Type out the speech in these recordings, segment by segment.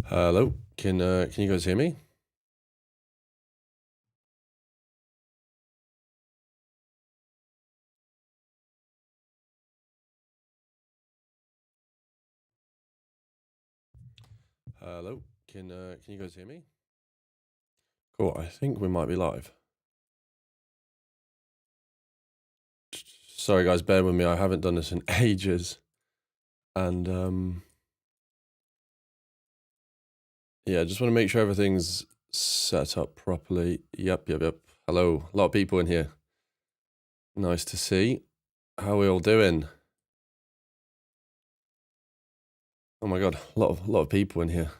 Hello, can you guys hear me? Hello, can you guys hear me? Cool, I think we might be live. Sorry guys, bear with me, I haven't done this in ages. And yeah, just want to make sure everything's set up properly. Yep. Hello, a lot of people in here. Nice to see. How are we all doing? Oh my god, a lot of people in here.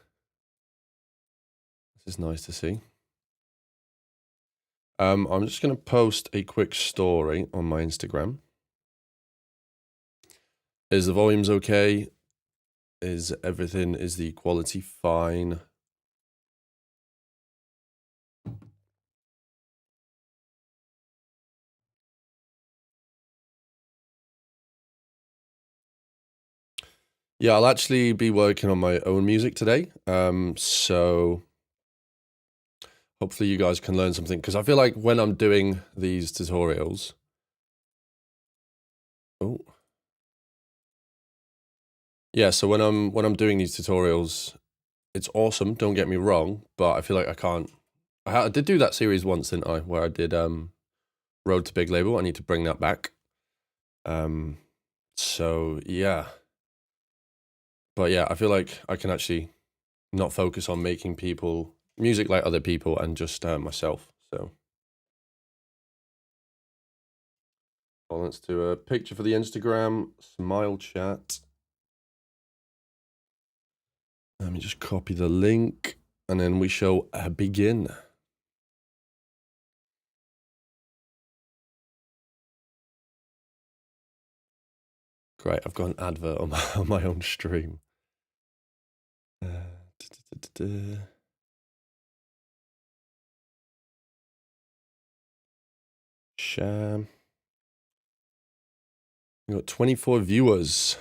This is nice to see. I'm just gonna post a quick story on my Instagram. Is the volumes okay? Is the quality fine? Yeah, I'll actually be working on my own music today. So hopefully you guys can learn something, because I feel like when I'm doing these tutorials. Oh. Yeah, so when I'm doing these tutorials, it's awesome, don't get me wrong, but I feel like I can't. I did do that series once, didn't I? Where I did Road to Big Label. I need to bring that back. So yeah. But yeah, I feel like I can actually not focus on making people music like other people and just myself. So well, let's do a picture for the Instagram, smile chat. Let me just copy the link and then we shall begin. Great, I've got an advert on my own stream. Share. We got 24 viewers.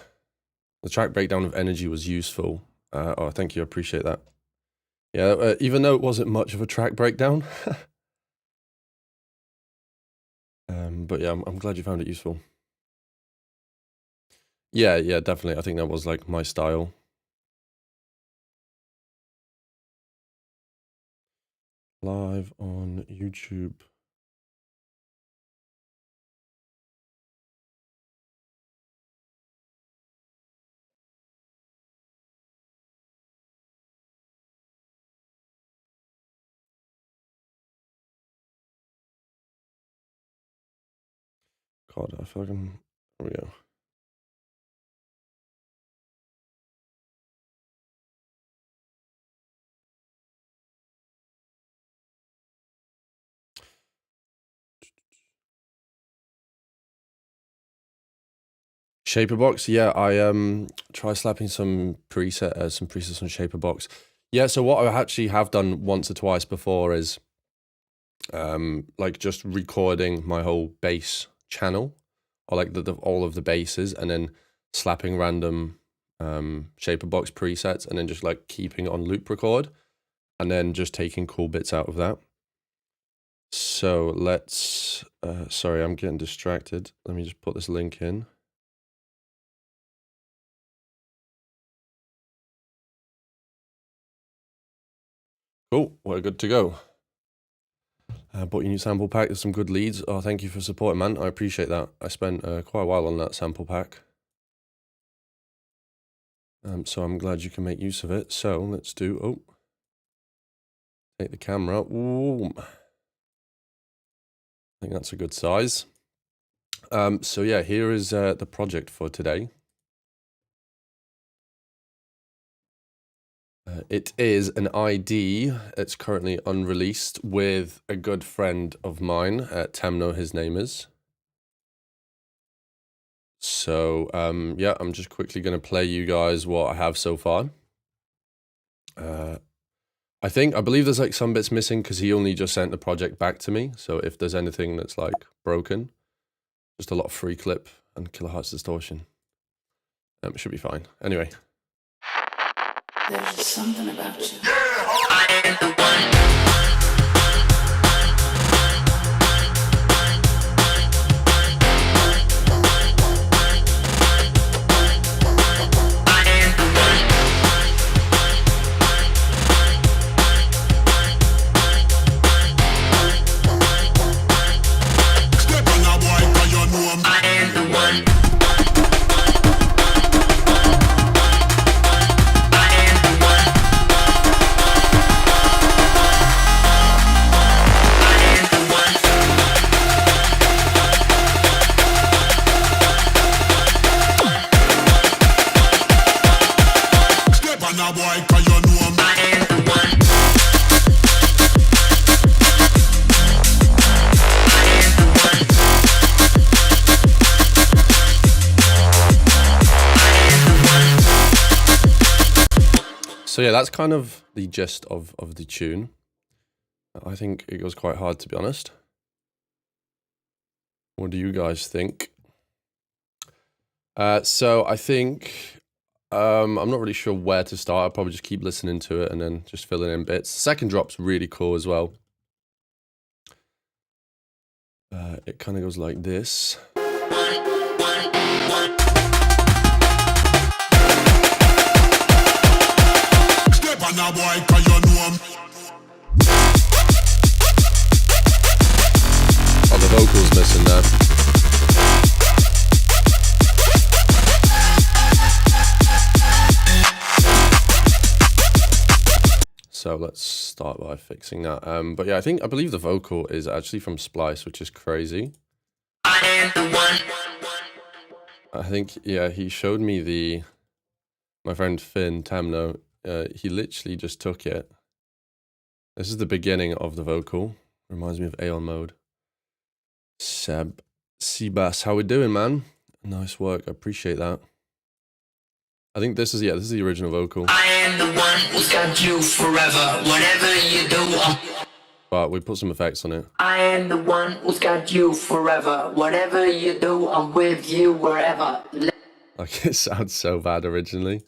The track breakdown of Energy was useful. Oh, thank you. I appreciate that. Yeah, even though it wasn't much of a track breakdown. But yeah, I'm glad you found it useful. Yeah, definitely. I think that was like my style. Live on YouTube. God, I feel like I'm. There we go. Shaperbox, yeah, I try slapping some presets on Shaperbox. Yeah, so what I actually have done once or twice before is like just recording my whole bass channel, or like all of the basses, and then slapping random Shaperbox presets, and then just like keeping it on loop record, and then just taking cool bits out of that. So let's. Sorry, I'm getting distracted. Let me just put this link in. Cool, we're good to go. Bought your new sample pack. There's some good leads. Oh, thank you for supporting, man. I appreciate that. I spent quite a while on that sample pack. So I'm glad you can make use of it. So let's do. Oh, take the camera. Ooh. I think that's a good size. So yeah, here is the project for today. It is an ID. It's currently unreleased with a good friend of mine, Temno, his name is. So yeah, I'm just quickly going to play you guys what I have so far. I believe there's like some bits missing because he only just sent the project back to me. So if there's anything that's like broken, just a lot of free clip and kilohertz distortion. It should be fine. Anyway. There's something about you. I am the one. So yeah, that's kind of the gist of the tune. I think it goes quite hard, to be honest. What do you guys think? So I think I'm not really sure where to start. I'll probably just keep listening to it and then just filling in bits. The second drop's really cool as well. It kind of goes like this. Oh, the vocal's missing there. So let's start by fixing that. But yeah, I believe the vocal is actually from Splice, which is crazy. I am the one. I think, yeah, he showed me my friend Finn Tamno, he literally just took it. This is the beginning of the vocal. Reminds me of Aeon Mode. Seabass, how we doing, man? Nice work, I appreciate that. I think this is the original vocal. I am the one who's got you forever, whatever you do. But we put some effects on it. I am the one who's got you forever, whatever you do, I'm with you wherever. Like, it sounds so bad originally.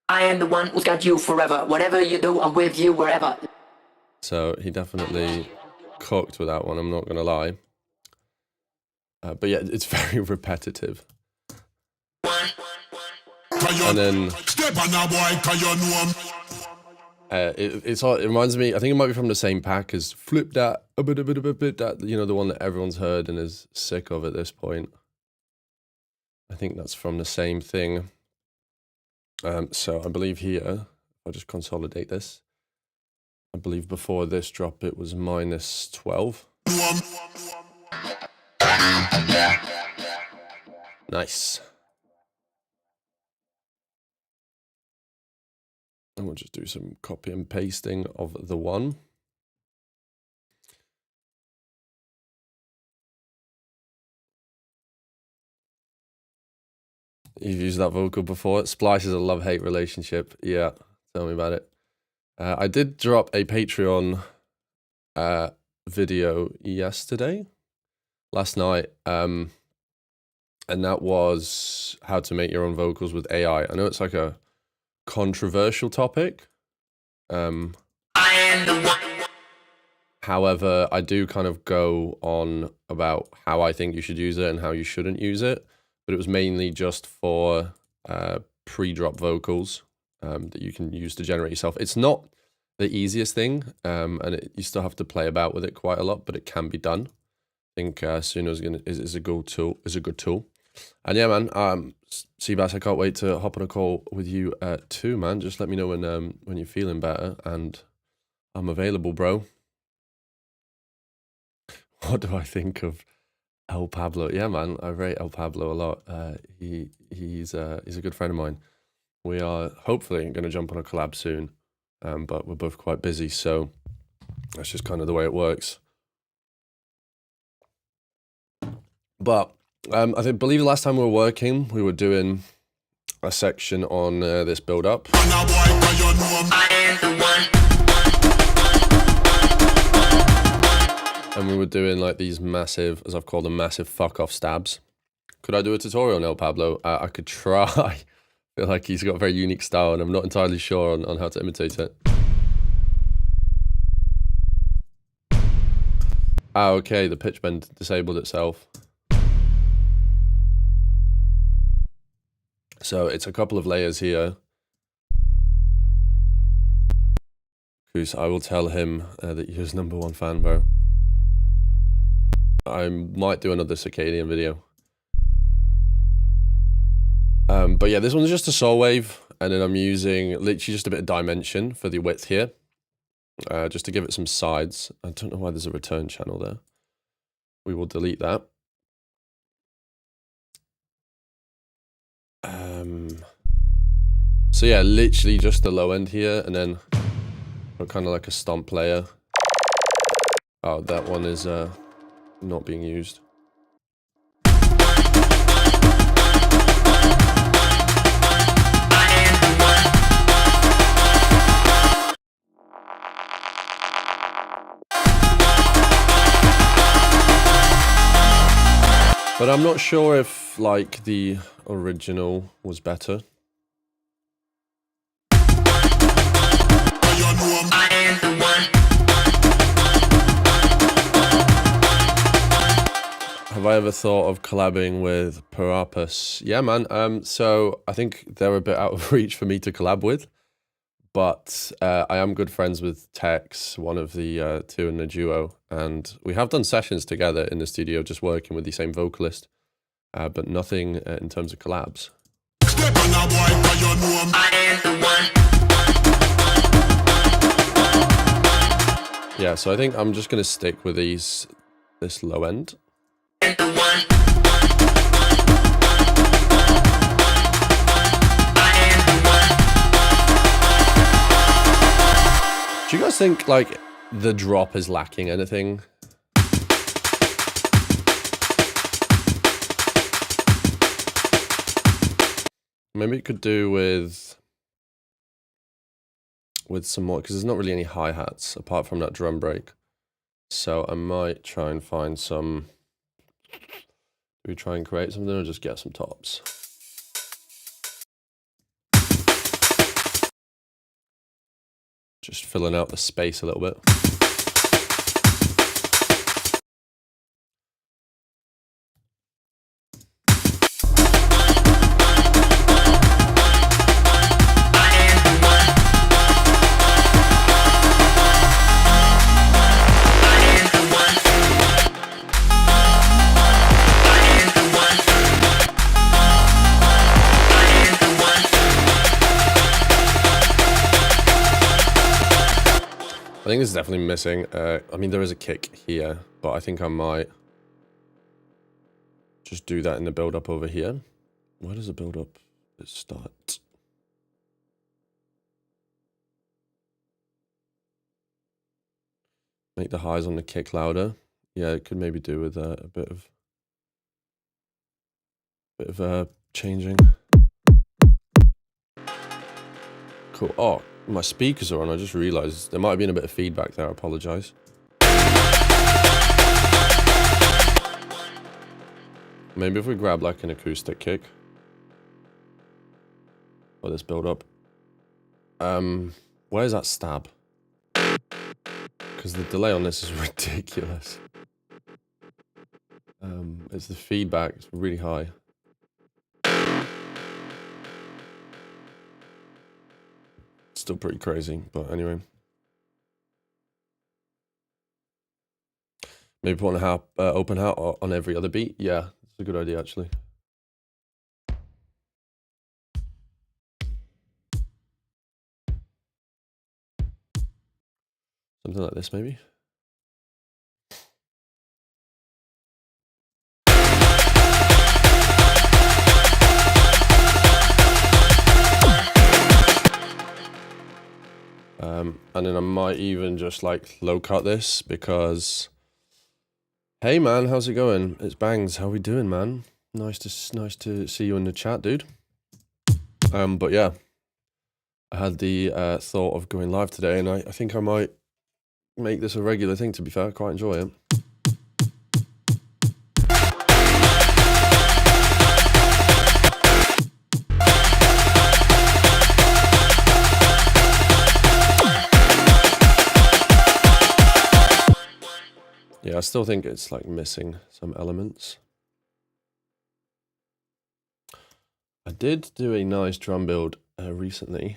I am the one who's got you forever, whatever you do, I'm with you wherever. So he definitely cooked with that one, I'm not gonna lie. But yeah, it's very repetitive. And then it reminds me, I think it might be from the same pack as Flip That, a bit, that, you know, the one that everyone's heard and is sick of at this point. I think that's from the same thing. So I believe here, I'll just consolidate this. I believe before this drop it was -12. Nice. And we'll just do some copy and pasting of the one. You've used that vocal before. Splice is a love-hate relationship. Yeah, tell me about it. I did drop a Patreon video last night, and that was how to make your own vocals with AI. I know it's like a controversial topic. I am the one. However, I do kind of go on about how I think you should use it and how you shouldn't use it. But it was mainly just for pre-drop vocals that you can use to generate yourself. It's not the easiest thing, and you still have to play about with it quite a lot, but it can be done. I think Suno is a good tool. And yeah, man, Seabass, I can't wait to hop on a call with you too, man. Just let me know when you're feeling better, and I'm available, bro. What do I think of El Pablo? Yeah, man, I rate El Pablo a lot. He's a good friend of mine. We are hopefully going to jump on a collab soon, but we're both quite busy, so that's just kind of the way it works. But I believe the last time we were working, we were doing a section on this build-up. And we were doing like these massive, as I've called them, massive fuck-off stabs. Could I do a tutorial on El Pablo? I could try. feel like he's got a very unique style, and I'm not entirely sure on how to imitate it. Ah, okay, the pitch bend disabled itself. So it's a couple of layers here. Because I will tell him that you're his #1 fan, bro. I might do another circadian video. But yeah, this one's just a soul wave, and then I'm using literally just a bit of dimension for the width here. Just to give it some sides. I don't know why there's a return channel there. We will delete that. So yeah, literally just the low end here, and then kind of like a stomp layer. Oh, that one is not being used. But I'm not sure if, like, the original was better. Have I ever thought of collabing with Parapus? Yeah, man. So I think they're a bit out of reach for me to collab with. But I am good friends with Tex, one of the two in the duo. And we have done sessions together in the studio, just working with the same vocalist. But nothing in terms of collabs. Yeah, so I think I'm just going to stick with this low end. Do you guys think, like, the drop is lacking anything? Maybe it could do with some more, because there's not really any hi-hats apart from that drum break. So I might try and find some. Do we try and create something or just get some tops? Just filling out the space a little bit. I think it's definitely missing. I mean, there is a kick here, but I think I might just do that in the build-up over here. Where does the build-up start? Make the highs on the kick louder. Yeah, it could maybe do with a bit of changing. Cool. Oh, my speakers are on. I just realized there might have been a bit of feedback there. I apologize. Maybe if we grab like an acoustic kick for this build up. Where's that stab? Because the delay on this is ridiculous. It's the feedback. It's really high. Still pretty crazy, but anyway. Maybe put an open hat on every other beat. Yeah, that's a good idea actually. Something like this maybe. And then I might even just like low cut this because, hey man, how's it going? It's Bangs. How we doing, man? Nice to see you in the chat, dude. But yeah, I had the thought of going live today, and I think I might make this a regular thing. To be fair, I quite enjoy it. Yeah, I still think it's like missing some elements. I did do a nice drum build recently.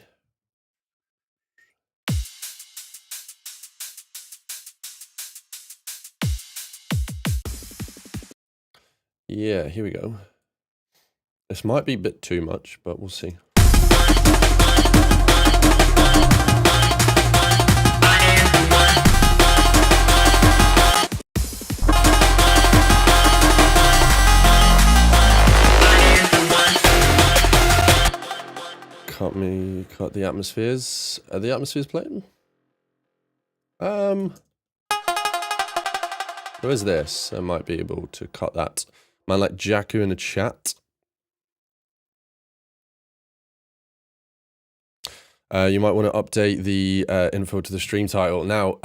Yeah, here we go. This might be a bit too much, but we'll see. Cut the atmospheres. Are the atmospheres playing? Who is this? I might be able to cut that. Man like Jakku in the chat. You might want to update the info to the stream title. Now,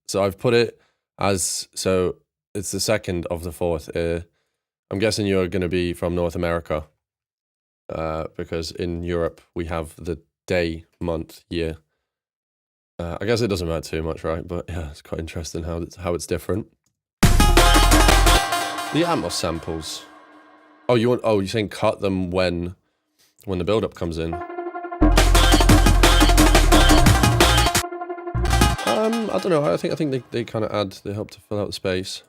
so I've put it as, so it's the 2nd of the 4th. I'm guessing you're going to be from North America. Because in Europe we have the day, month, year. I guess it doesn't matter too much, right? But yeah, it's quite interesting how it's different. The Atmos samples. Oh, you're saying cut them when the build-up comes in. I don't know. I think they kind of add. They help to fill out the space.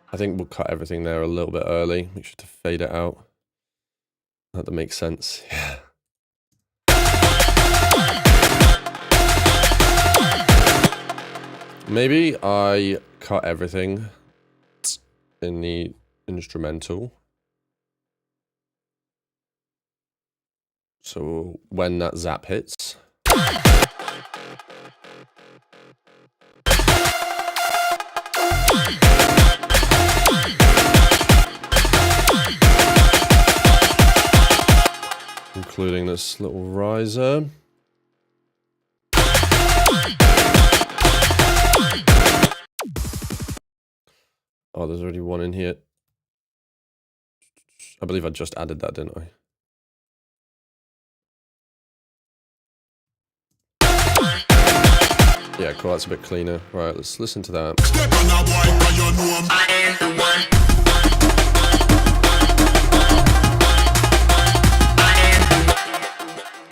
I think we'll cut everything there a little bit early. Make sure to fade it out. That makes sense. Yeah. Maybe I cut everything in the instrumental. So when that zap hits. Including this little riser. Oh, there's already one in here. I believe I just added that, didn't I? Yeah, cool, that's a bit cleaner. Right, let's listen to that.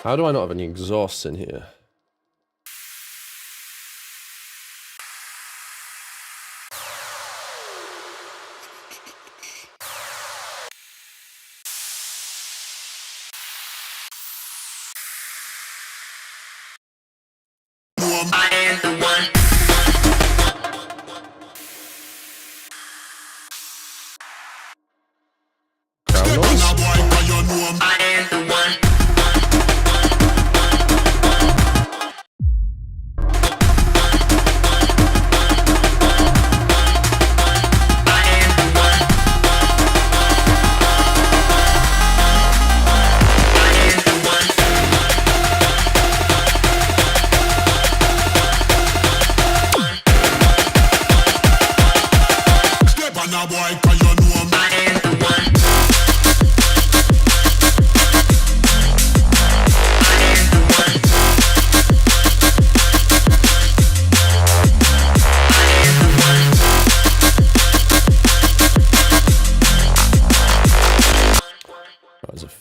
How do I not have any exhausts in here?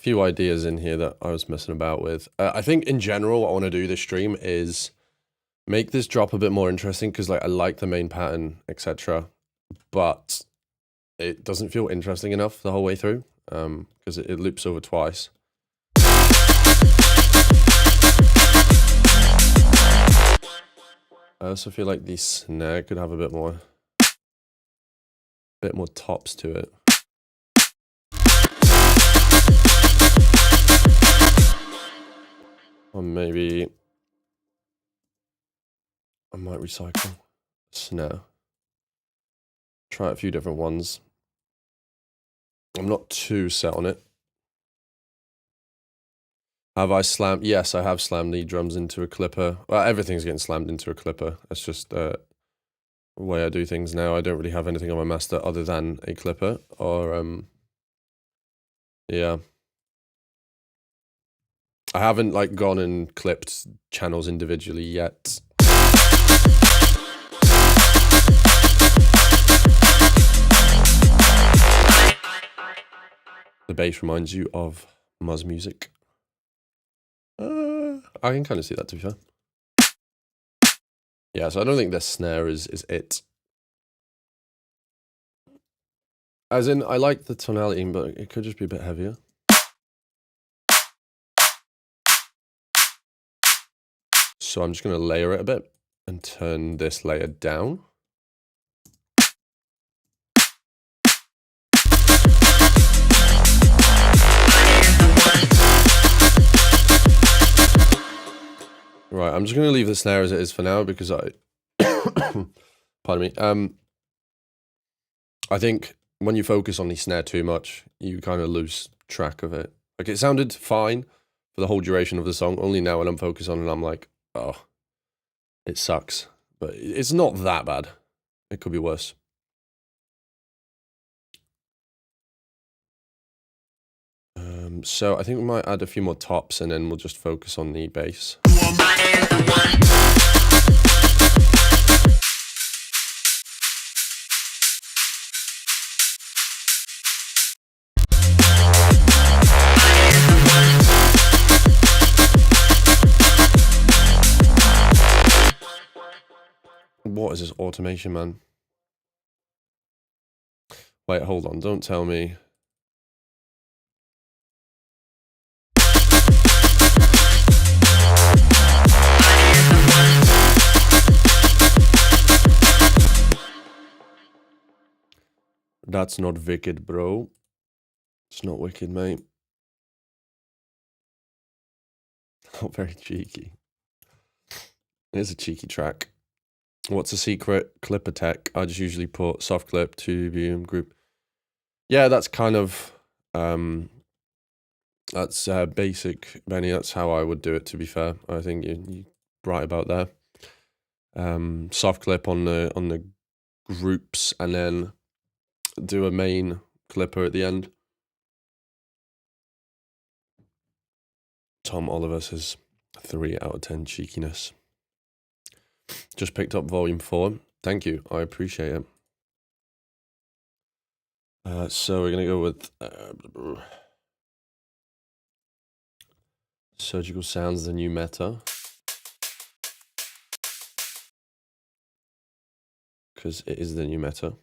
Few ideas in here that I was messing about with. I think in general what I want to do this stream is make this drop a bit more interesting, because like I like the main pattern, etc., but it doesn't feel interesting enough the whole way through, because it loops over twice. I also feel like the snare could have a bit more tops to it. Or maybe I might recycle snare. Try a few different ones. I'm not too set on it. Have I slammed? Yes, I have slammed the drums into a clipper. Well, everything's getting slammed into a clipper. That's just the way I do things now. I don't really have anything on my master other than a clipper or, yeah. I haven't like gone and clipped channels individually yet. The bass reminds you of Muzz music. I can kind of see that, to be fair. Yeah, so I don't think the snare is it. As in, I like the tonality, but it could just be a bit heavier. So I'm just going to layer it a bit and turn this layer down. Right, I'm just going to leave the snare as it is for now because pardon me. I think when you focus on the snare too much, you kind of lose track of it. Like, it sounded fine for the whole duration of the song. Only now when I'm focused on it, I'm like, oh, it sucks. But it's not that bad. It could be worse. So I think we might add a few more tops and then we'll just focus on the bass. What is this automation, man? Wait, hold on. Don't tell me. That's not wicked, bro. It's not wicked, mate. Not very cheeky. It's a cheeky track. What's a secret clipper tech? I just usually put soft clip to BM group. Yeah, that's kind of that's basic, Benny. That's how I would do it. To be fair, I think you're right about there. Soft clip on the groups, and then do a main clipper at the end. Tom Oliver says 3 out of 10 cheekiness. Just picked up volume 4. Thank you. I appreciate it. So we're going to go with Surgical Sounds, the new meta. Because it is the new meta.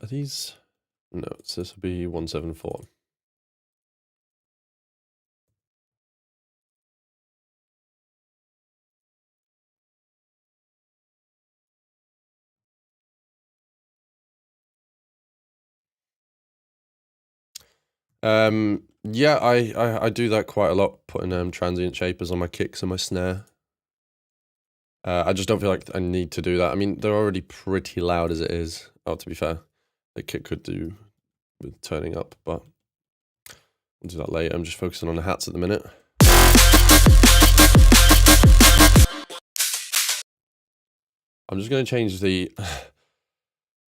Are these? No, so this will be 174. Yeah, I do that quite a lot, putting transient shapers on my kicks and my snare. I just don't feel like I need to do that. I mean, they're already pretty loud as it is. Oh, to be fair, the kick could do with turning up, but we'll do that later. I'm just focusing on the hats at the minute. I'm just going to change the...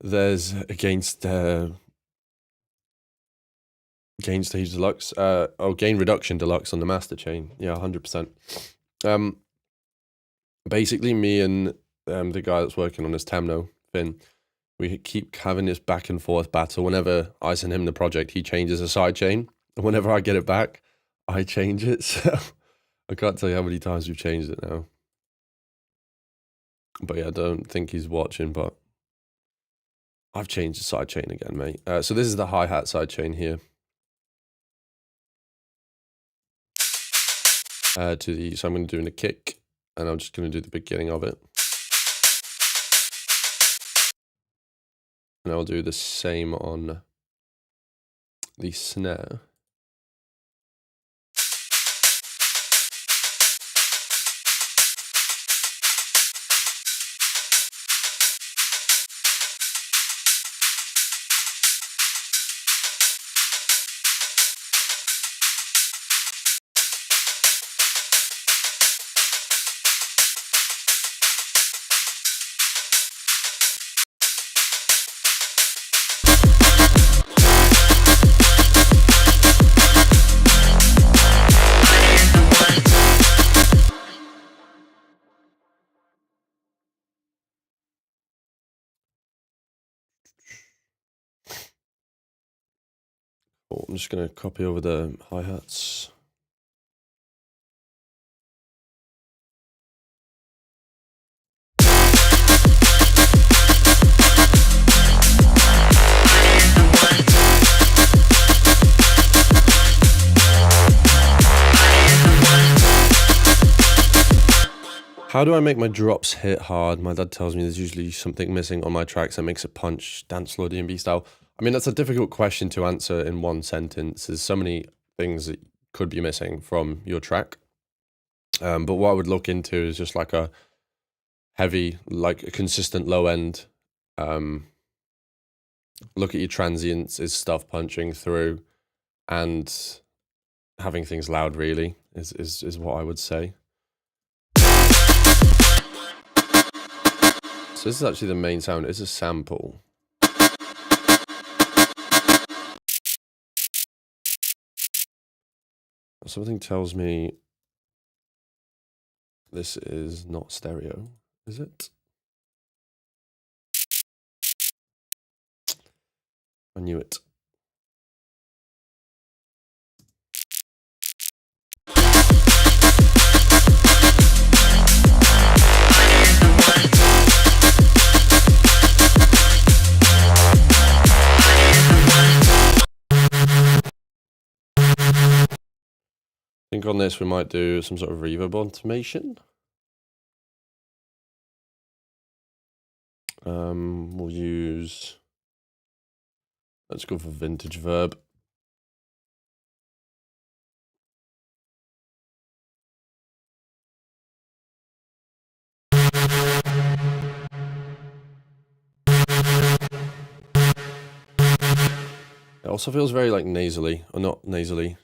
There's against Gain Stage Deluxe. Gain Reduction Deluxe on the Master Chain. Yeah, 100%. Basically, me and the guy that's working on this, Tamno, Finn, we keep having this back and forth battle. Whenever I send him the project, he changes a side chain. And whenever I get it back, I change it. So I can't tell you how many times we've changed it now. But yeah, I don't think he's watching, but I've changed the side chain again, mate. So this is the hi-hat side chain here. So I'm going to do a kick, and I'm just going to do the beginning of it. And I'll do the same on the snare. Cool. I'm just going to copy over the hi-hats. How do I make my drops hit hard? My dad tells me there's usually something missing on my tracks that makes it punch Dancefloor D&B style. I mean, that's a difficult question to answer in one sentence. There's so many things that could be missing from your track. But what I would look into is just like a heavy, like a consistent low end. Look at your transients, is stuff punching through, and having things loud really is what I would say. So this is actually the main sound. It's a sample. Something tells me this is not stereo, is it? I knew it. I think on this we might do some sort of reverb automation. We'll use, let's go for vintage verb. It also feels very like nasally, or not nasally.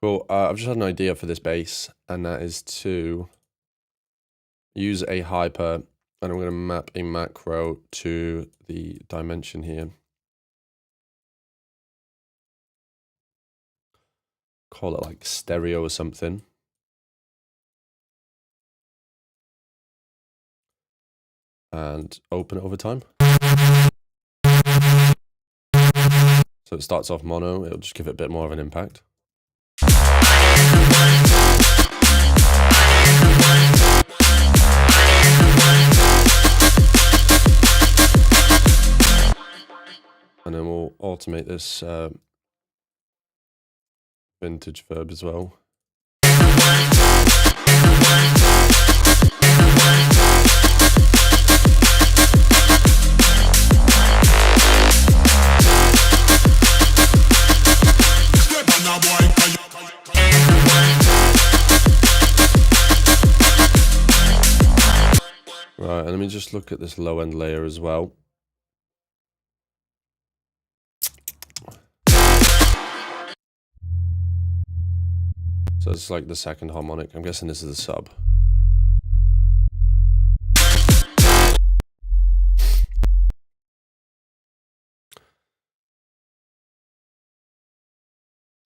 Cool. I've just had an idea for this bass, and that is to use a hyper, and I'm going to map a macro to the dimension here. Call it like stereo or something. And open it over time. So it starts off mono, it'll just give it a bit more of an impact. And then we'll automate this vintage verb as well. Right, and let me just look at this low end layer as well. So it's like the second harmonic. I'm guessing this is the sub.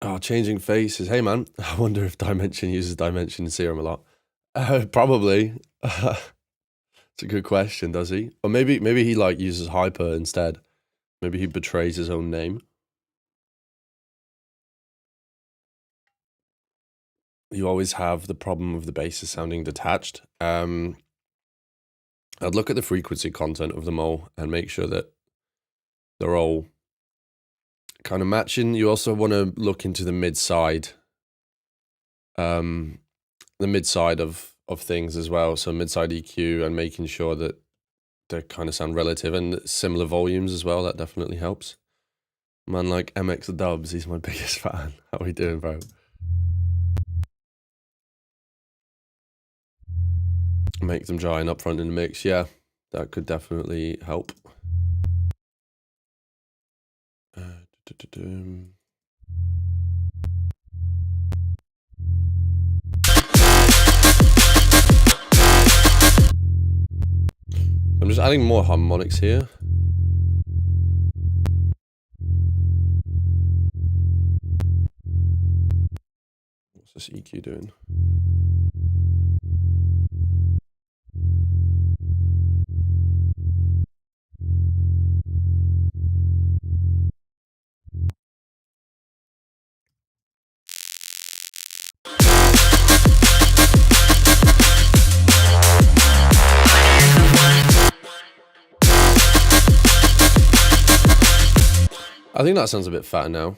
Oh, changing faces. Hey man, I wonder if Dimension uses Dimension in Serum a lot. Probably. It's a good question, does he? Or maybe he like uses Hyper instead. Maybe he betrays his own name. You always have the problem of the basses sounding detached. I'd look at the frequency content of them all and make sure that they're all kind of matching. You also want to look into the mid side, of things as well. So mid side EQ and making sure that they kind of sound relative and similar volumes as well. That definitely helps. Man like MX Dubs, he's my biggest fan. How we doing, bro? Make them dry and up front in the mix. Yeah, that could definitely help. I'm just adding more harmonics here. What's this EQ doing? I think that sounds a bit fatter now.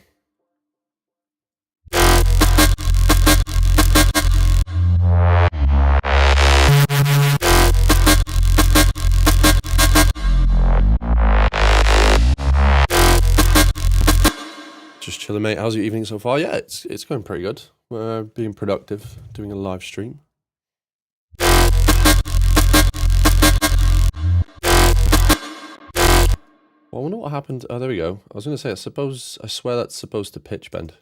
Just chilling, mate. How's your evening so far? Yeah, it's going pretty good. We're being productive, doing a live stream. Well, I wonder what happened. Oh, there we go. I was going to say, I swear that's supposed to pitch bend.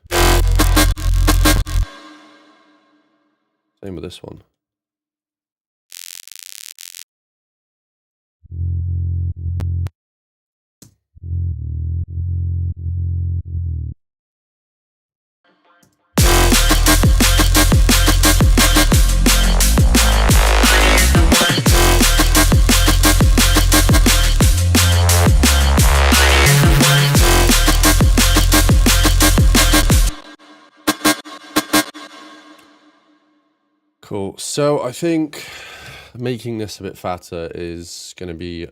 Same with this one. Cool. So I think making this a bit fatter is going to be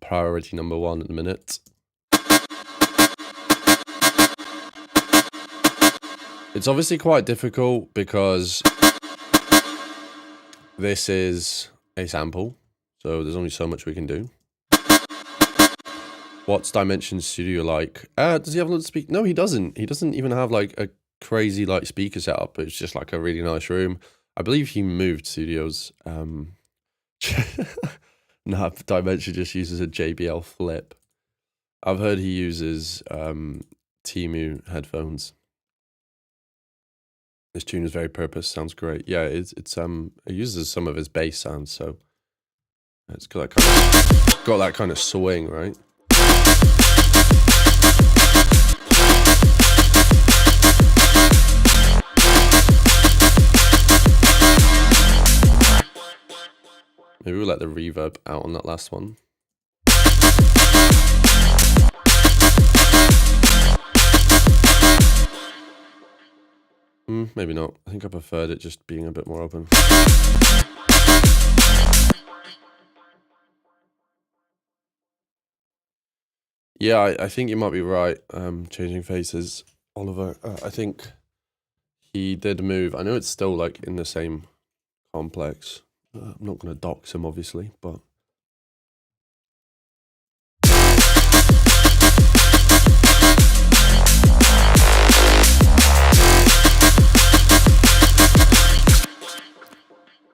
priority number 1 at the minute. It's obviously quite difficult because this is a sample, so there's only so much we can do. What's Dimension Studio like? Does he have a lot of speak? No, he doesn't. He doesn't even have like a crazy like speaker setup. It's just like a really nice room. I believe he moved studios. Nah, Dimension just uses a JBL Flip. I've heard he uses Temu headphones. This tune is very purpose. Sounds great. Yeah, it uses some of his bass sounds, so it's got that kind of swing, right? Maybe we'll let the reverb out on that last one. Maybe not. I think I preferred it just being a bit more open. Yeah, I think you might be right. Changing faces, Oliver. I think he did move. I know it's still like in the same complex. I'm not going to dox him, obviously, but.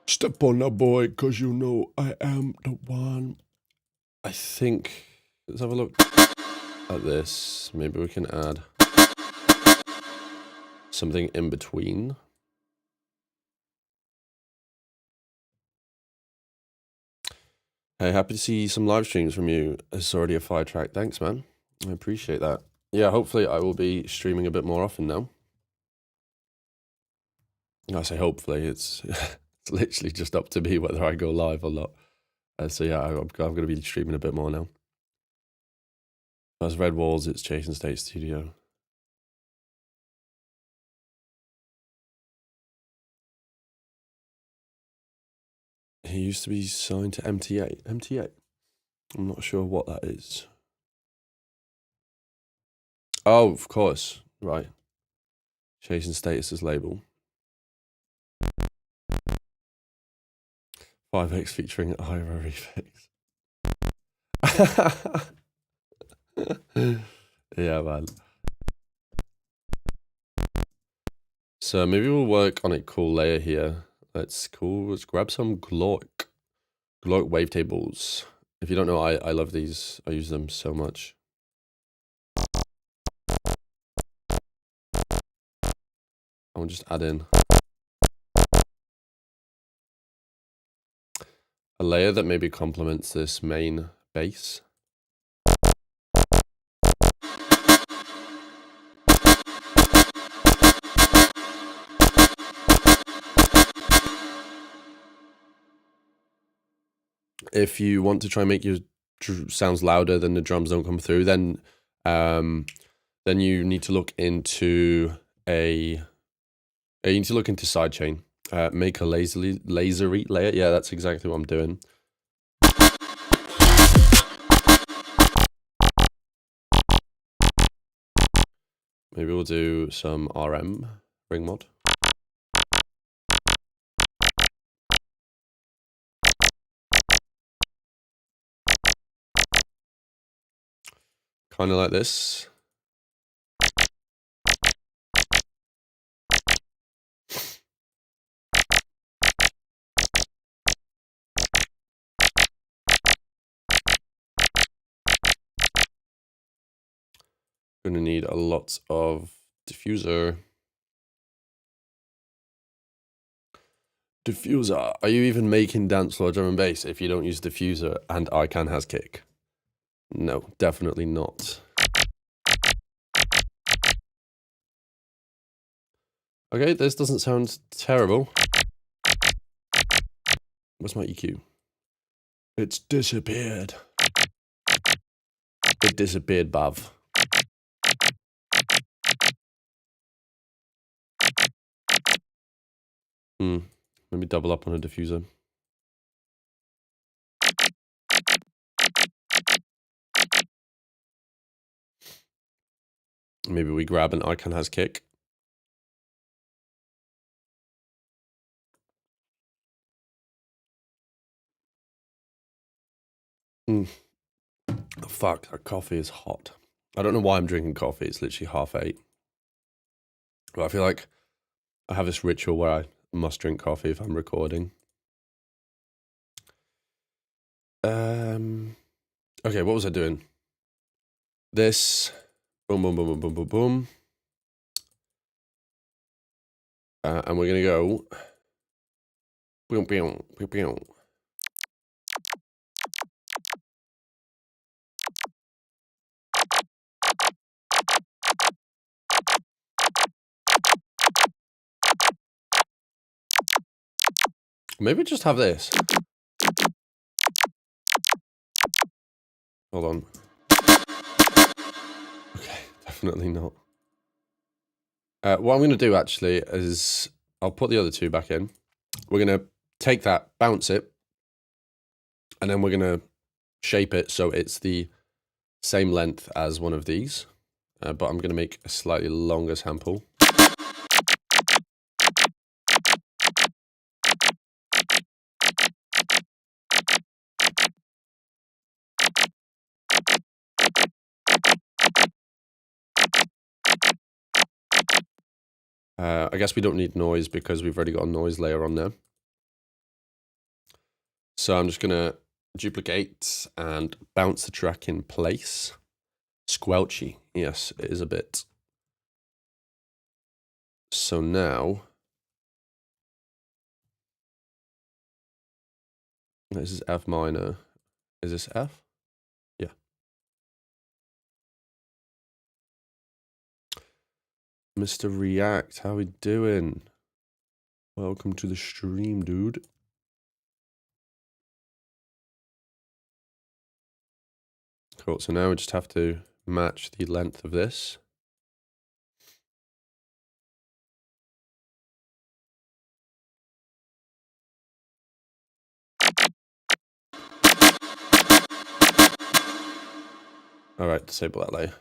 Step on that boy, cause you know I am the one. I think, let's have a look at this. Maybe we can add something in between. Hey, happy to see some live streams from you. It's already a fire track. Thanks, man. I appreciate that. Yeah, hopefully I will be streaming a bit more often now. I say hopefully. It's it's literally just up to me whether I go live or not. So yeah, I'm going to be streaming a bit more now. As Red Walls, it's Chasing State Studio. He used to be signed to MTA. MTA? I'm not sure what that is. Oh, of course. Right. Chasing Status's label. 5X featuring Ira Refix. Yeah, man. So maybe we'll work on a cool layer here. Let's grab some Glock wavetables. If you don't know, I love these. I use them so much. I'll just add in a layer that maybe complements this main bass. If you want to try and make your sounds louder than the drums don't come through, then you need to look into sidechain. Make a lasery layer. Yeah, that's exactly what I'm doing. Maybe we'll do some RM ring mod. Kind of like this. Gonna need a lot of diffuser. Diffuser. Are you even making Dancefloor Drum and Bass if you don't use diffuser and ICANN has kick? No, definitely not. Okay, this doesn't sound terrible. Where's my EQ? It's disappeared. It disappeared, Bav. Maybe double up on a diffuser. Maybe we grab an ICANN has kick. Oh, fuck, that coffee is hot. I don't know why I'm drinking coffee. It's literally 8:30. But I feel like I have this ritual where I must drink coffee if I'm recording. Okay, what was I doing? This. Boom, boom, boom, boom, boom, boom, boom. And we're going to go. Boom, boom, boom, boom. Maybe just have this. Hold on. Okay, definitely not. What I'm going to do actually is I'll put the other two back in. We're going to take that, bounce it, and then we're going to shape it so it's the same length as one of these. But I'm going to make a slightly longer sample. I guess we don't need noise because we've already got a noise layer on there. So I'm just going to duplicate and bounce the track in place. Squelchy. Yes, it is a bit. So now, this is F minor. Is this F? Yeah. Mr. React, how we doing? Welcome to the stream, dude. Cool, so now we just have to match the length of this. All right, disable that layer.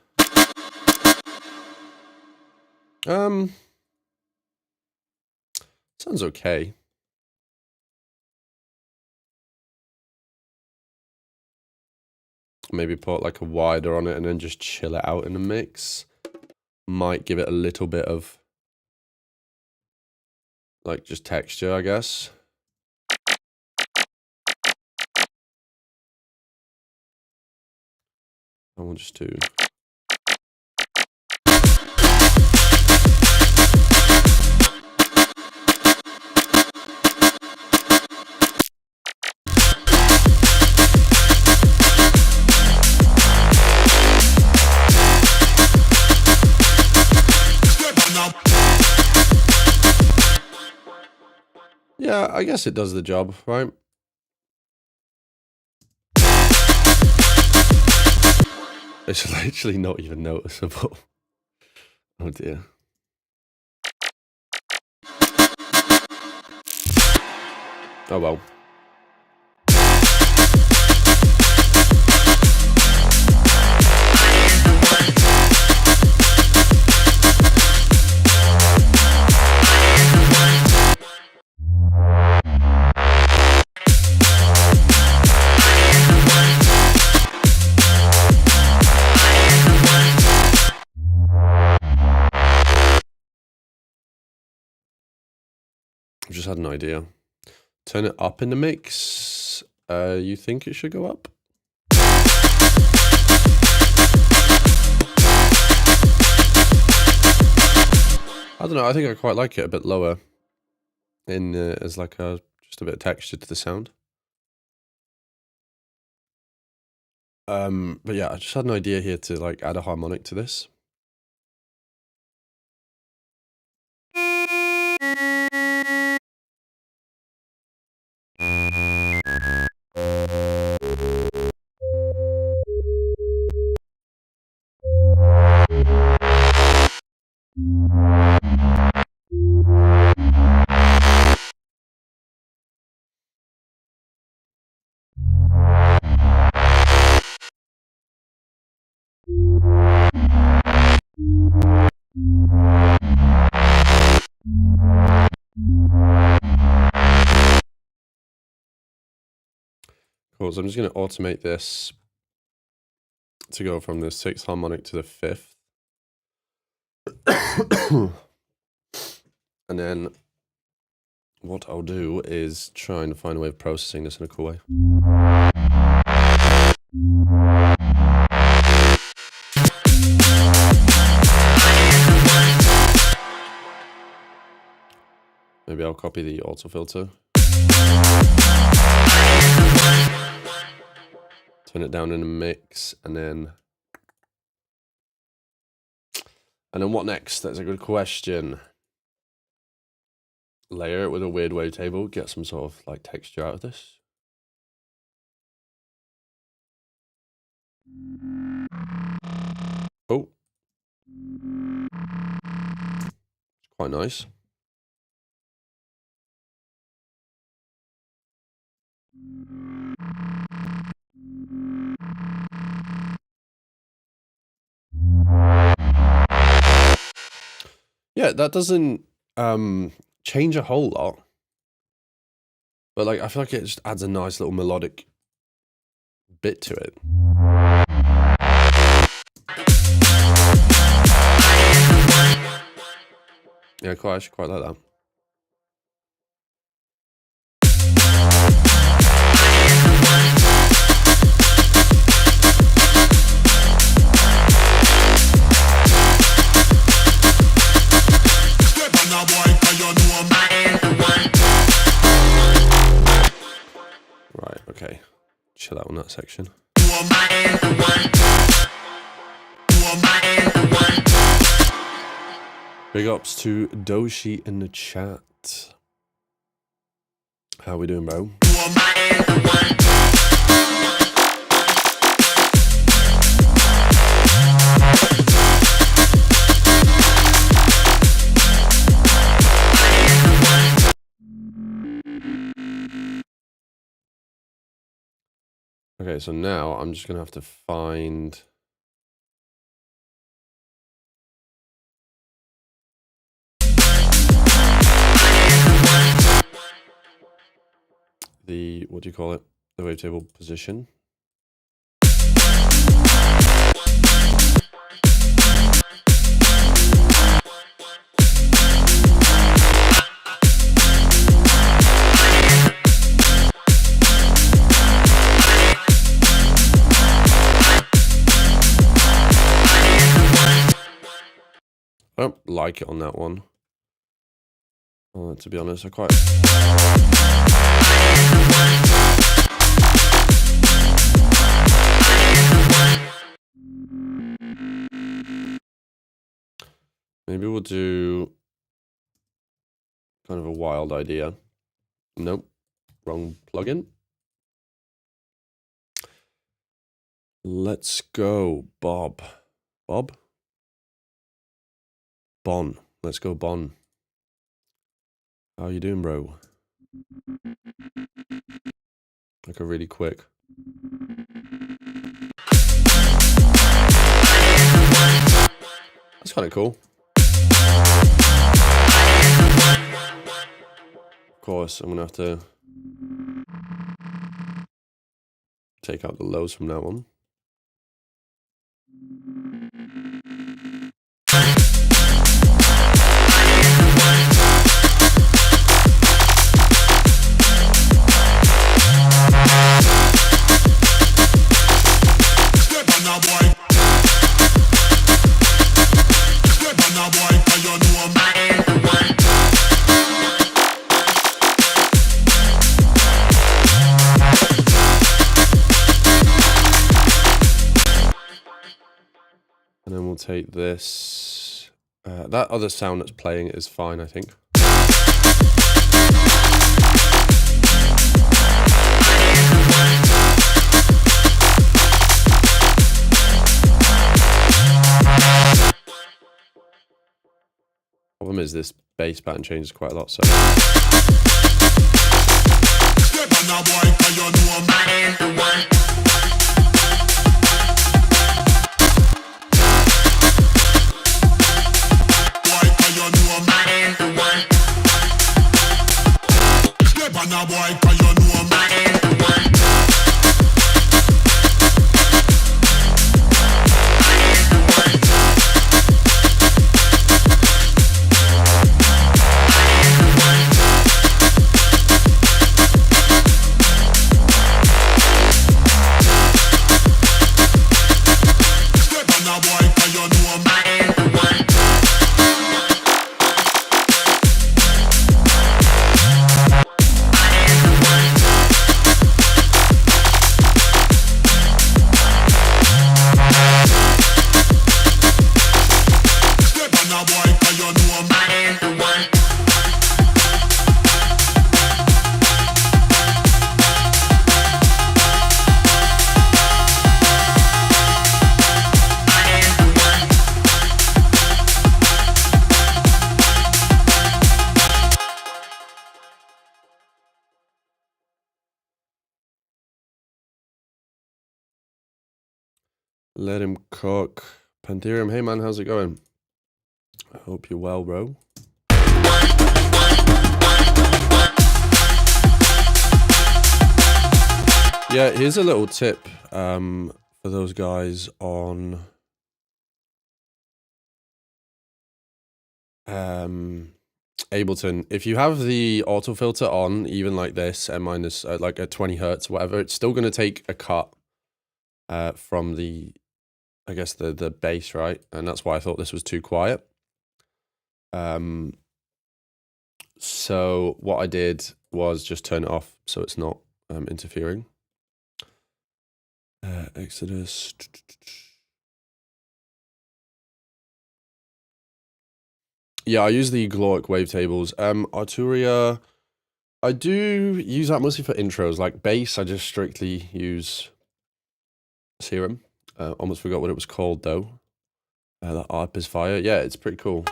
Sounds okay. Maybe put like a wider on it and then just chill it out in the mix. Might give it a little bit of like just texture, I guess. I want just to. Yeah, I guess it does the job, right? It's literally not even noticeable. Oh dear. Oh well. I've just had an idea. Turn it up in the mix. You think it should go up? I don't know. I think I quite like it a bit lower in as like just a bit of texture to the sound. But yeah, I just had an idea here to like add a harmonic to this. Cool, so I'm just going to automate this to go from the 6th harmonic to the 5th. And then what I'll do is try and find a way of processing this in a cool way. Maybe I'll copy the auto filter. Turn it down in a mix, and then what next? That's a good question. Layer it with a weird wavetable, get some sort of like texture out of this. Oh, it's quite nice. Yeah, that doesn't change a whole lot, but like I feel like it just adds a nice little melodic bit to it. Yeah, I actually quite like that. Right, okay. Chill out on that section. Big ups to Doshi in the chat. How we doing, bro? Okay, so now I'm just gonna have to find the, what do you call it? The wavetable position. I don't like it on that one. To be honest, I quite... Maybe we'll do kind of a wild idea. Nope, wrong plugin. Let's go, Bob. Bob? Bon. Let's go, Bon. How you doing, bro? Like a really quick. That's kind of cool. Of course, I'm gonna have to take out the lows from now on. And then we'll take this. That other sound that's playing is fine, I think. Problem is this bass pattern changes quite a lot, so. Let him cook. Pantherium, hey man, how's it going? I hope you're well, bro. Yeah, here's a little tip for those guys on Ableton. If you have the auto filter on, even like this, and minus like at 20 hertz, whatever, it's still going to take a cut from the, I guess the bass, right? And that's why I thought this was too quiet. So what I did was just turn it off so it's not interfering. Exodus. Yeah, I use the Gloric wavetables. Arturia, I do use that mostly for intros. Like bass, I just strictly use Serum. Almost forgot what it was called though. That ARP is fire. Yeah, it's pretty cool.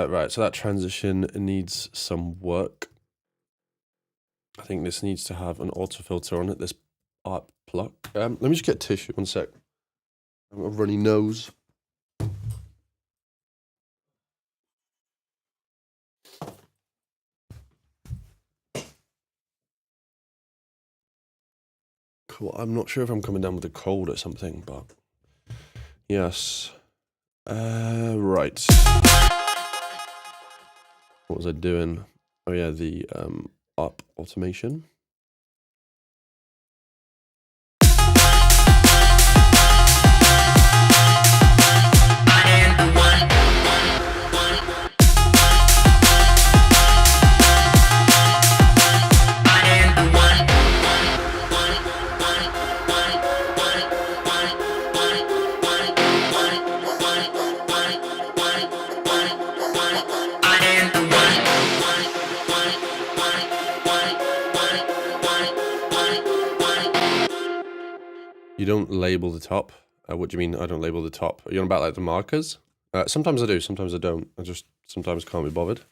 Right, so that transition needs some work. I think this needs to have an auto filter on it, this ARP plug. Let me just get tissue, one sec. I've got a runny nose. Cool, I'm not sure if I'm coming down with a cold or something, but yes. Right. What was I doing? Oh yeah, the up automation. You don't label the top? What do you mean I don't label the top? Are you on about like the markers? Sometimes I do, sometimes I don't. I just sometimes can't be bothered.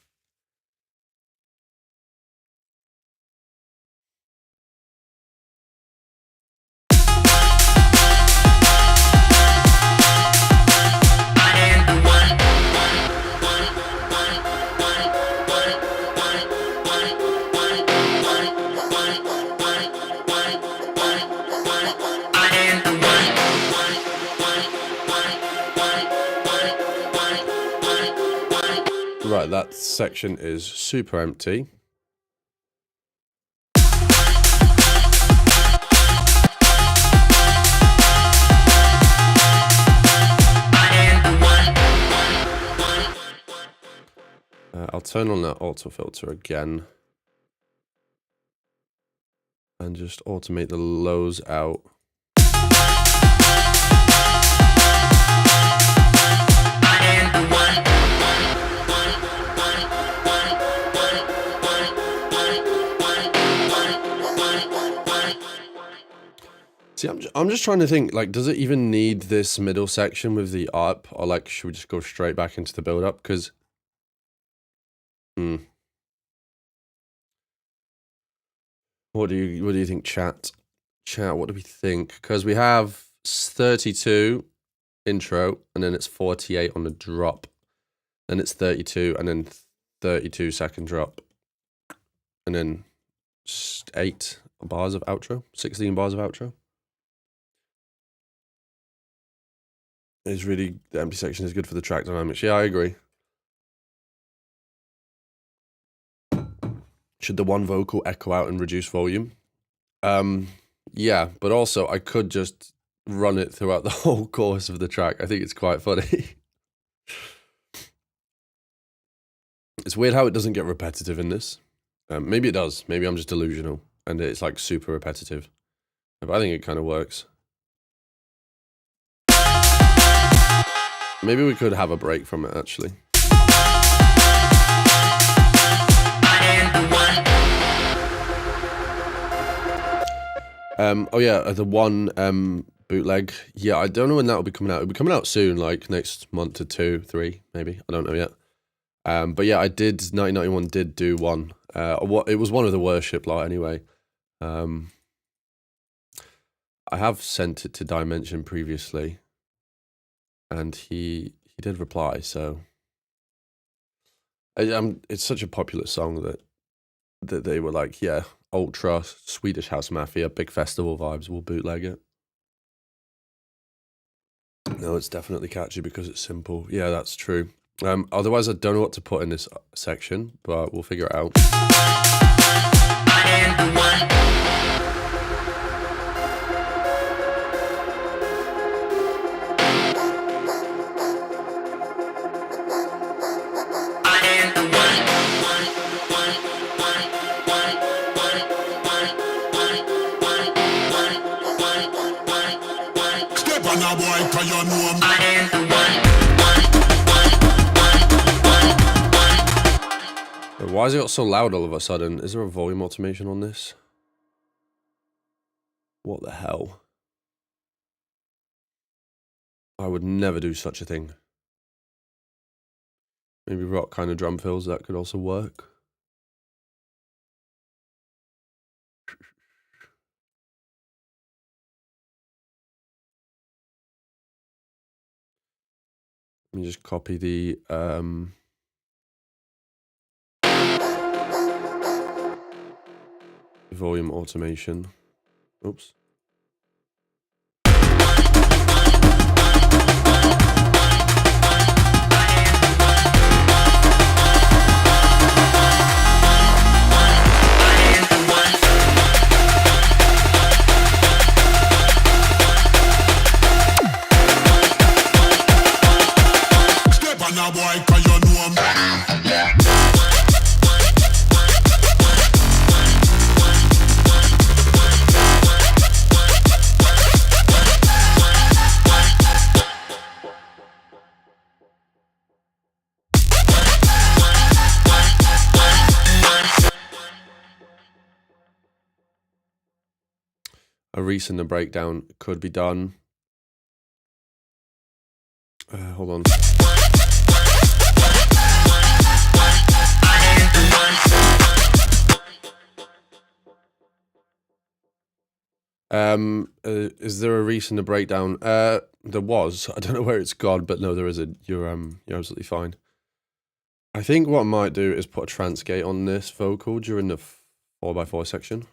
Right, that section is super empty. I'll turn on that auto filter again and just automate the lows out. See, I'm just trying to think, like, does it even need this middle section with the up, or like, should we just go straight back into the build up? Because, what do you think, chat? Chat, what do we think? Because we have 32 intro, and then it's 48 on the drop, then it's 32, and then 32 second drop, and then 8 bars of outro, 16 bars of outro. Is really, the empty section is good for the track dynamics. Yeah, I agree. Should the one vocal echo out and reduce volume? Yeah, but also I could just run it throughout the whole course of the track. I think it's quite funny. It's weird how it doesn't get repetitive in this. Maybe it does. Maybe I'm just delusional and it's like super repetitive. But I think it kind of works. Maybe we could have a break from it, actually. Oh yeah, the one bootleg. Yeah, I don't know when that will be coming out. It'll be coming out soon, like next month or 2, 3, maybe. I don't know yet. But yeah, I did, 1991 did do one. It was one of the worship lot anyway. I have sent it to Dimension previously. And he did reply, so it's such a popular song that they were like, yeah, ultra Swedish House Mafia, big festival vibes, we'll bootleg it. No, it's definitely catchy because it's simple. Yeah, that's true. Otherwise, I don't know what to put in this section, but we'll figure it out. Why is it got so loud all of a sudden? Is there a volume automation on this? What the hell? I would never do such a thing. Maybe rock kind of drum fills, that could also work. Let me just copy the volume automation. Oops. a boy, 'cause you know him. A reason the breakdown could be done. Hold on. Is there a reason to breakdown? There was. I don't know where it's gone, but no, there isn't. You're absolutely fine. I think what I might do is put a trance gate on this vocal during the 4x4 section.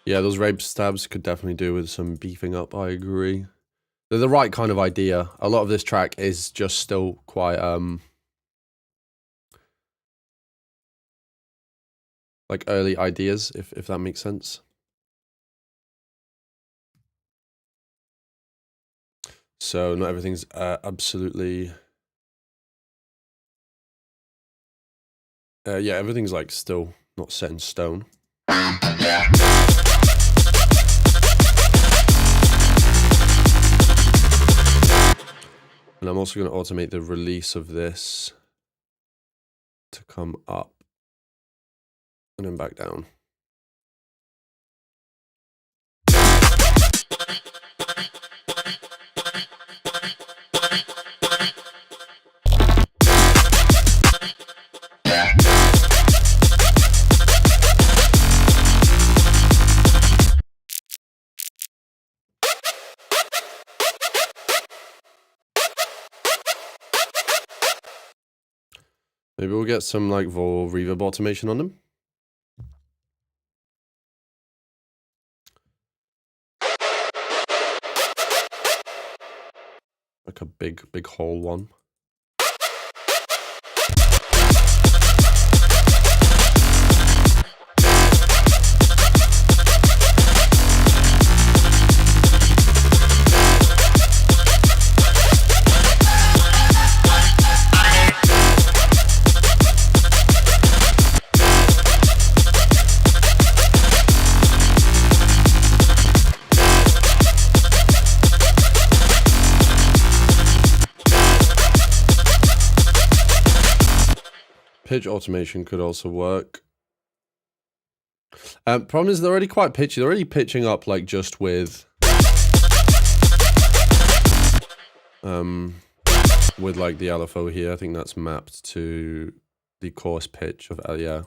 Yeah, those rape stabs could definitely do with some beefing up, I agree. They're the right kind of idea. A lot of this track is just still quite, like early ideas, if that makes sense. So not everything's absolutely... yeah, everything's like still not set in stone. And I'm also going to automate the release of this to come up and then back down. Maybe we'll get some like vol reverb automation on them. Like a big whole one. Pitch automation could also work. Problem is they're already quite pitchy. They're already pitching up like just with like the LFO here. I think that's mapped to the coarse pitch of yeah.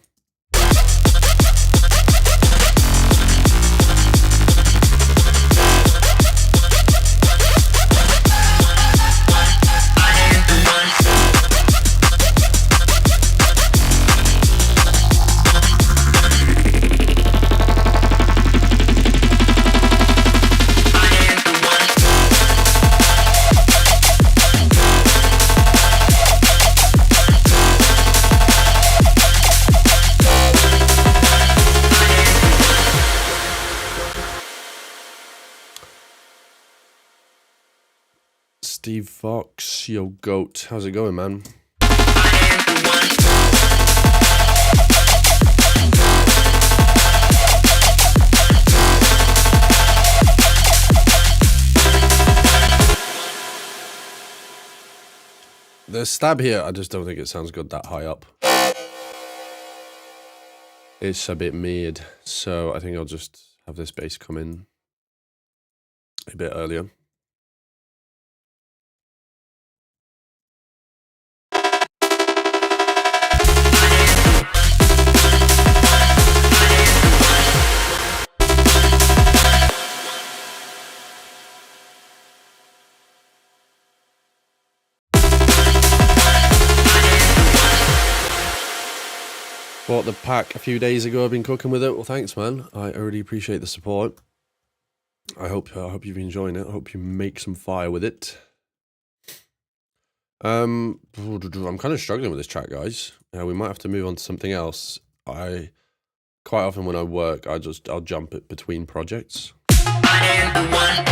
Steve Fox, yo goat, how's it going, man? The stab here, I just don't think it sounds good that high up. It's a bit mid, so I think I'll just have this bass come in a bit earlier. Bought the pack a few days ago. I've been cooking with it. Well, thanks, man. I really appreciate the support. I hope you've been enjoying it. I hope you make some fire with it. I'm kind of struggling with this track, guys. We might have to move on to something else. Quite often when I work, I'll jump it between projects. I am the one.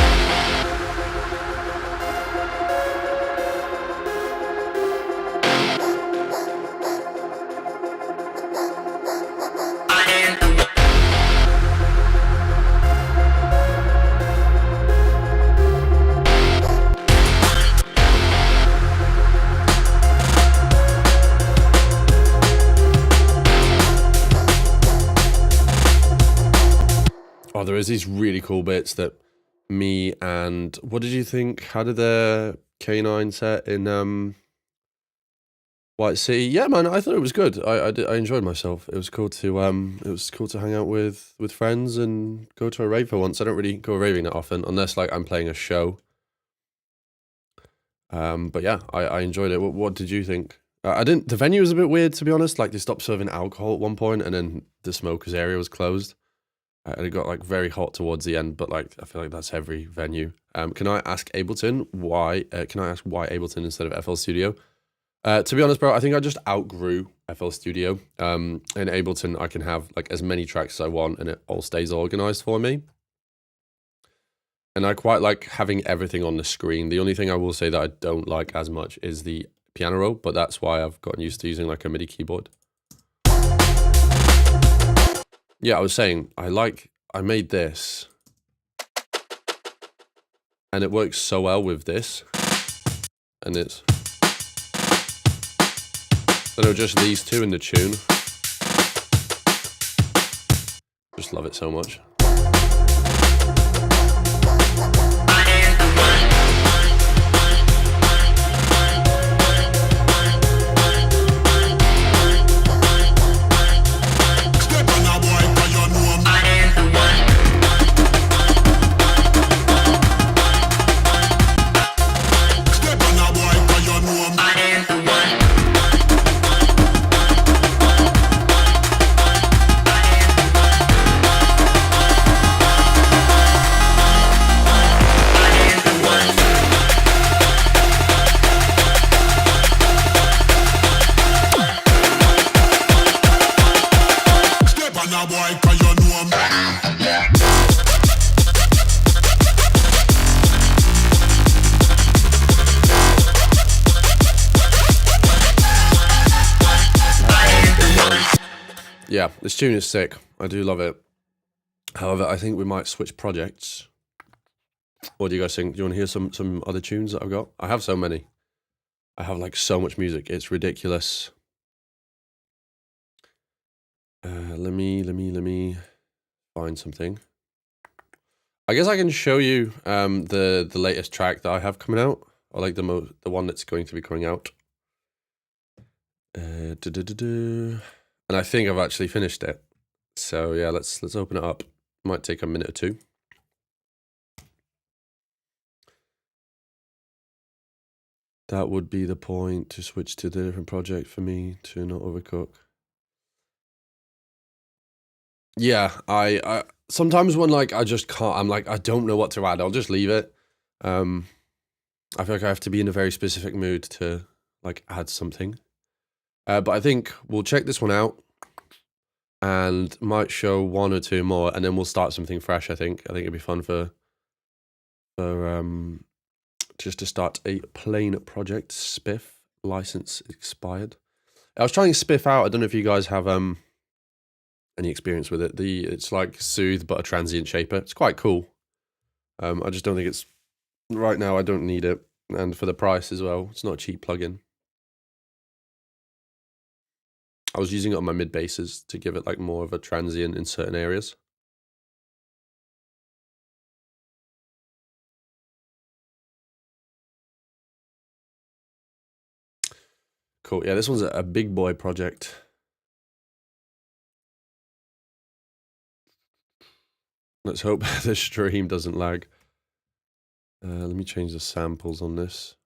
Oh, there is these really cool bits that me and what did you think? How did the K9 set in White City? Yeah, man, I thought it was good. I enjoyed myself. It was cool to hang out with friends and go to a rave for once. I don't really go raving that often unless like I'm playing a show. But yeah, I enjoyed it. What did you think? The venue was a bit weird, to be honest. Like they stopped serving alcohol at one point and then the smokers area was closed. And it got like very hot towards the end, but like I feel like that's every venue. Can I ask Ableton why? Can I ask why Ableton instead of FL Studio? To be honest, bro, I think I just outgrew FL Studio. In Ableton, I can have like as many tracks as I want, and it all stays organized for me. And I quite like having everything on the screen. The only thing I will say that I don't like as much is the piano roll, but that's why I've gotten used to using like a MIDI keyboard. Yeah, I was saying, I made this and it works so well with this. And it's, I know just these two in the tune. Just love it so much. Yeah, this tune is sick. I do love it. However, I think we might switch projects. What do you guys think? Do you want to hear some other tunes that I've got? I have so many. I have like so much music. It's ridiculous. Let me find something. I guess I can show you the latest track that I have coming out, or like the one that's going to be coming out. And I think I've actually finished it. So yeah, let's open it up. Might take a minute or two. That would be the point to switch to the different project for me to not overcook. Yeah, I sometimes when like I just can't, I'm like I don't know what to add. I'll just leave it. I feel like I have to be in a very specific mood to like add something. But I think we'll check this one out and might show one or two more, and then we'll start something fresh. I think it'd be fun for just to start a plain project. Spiff license expired. I was trying Spiff out. I don't know if you guys have any experience with it. It's like Soothe but a transient shaper. It's quite cool. I just don't think it's right now. I don't need it, and for the price as well, it's not a cheap plugin. I was using it on my mid basses to give it like more of a transient in certain areas. Cool. Yeah, this one's a big boy project. Let's hope the stream doesn't lag. Let me change the samples on this.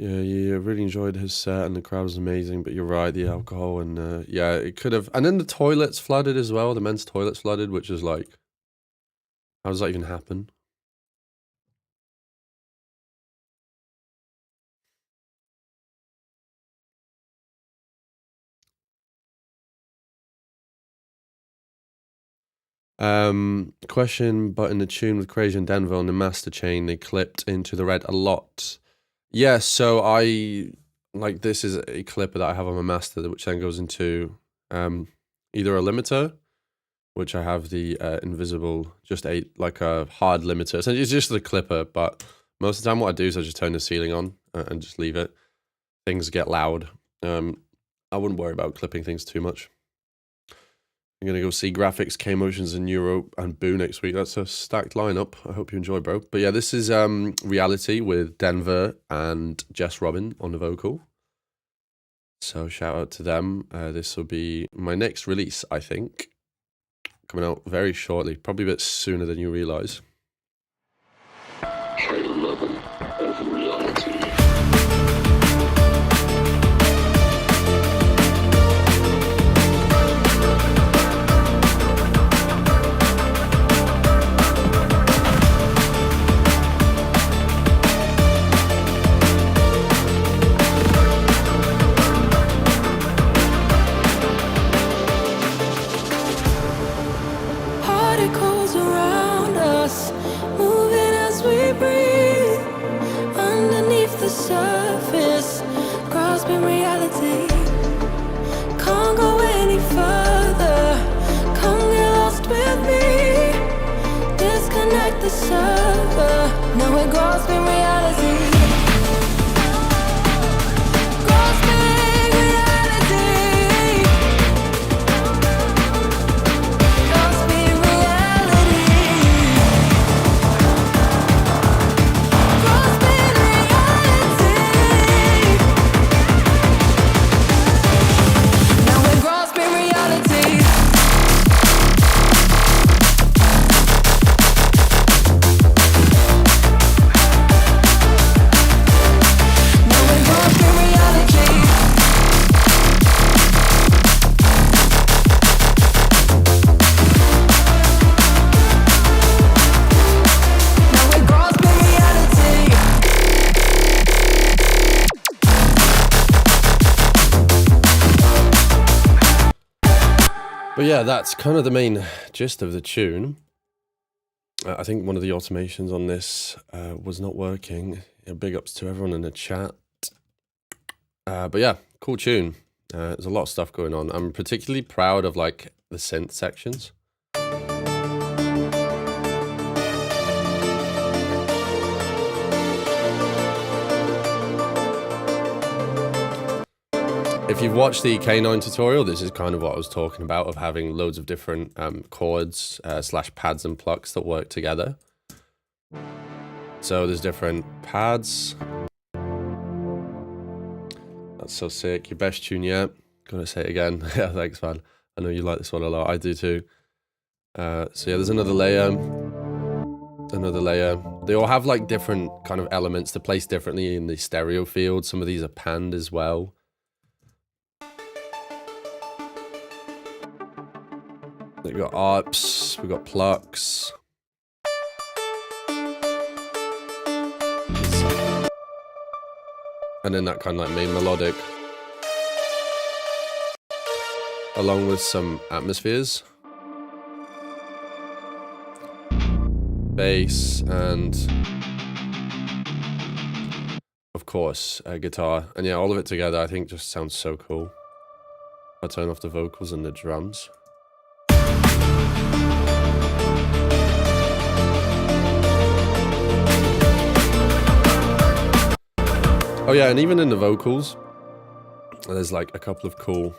Yeah, really enjoyed his set and the crowd was amazing, but you're right, the alcohol and yeah, it could have. And then the toilets flooded as well, the men's toilets flooded, which is like, how does that even happen? Question, but in the tune with Crazy and Denver on the master chain, they clipped into the red a lot. Yeah, so like this is a clipper that I have on my master, which then goes into either a limiter, which I have the invisible, just like a hard limiter. So it's just the clipper, but most of the time what I do is I just turn the ceiling on and just leave it. Things get loud. I wouldn't worry about clipping things too much. I'm going to go see Graphics, K-Motions, and Neuro, and Boo next week. That's a stacked lineup. I hope you enjoy, bro. But yeah, this is Reality with Denver and Jess Robin on the vocal. So shout out to them. This will be my next release, I think. Coming out very shortly. Probably a bit sooner than you realise. High level of reality. Particles around us, moving as we breathe. Underneath the surface, grasping reality. Can't go any further, come get lost with me. Disconnect the server, now we're grasping reality. Grasping reality. Grasping reality. Grasping reality. Now we're grasping reality. Now we're grasping reality. Now we're grasping reality. But yeah, that's kind of the main gist of the tune. I think one of the automations on this was not working. Yeah, big ups to everyone in the chat. But yeah, cool tune. There's a lot of stuff going on. I'm particularly proud of like the synth sections. If you've watched the K9 tutorial, this is kind of what I was talking about, of having loads of different chords / pads and plucks that work together. So there's different pads. That's so sick. Your best tune yet. Gonna say it again. Yeah, thanks, man. I know you like this one a lot. I do too. So yeah, there's another layer. Another layer. They all have like different kind of elements to place differently in the stereo field. Some of these are panned as well. We've got arps, we've got plucks. And then that kind of like main melodic. Along with some atmospheres. Bass and of course guitar. And yeah, all of it together I think just sounds so cool. I'll turn off the vocals and the drums. Oh yeah, and even in the vocals, there's like a couple of cool.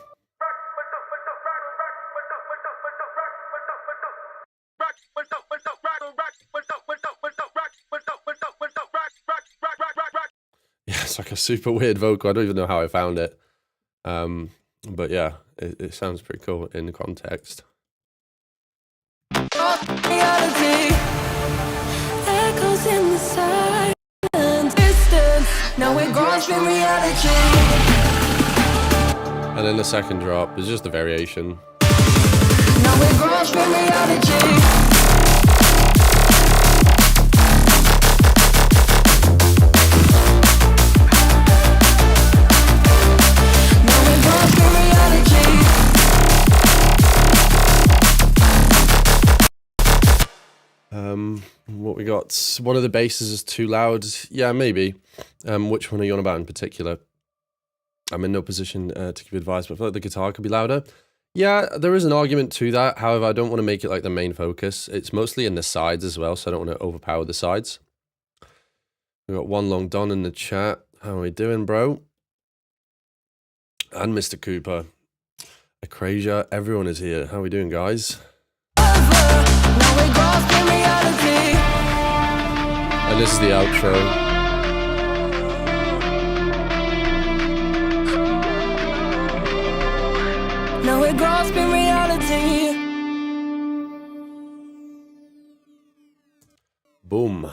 Yeah, it's like a super weird vocal. I don't even know how I found it. But yeah, it sounds pretty cool in the context. Reality echoes in the silence, distance. Now we're grasping reality. And then the second drop is just a variation. Now we're grasping reality. What we got? One of the basses is too loud. Yeah, maybe. Which one are you on about in particular? I'm in no position to give advice, but I feel like the guitar could be louder. Yeah, there is an argument to that. However, I don't want to make it like the main focus. It's mostly in the sides as well, so I don't want to overpower the sides. We got One Long Don in the chat. How are we doing, bro? And Mr. Cooper. Acrasia, everyone is here. How are we doing, guys? Now we're grasping reality. And this is the outro. Now we're grasping reality. Boom.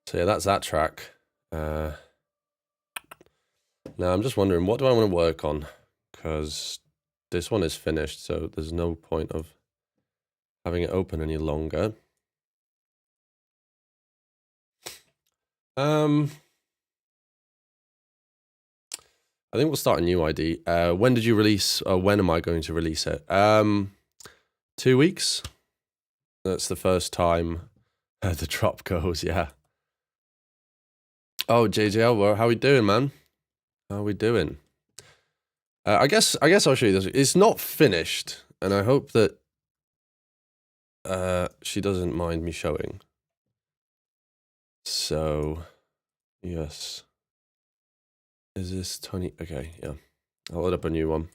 So yeah, that's that track. Now I'm just wondering, what do I want to work on? Because this one is finished, so there's no point of having it open any longer. I think we'll start a new ID. When did you release, or when am I going to release it? 2 weeks. That's the first time the drop goes, yeah. Oh, JJL, how we doing, man? How we doing? I guess I'll show you this. It's not finished, and I hope that she doesn't mind me showing. So, yes. Is this 20? Okay, yeah. I'll load up a new one.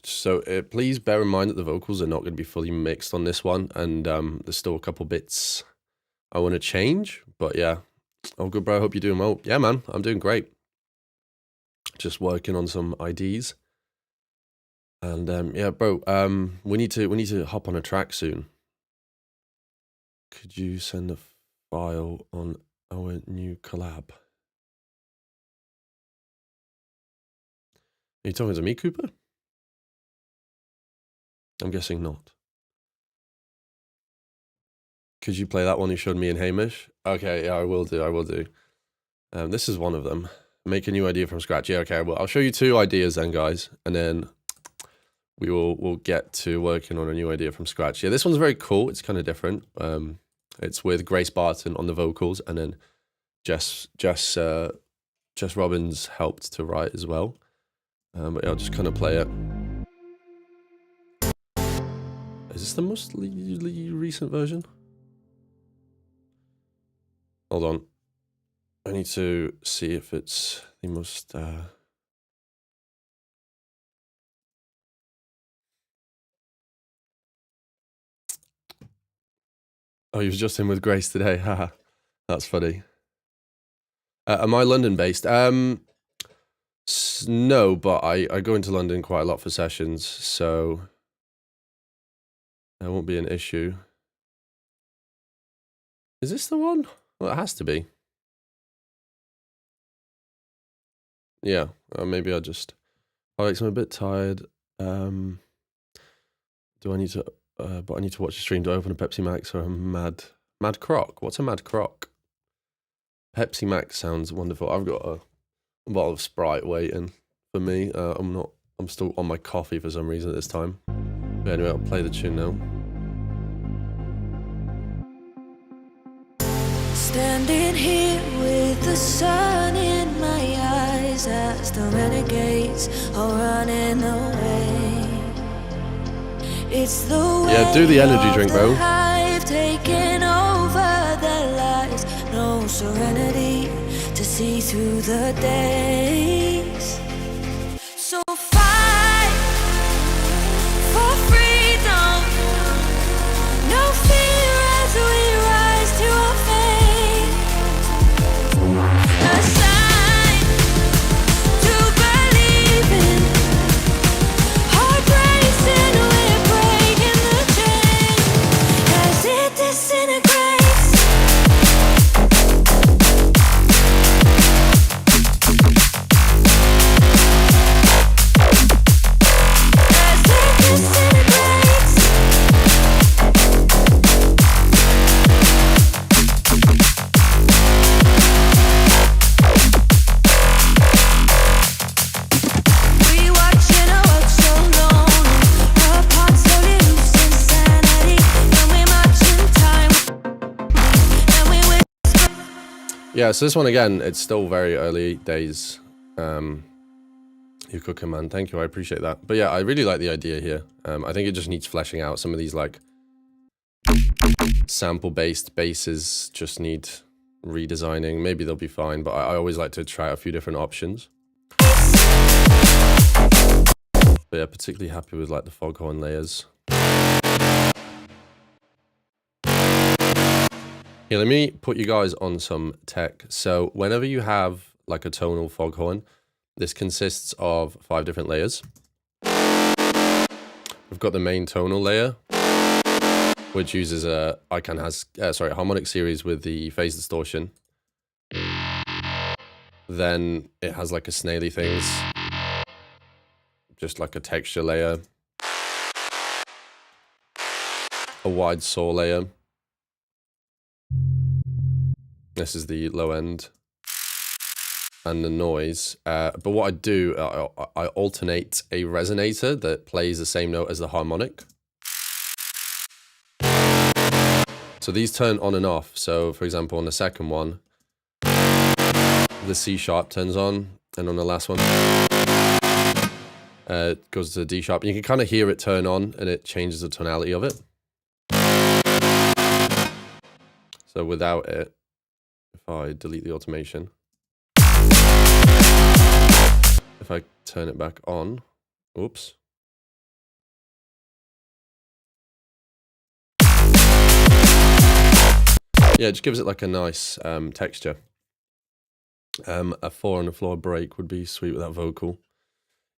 So please bear in mind that the vocals are not going to be fully mixed on this one, and there's still a couple bits I want to change, but yeah. Oh, good, bro. I hope you're doing well. Yeah, man, I'm doing great. Just working on some IDs, and yeah, bro. We need to hop on a track soon. Could you send a file on our new collab? Are you talking to me, Cooper? I'm guessing not. Could you play that one you showed me and Hamish? Okay, yeah, I will do. This is one of them. Make a new idea from scratch. Yeah, okay, well, I'll show you 2 ideas then, guys, and then we'll get to working on a new idea from scratch. Yeah, this one's very cool. It's kind of different. It's with Grace Barton on the vocals, and then Jess Robbins helped to write as well. But yeah, I'll just kind of play it. Is this the most recent version? Hold on. I need to see if it's the most... Oh, he was just in with Grace today. Haha, that's funny. Am I London-based? No, but I go into London quite a lot for sessions, so that won't be an issue. Is this the one? Well, it has to be. Yeah, maybe Alex, I'm a bit tired. Do I need to... but I need to watch the stream. Do I open a Pepsi Max or a Mad Croc? What's a Mad Croc? Pepsi Max sounds wonderful. I've got a bottle of Sprite waiting for me. I'm still on my coffee for some reason at this time. But anyway, I'll play the tune now. Standing here with the sun in my eyes as the renegades are running away. It's the way Yeah, do the energy drink, bro. I've taken over their lives. No serenity to see through the days. So fight for freedom. No fear as we rise to our fate. A sign to believe in. Heart racing, we're breaking the chain as it disintegrates. Yeah, so this one again, it's still very early days. You're cooking, man. Thank you, I appreciate that. But yeah, I really like the idea here. I think it just needs fleshing out. Some of these like sample-based basses just need redesigning. Maybe they'll be fine, but I always like to try out a few different options. But yeah, particularly happy with like the foghorn layers. Here, let me put you guys on some tech. So whenever you have like a tonal foghorn, this consists of 5 different layers. We've got the main tonal layer, which uses a harmonic series with the phase distortion. Then it has like a snaily things, just like a texture layer, a wide saw layer. This is the low end, and the noise. But what I do, I alternate a resonator that plays the same note as the harmonic. So these turn on and off. So for example, on the second one, the C sharp turns on, and on the last one, it goes to D sharp. You can kind of hear it turn on, and it changes the tonality of it. So without it, if I delete the automation, if I turn it back on, oops. Yeah, it just gives it like a nice texture. A 4 on the floor break would be sweet with that vocal.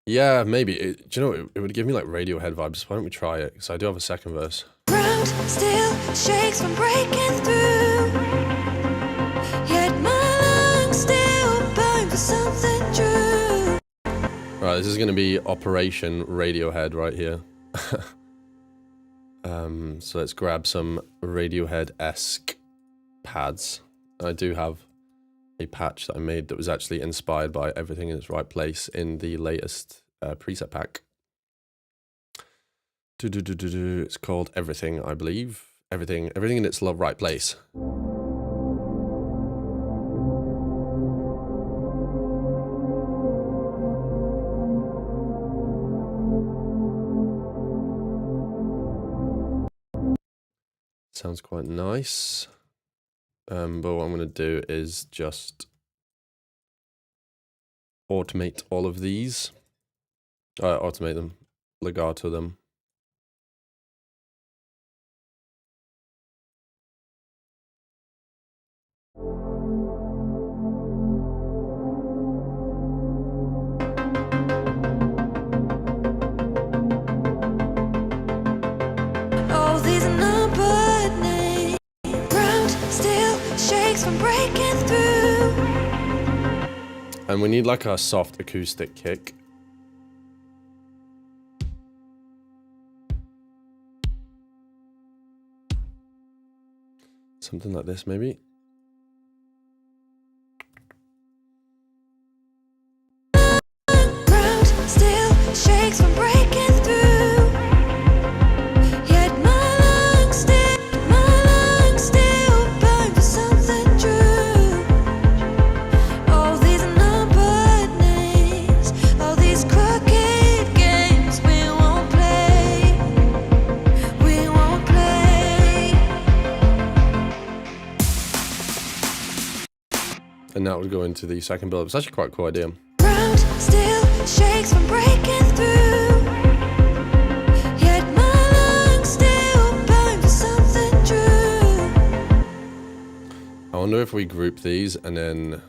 Yeah, maybe. Do you know, it would give me like Radiohead vibes. Why don't we try it? Because I do have a second verse. Ground still shakes from breaking through. Yet my lungs still burn for something true. Right, this is going to be Operation Radiohead right here. So let's grab some Radiohead-esque pads. I do have a patch that I made that was actually inspired by Everything in Its Right Place in the latest preset pack. It's called Everything, I believe. Everything in its right place. Sounds quite nice. But what I'm going to do is just automate all of these. Automate them, legato them. Oh, these numbered names. Ground still shakes from breaking through. And we need like a soft acoustic kick. Something like this, maybe. Ground still shakes from breaking through. Yet my lungs still burn for something true. Oh, these numbered names, all these crooked games we won't play. We won't play. And that would go into the second build. It's actually quite a cool idea. Ground still shakes from breaking through. Yet my lungs still burn for something true. I wonder if we group these and then,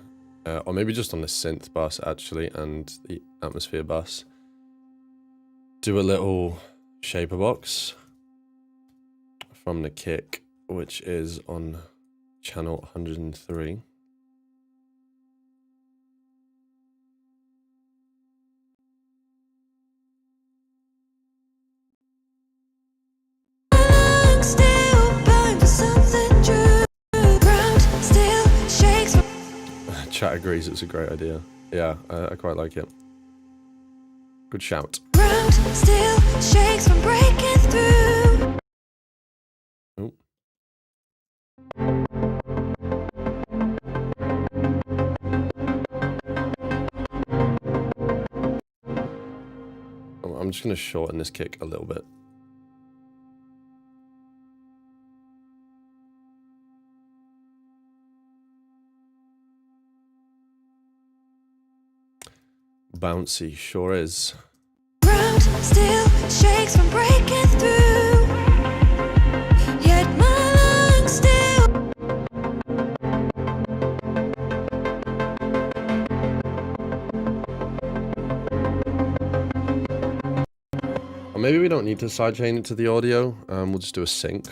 or maybe just on the synth bus actually, and the atmosphere bus, do a little shaper box from the kick, which is on channel 103. Lungs still burn for something true. Ground still shakes from Chat agrees it's a great idea. Yeah, I quite like it. Good shout. ground still shakes from breaking through. Oh. just going to shorten this kick a little bit. Bouncy, sure is. Ground still shakes from breaking through. Yet my lungs still. Or maybe we don't need to sidechain it to the audio. We'll just do a sync.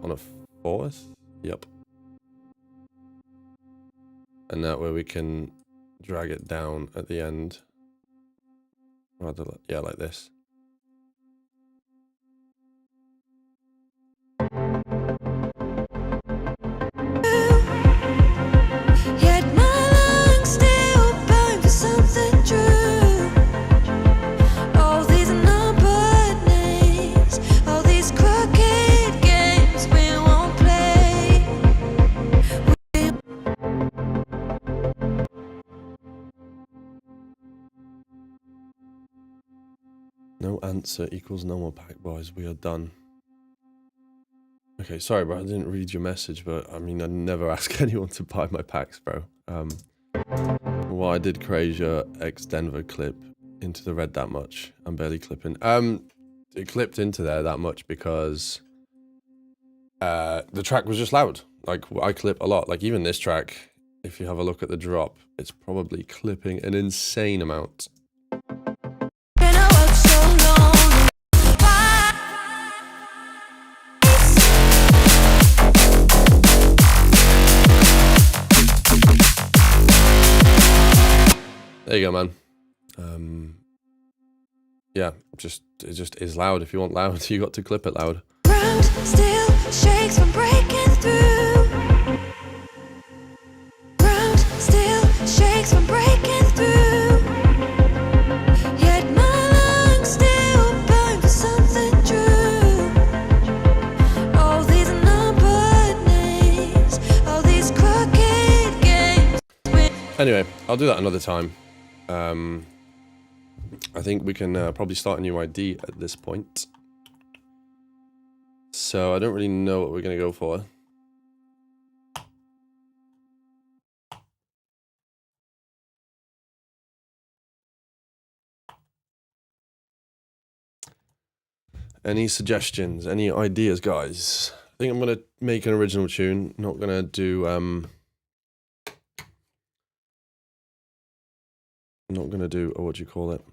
On a fourth. Yep. And that way we can drag it down at the end. Rather, yeah, like this. Yet my lungs still burn for something true. All these numbered names, all these crooked games we won't play. No answer equals no more pack, boys. We are done. Okay, sorry, bro. I didn't read your message, but I mean, I never ask anyone to buy my packs, bro. Why did Krasia X Denver clip into the red that much? I'm barely clipping. It clipped into there that much because the track was just loud. Like, I clip a lot. Like, even this track, if you have a look at the drop, it's probably clipping an insane amount. Been up so long. There you go, man. Yeah, it just is loud. If you want loud, you got to clip it loud. Ground still shakes from breaking through. Ground still shakes from breaking through. Yet my lungs still burn for something true. All these numbered names, all these crooked games. Anyway, I'll do that another time. I think we can probably start a new ID at this point. So I don't really know what we're going to go for. Any suggestions? Any ideas, guys? I think I'm going to make an original tune. Not going to do... not going to do... Oh, what do you call it?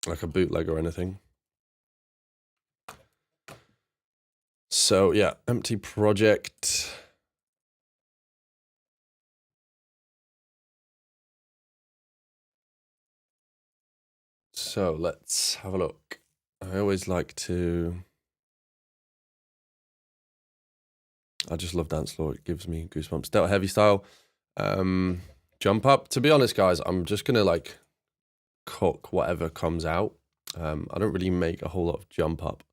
Like a bootleg or anything. So, yeah. Empty project. So, let's have a look. I always like to... I just love Dancefloor. It gives me goosebumps. Delta Heavy style. Jump Up. To be honest, guys, I'm just going to, like, cook whatever comes out. I don't really make a whole lot of Jump Up.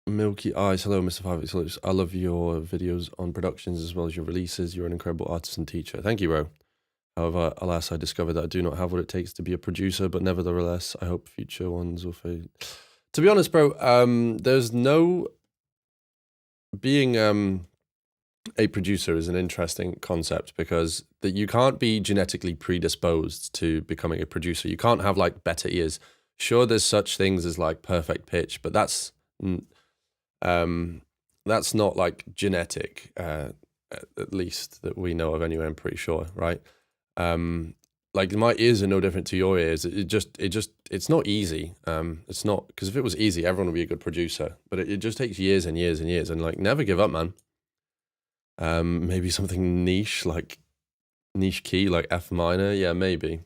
Milky Eyes. Hello, Mr. 5X. I love your videos on productions as well as your releases. You're an incredible artist and teacher. Thank you, bro. However, alas, I discovered that I do not have what it takes to be a producer, but nevertheless, I hope future ones will fade. To be honest, bro, there's no... Being a producer is an interesting concept because that you can't be genetically predisposed to becoming a producer. You can't have like better ears. Sure, there's such things as like perfect pitch, but that's not like genetic, at least that we know of anyway. I'm pretty sure, right? Like my ears are no different to your ears. It's not easy. It's not, because if it was easy, everyone would be a good producer. But it just takes years and years and years, and like never give up, man. Maybe something niche, like niche key, like F minor. Yeah, maybe.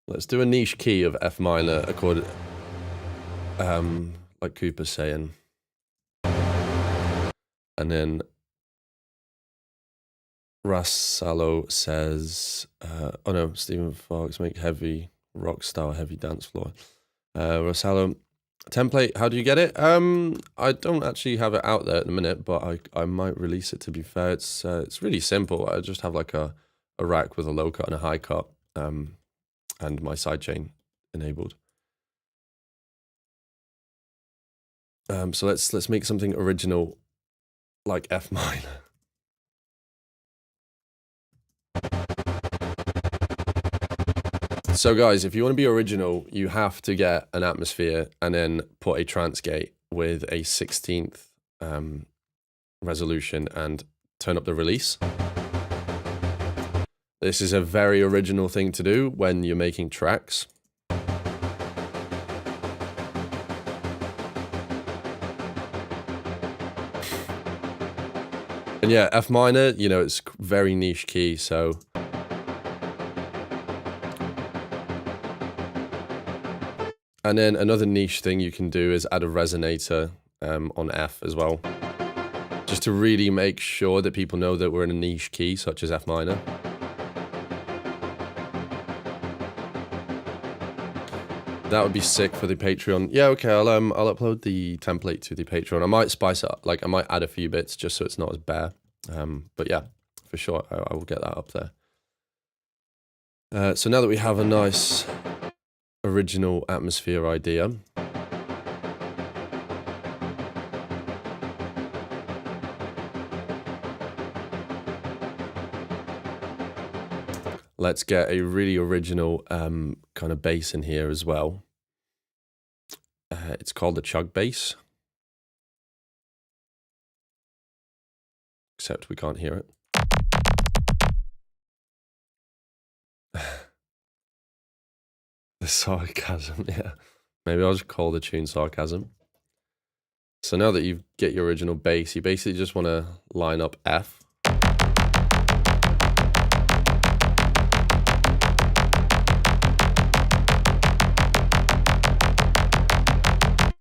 Let's do a niche key of F minor, according, like Cooper's saying, and then Rassalo says, oh no, Stephen Fox, make heavy rock style, heavy dance floor. Rassalo, Template, how do you get it? I don't actually have it out there at the minute, but I might release it, to be fair. It's really simple. I just have like a rack with a low cut and a high cut, and my sidechain enabled. So let's make something original, like F minor. So guys, if you want to be original, you have to get an atmosphere and then put a trance gate with a 16th resolution and turn up the release. This is a very original thing to do when you're making tracks. And yeah, F minor, you know, it's very niche key, so and then another niche thing you can do is add a resonator on F as well, just to really make sure that people know that we're in a niche key such as F minor. That would be sick for the Patreon. Yeah, okay, I'll upload the template to the Patreon. I might spice it up, like I might add a few bits just so it's not as bare. But yeah, for sure, I will get that up there. So now that we have a nice original atmosphere idea, let's get a really original kind of bass in here as well. It's called the chug bass, except we can't hear it. The sarcasm, yeah. Maybe I'll just call the tune sarcasm. So now that you get your original bass, you basically just want to line up F.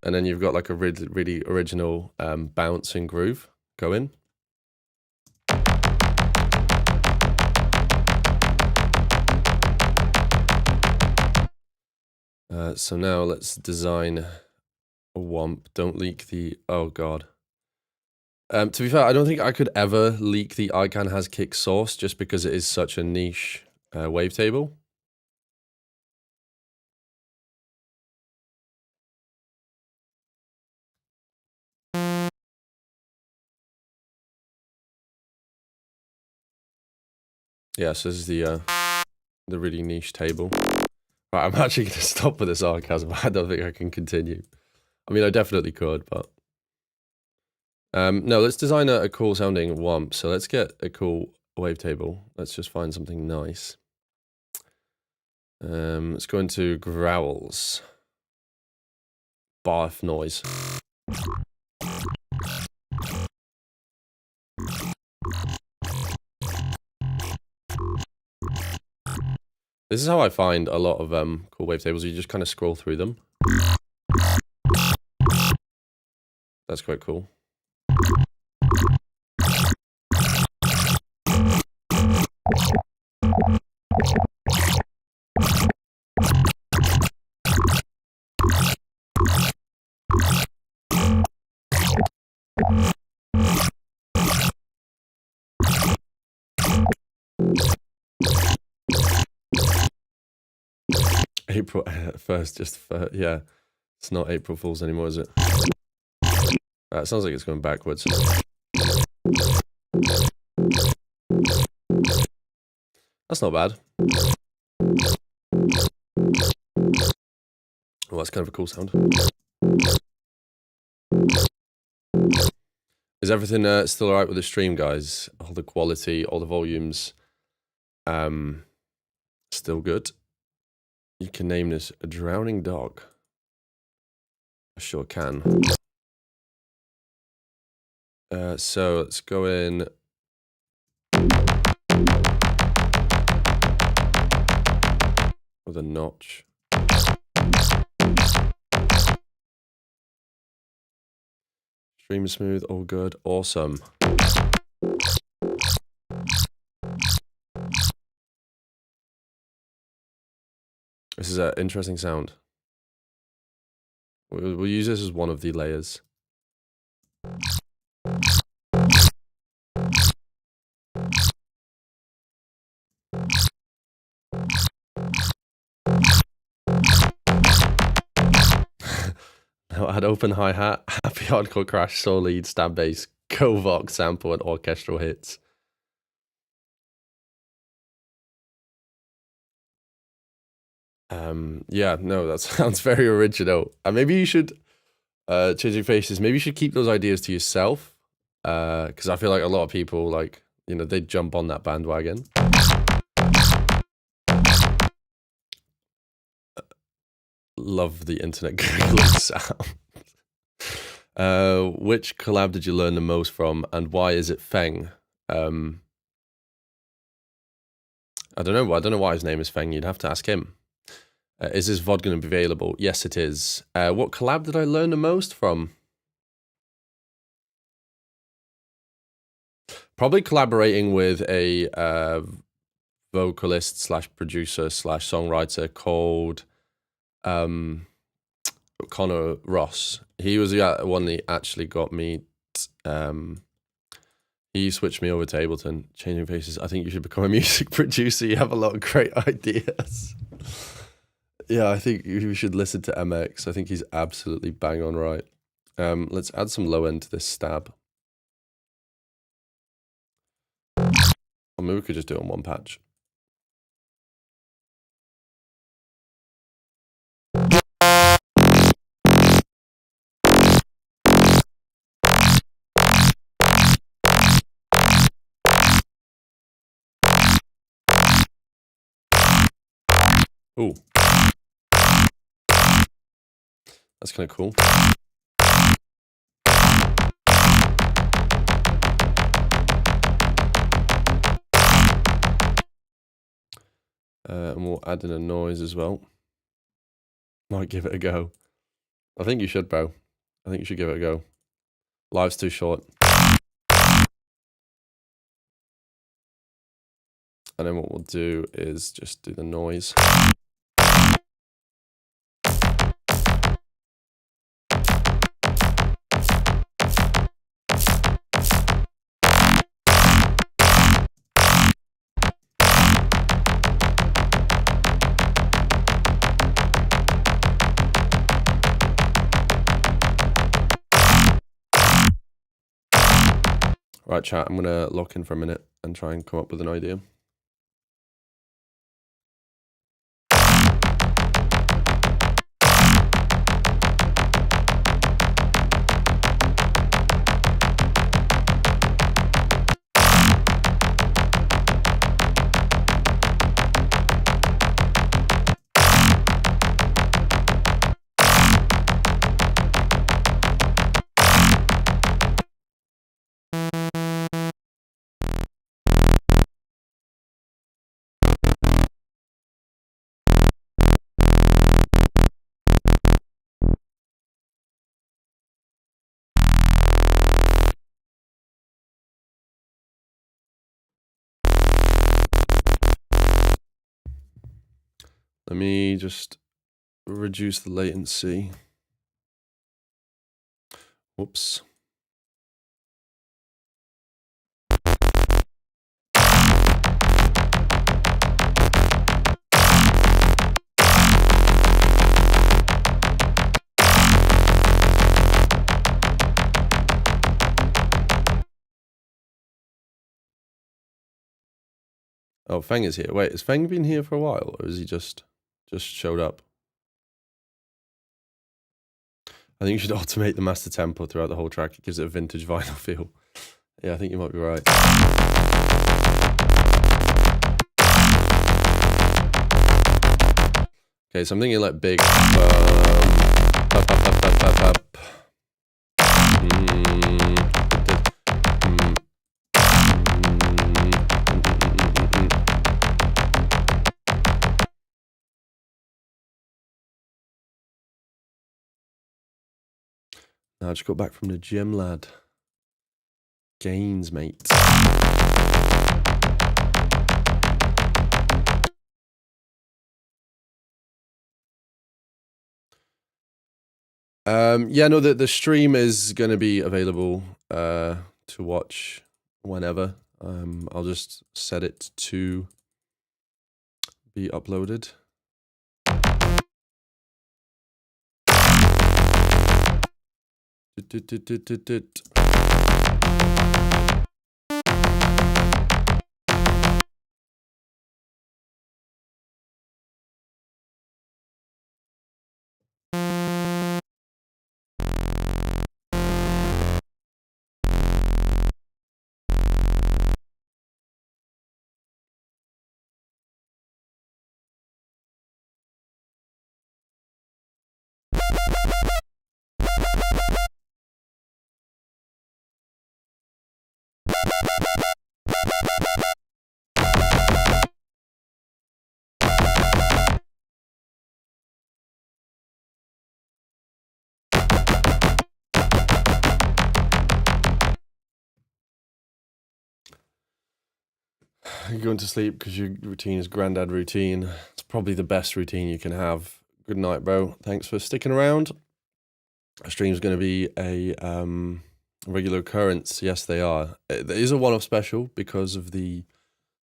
And then you've got like a really original bouncing groove going. So now let's design a womp. Don't leak the, oh god. To be fair, I don't think I could ever leak the Icon Has Kick source just because it is such a niche wavetable. Yeah, so this is the really niche table. Right, I'm actually going to stop with the sarcasm. I don't think I can continue. I mean, I definitely could, but... no, let's design a cool sounding womp. So let's get a cool wavetable. Let's just find something nice. Let's go into growls. Barf noise. This is how I find a lot of cool wavetables. You just kind of scroll through them. That's quite cool. April 1st, just for, yeah. It's not April Fool's anymore, is it? It sounds like it's going backwards. That's not bad. Well, that's kind of a cool sound. Is everything still alright with the stream, guys? All the quality, all the volumes, still good? You can name this a drowning dog. I sure can. So let's go in. With a notch. Stream smooth, all good, awesome. This is an interesting sound. We'll use this as one of the layers. Now add open hi-hat, happy hardcore crash, soul lead, stab bass, co-vox sample, and orchestral hits. Yeah, no, that sounds very original. And maybe you should, changing faces, maybe you should keep those ideas to yourself. Because I feel like a lot of people, like, you know, they jump on that bandwagon. Love the internet Googling sound. Which collab did you learn the most from, and why is it Feng? I don't know. I don't know why his name is Feng. You'd have to ask him. Is this VOD going to be available? Yes, it is. What collab did I learn the most from? Probably collaborating with a vocalist slash producer slash songwriter called Connor Ross. He was the one that actually got me. He switched me over to Ableton. Changing faces. I think you should become a music producer. You have a lot of great ideas. Yeah, I think you should listen to MX. I think he's absolutely bang on right. Let's add some low end to this stab. Or maybe we could just do it on one patch. Ooh. That's kind of cool. And we'll add in a noise as well. Might give it a go. I think you should, bro. I think you should give it a go. Live's too short. And then what we'll do is just do the noise. Right, chat, I'm going to lock in for a minute and try and come up with an idea. Let me just reduce the latency. Whoops. Oh, Feng is here. Wait, has Feng been here for a while, or is he just showed up? I think you should automate the master tempo throughout the whole track. It gives it a vintage vinyl feel. Yeah, I think you might be right. Okay, so I'm thinking like big. Now I just got back from the gym, lad. Gains, mate. Yeah, no, the stream is going to be available to watch whenever. I'll just set it to be uploaded. You're going to sleep because your routine is granddad routine. It's probably the best routine you can have. Good night, bro. Thanks for sticking around. Our stream's going to be a regular occurrence. Yes, they are. There is a one-off special because of the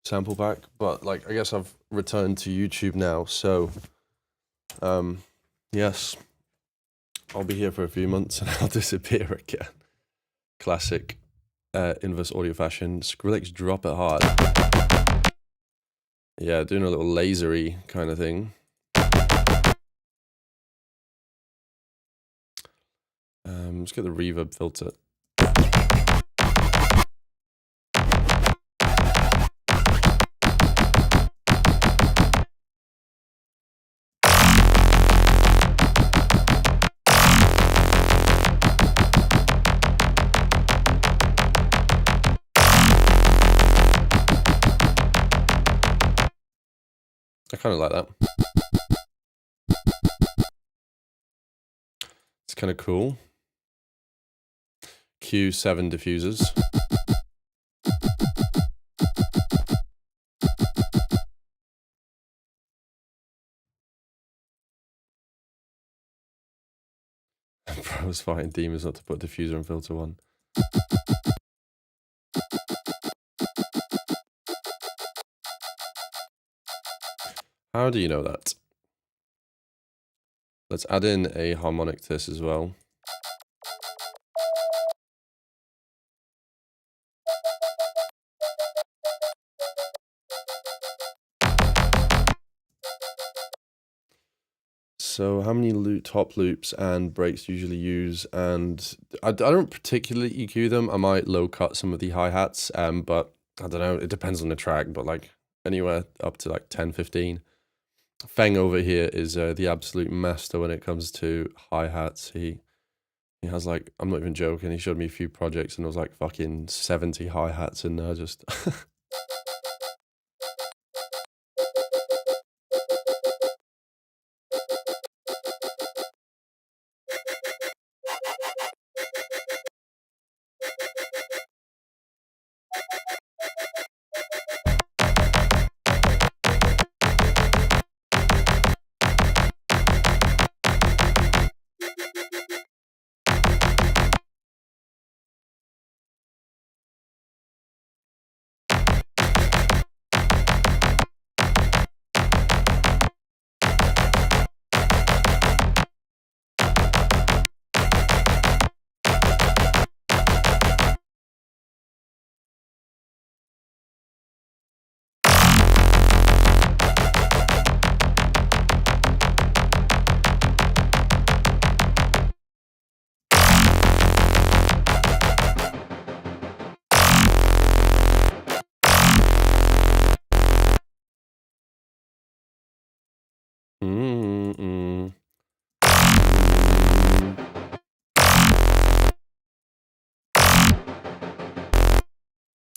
sample pack, but like I guess I've returned to YouTube now, so yes, I'll be here for a few months and I'll disappear again. Classic inverse audio fashion. Skrillex drop it hard. Yeah, doing a little lasery kind of thing. Let's get the reverb filter. I kind of like that. It's kind of cool. Q7 diffusers. I was fighting demons not to put diffuser and filter one. How do you know that? Let's add in a harmonic to this as well. So how many top loops and breaks do you usually use? And I don't particularly EQ them. I might low cut some of the hi-hats, but I don't know. It depends on the track, but like anywhere up to like 10, 15. Feng over here is the absolute master when it comes to hi-hats. He has like, I'm not even joking, he showed me a few projects and there was like fucking 70 hi-hats in there just...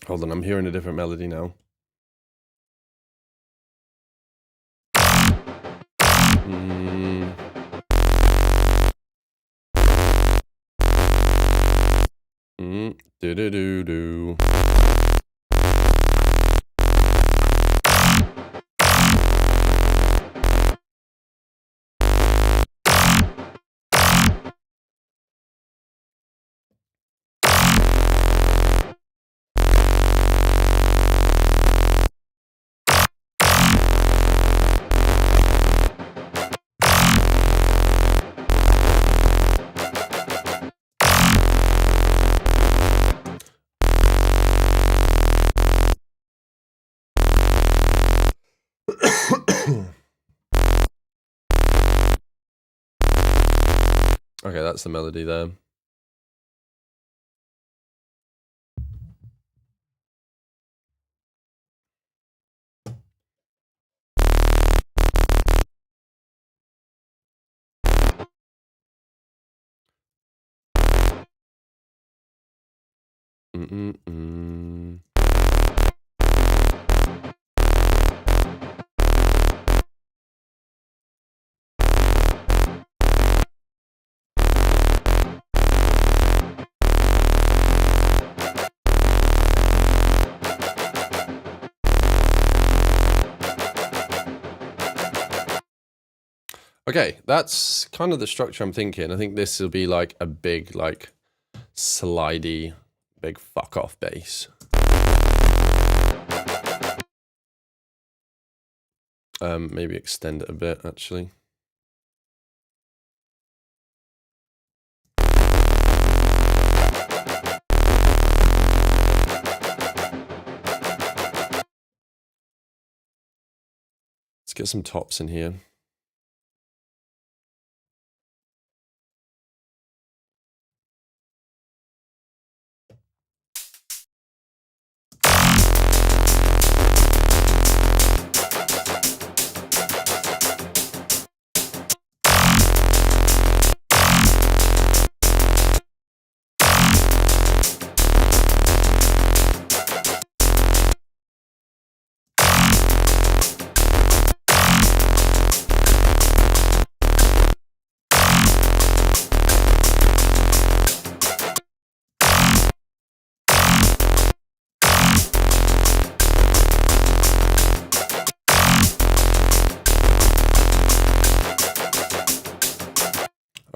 Hold on, I'm hearing a different melody now. Do-do-do-do. Okay, that's the melody there. Okay, that's kind of the structure I'm thinking. I think this will be like a big, like, slidey, big fuck off bass. Maybe extend it a bit, actually. Let's get some tops in here.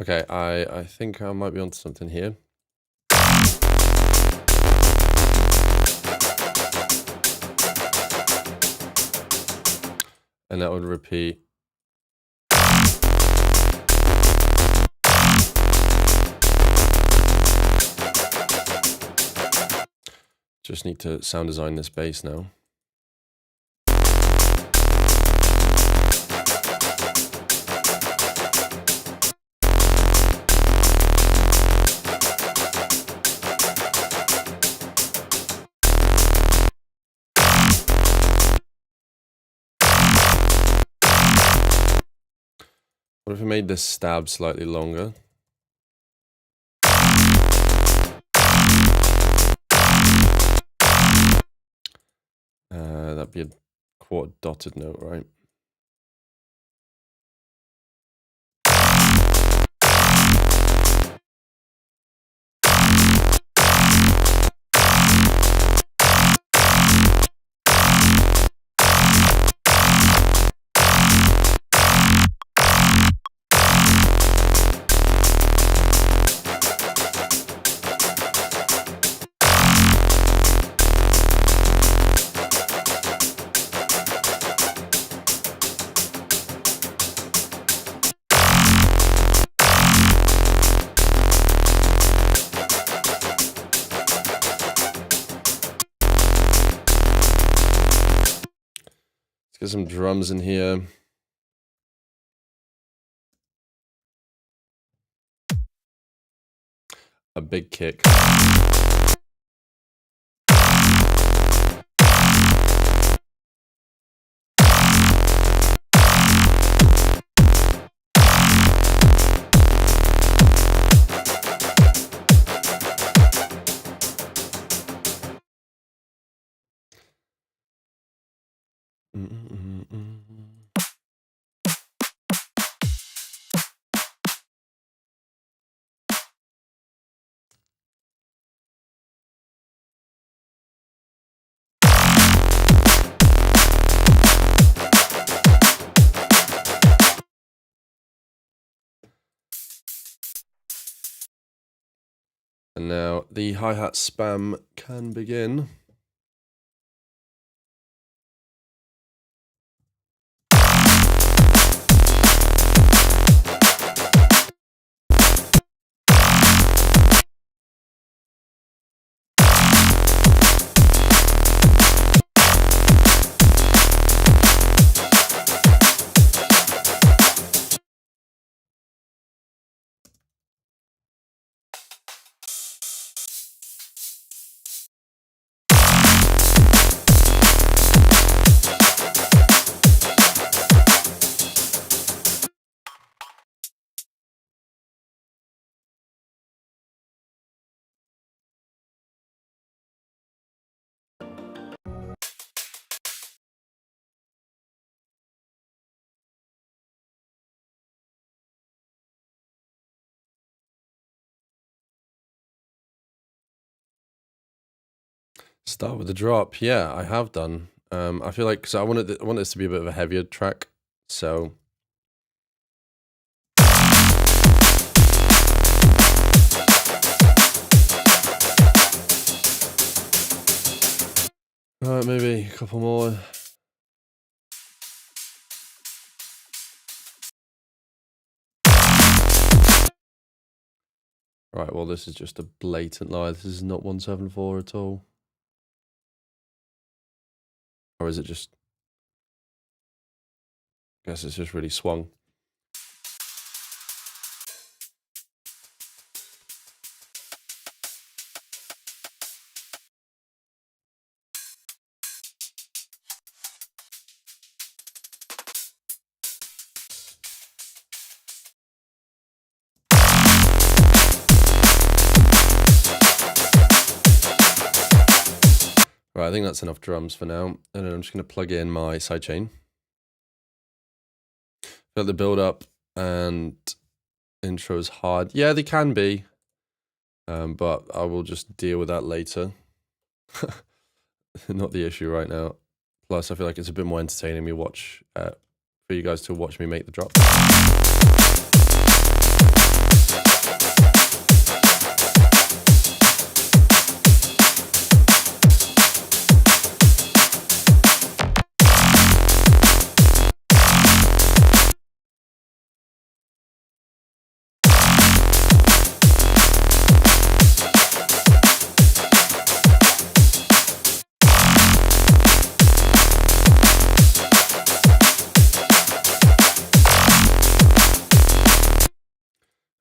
Okay, I think I might be onto something here. And that would repeat. Just need to sound design this bass now. What if I made this stab slightly longer? That'd be a quarter dotted note, right? Let's get some drums in here. A big kick. And now the hi-hat spam can begin. Start with the drop. Yeah, I have done. I feel like, so I want this to be a bit of a heavier track. So alright, maybe a couple more. Right, well, this is just a blatant lie. This is not 174 at all. Or is it just... I guess it's just really swung. Right, I think that's enough drums for now. And then I'm just going to plug in my sidechain. Got the build up and intro is hard. Yeah, they can be. But I will just deal with that later. Not the issue right now. Plus, I feel like it's a bit more entertaining for you guys to watch me make the drop.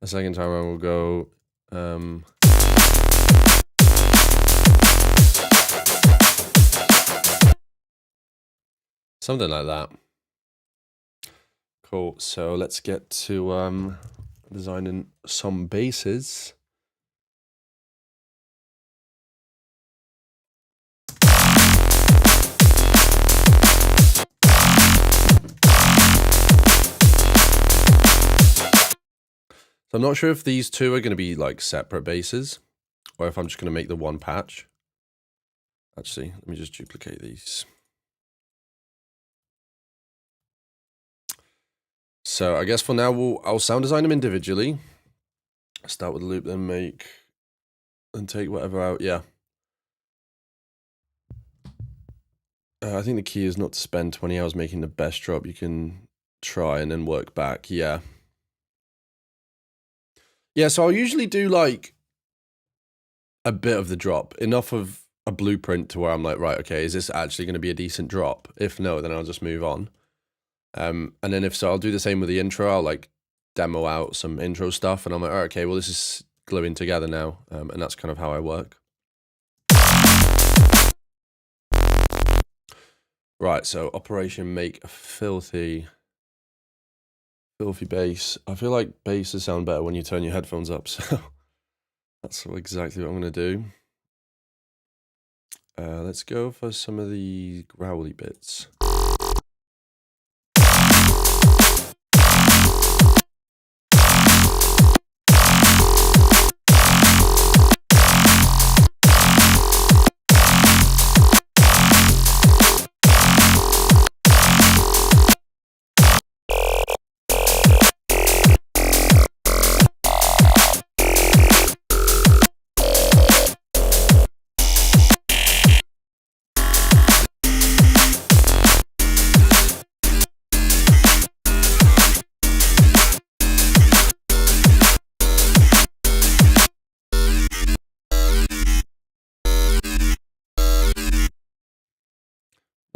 The second time I will go something like that. Cool. So let's get to designing some basses. I'm not sure if these two are going to be like separate basses or if I'm just going to make the one patch. Actually, let me just duplicate these. So I guess for now, I'll sound design them individually. Start with a loop, then take whatever out. Yeah. I think the key is not to spend 20 hours making the best drop. You can try and then work back. Yeah. Yeah, so I'll usually do like a bit of the drop, enough of a blueprint to where I'm like, right, okay, is this actually going to be a decent drop? If no, then I'll just move on. And then if so, I'll do the same with the intro. I'll like demo out some intro stuff and I'm like, oh, okay, well, this is gluing together now. And that's kind of how I work. Right, so Operation Make a Filthy bass. I feel like basses sound better when you turn your headphones up, so that's exactly what I'm going to do. Let's go for some of the growly bits.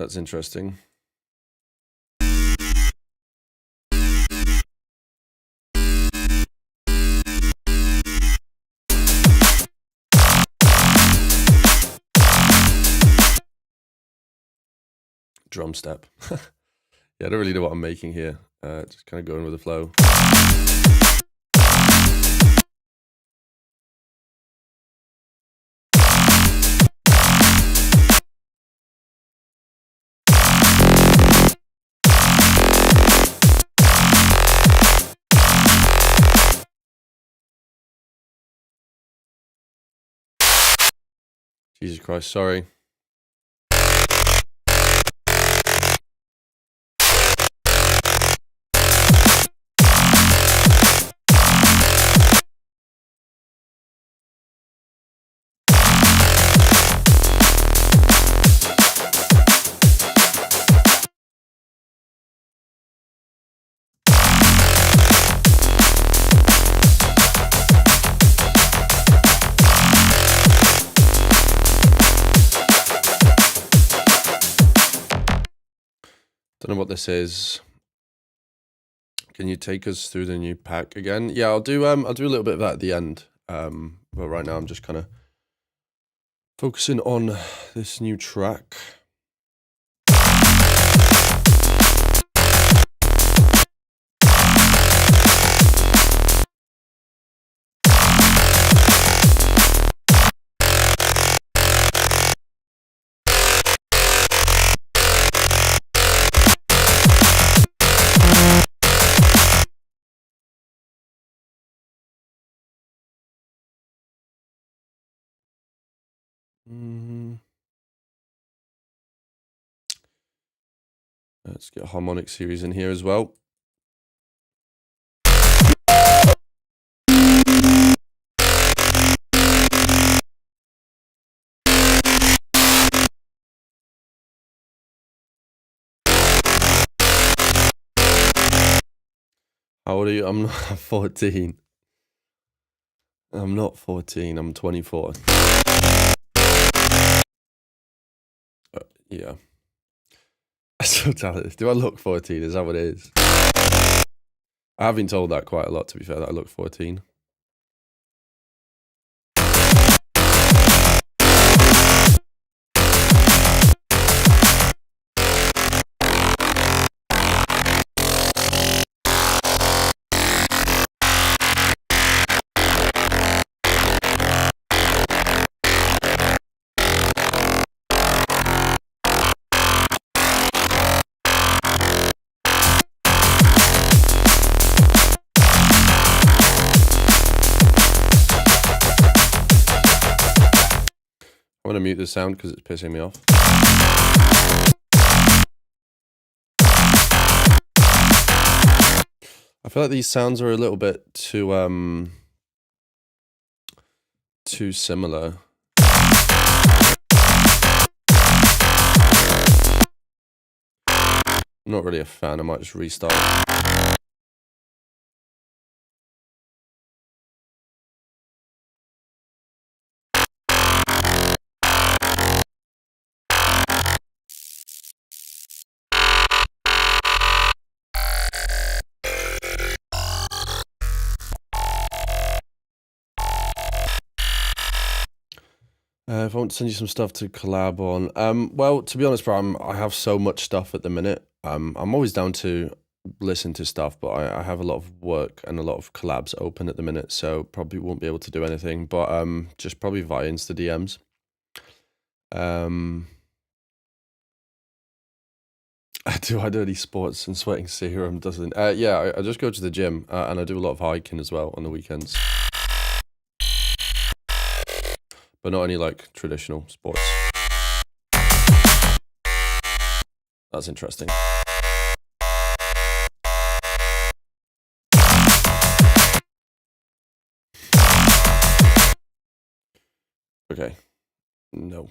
That's interesting. Drum step. Yeah, I don't really know what I'm making here. Just kind of going with the flow. Jesus Christ, sorry. Don't know what this is. Can you take us through the new pack again? Yeah, I'll do a little bit of that at the end. But right now I'm just kind of focusing on this new track. Let's get a harmonic series in here as well. How old are you? I'm not 14. I'm not 14, I'm 24. Yeah. So talented. Do I look 14? Is that what it is? I have been told that quite a lot, to be fair, that I look 14. I'm going to mute the sound because it's pissing me off. I feel like these sounds are a little bit too similar. I'm not really a fan. I might just restart. If I want to send you some stuff to collab on, well, to be honest, bro, I have so much stuff at the minute. I'm always down to listen to stuff, but I have a lot of work and a lot of collabs open at the minute, so probably won't be able to do anything. But just probably via Insta DMs. I do any sports, and sweating serum doesn't. Yeah, I just go to the gym and I do a lot of hiking as well on the weekends. But not any like traditional sports. That's interesting. Okay. No.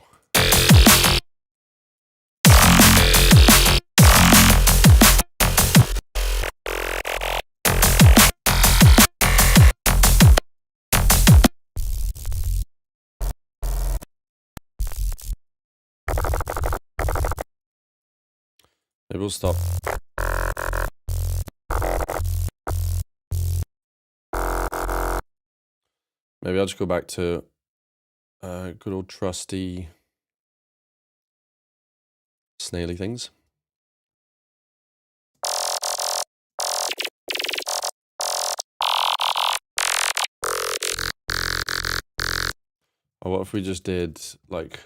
Maybe we'll stop. Maybe I'll just go back to good old trusty snaily things. Or what if we just did like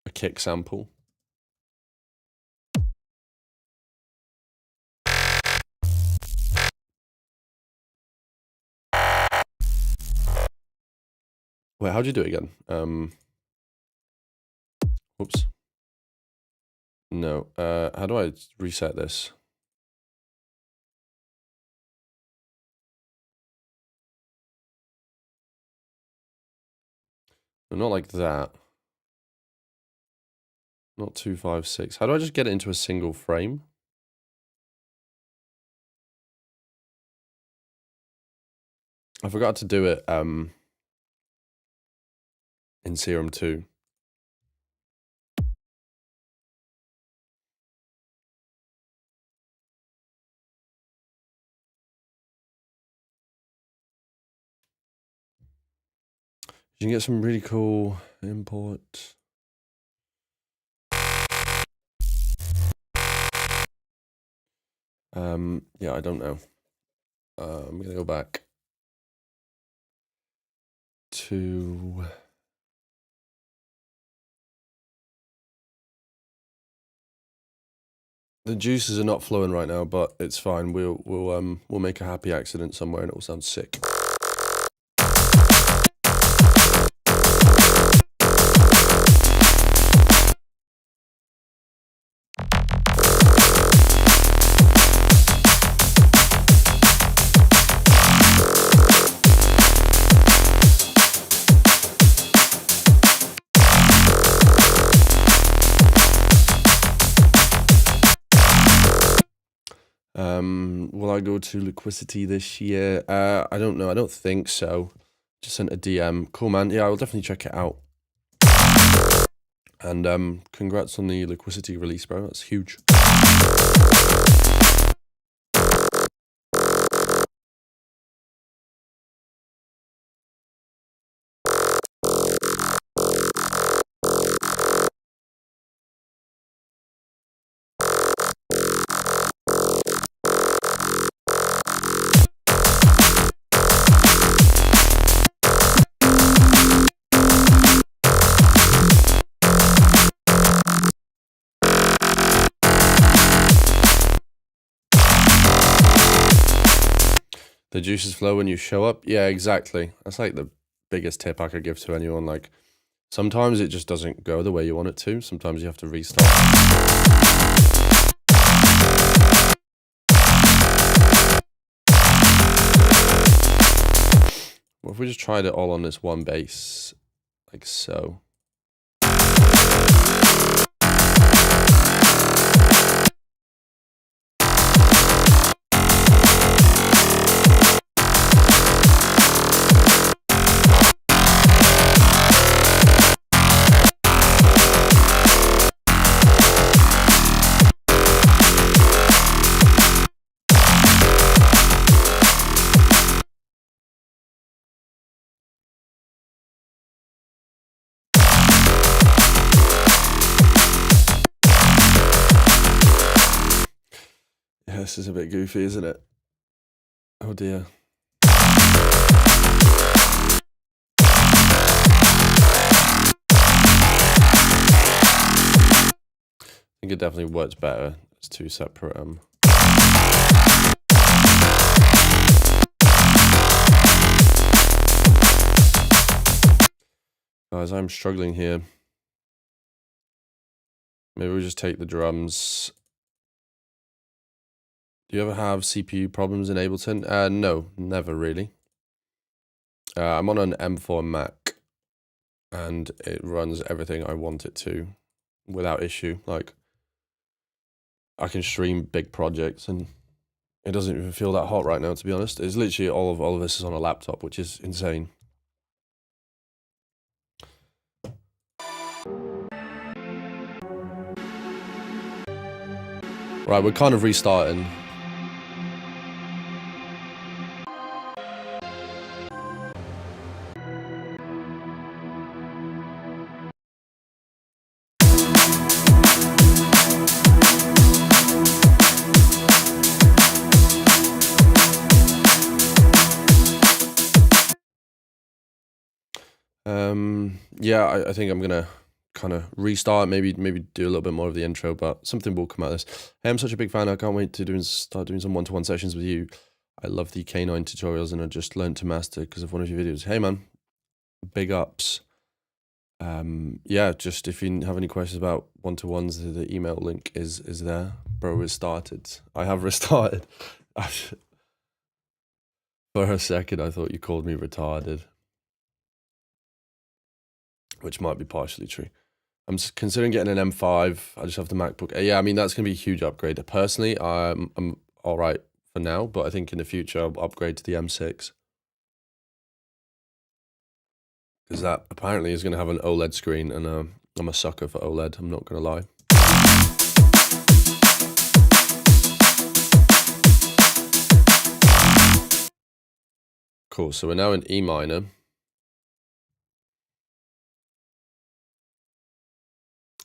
a kick sample? Wait, how'd you do it again? Whoops. No. How do I reset this? No, not like that. Not 256. How do I just get it into a single frame? I forgot to do it in Serum 2. You can get some really cool import. Yeah, I don't know. I'm gonna go back to the juices are not flowing right now, but it's fine. We'll make a happy accident somewhere and it will sound sick. Will I go to Liquidity this year? I don't know. I don't think so. Just sent a DM. Cool, man. Yeah, I'll definitely check it out. And congrats on the Liquidity release, bro. That's huge. The juices flow when you show up. Yeah, exactly. That's like the biggest tip I could give to anyone. Like, sometimes it just doesn't go the way you want it to. Sometimes you have to restart. What if we just tried it all on this one bass, like so? Yeah, this is a bit goofy, isn't it? Oh dear. I think it definitely works better. It's two separate Guys, I'm struggling here. Maybe we just take the drums. Do you ever have CPU problems in Ableton? No, never really. I'm on an M4 Mac, and it runs everything I want it to without issue. Like, I can stream big projects, and it doesn't even feel that hot right now, to be honest. It's literally all of this is on a laptop, which is insane. Right, we're kind of restarting. Yeah, I think I'm gonna kind of restart, maybe do a little bit more of the intro, but something will come out of this. Hey, I'm such a big fan. I can't wait to start doing some one-to-one sessions with you. I love the K9 tutorials, and I just learned to master because of one of your videos. Hey, man, big ups. Yeah, just if you have any questions about one-to-ones, the email link is there. Bro, restarted. I have restarted. For a second, I thought you called me retarded, which might be partially true. I'm considering getting an M5. I just have the MacBook. Yeah, I mean, that's going to be a huge upgrade. Personally, I'm all right for now, but I think in the future I'll upgrade to the M6. Because that apparently is going to have an OLED screen, and I'm a sucker for OLED, I'm not going to lie. Cool, so we're now in E minor.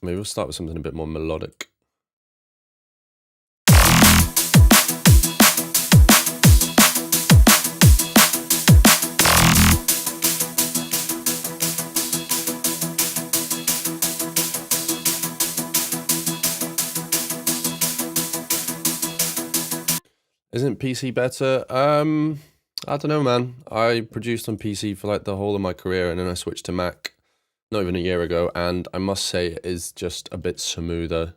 Maybe we'll start with something a bit more melodic. Isn't PC better? I don't know, man. I produced on PC for like the whole of my career, and then I switched to Mac not even a year ago, and I must say it is just a bit smoother.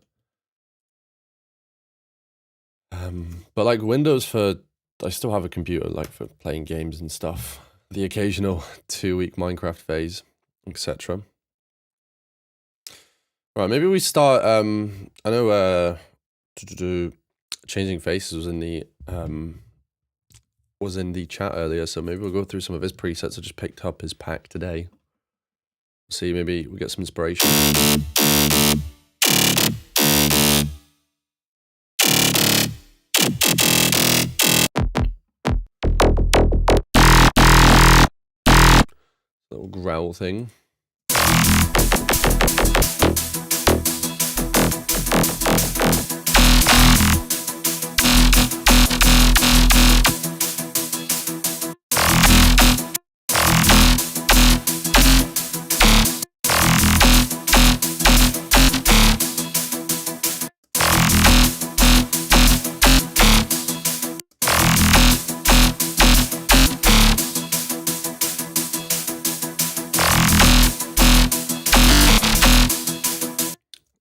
But like Windows I still have a computer like for playing games and stuff. The occasional 2-week Minecraft phase, etc. Right, maybe we start. I know Changing Faces was in the chat earlier, so maybe we'll go through some of his presets. I just picked up his pack today. See, maybe we get some inspiration. Little growl thing.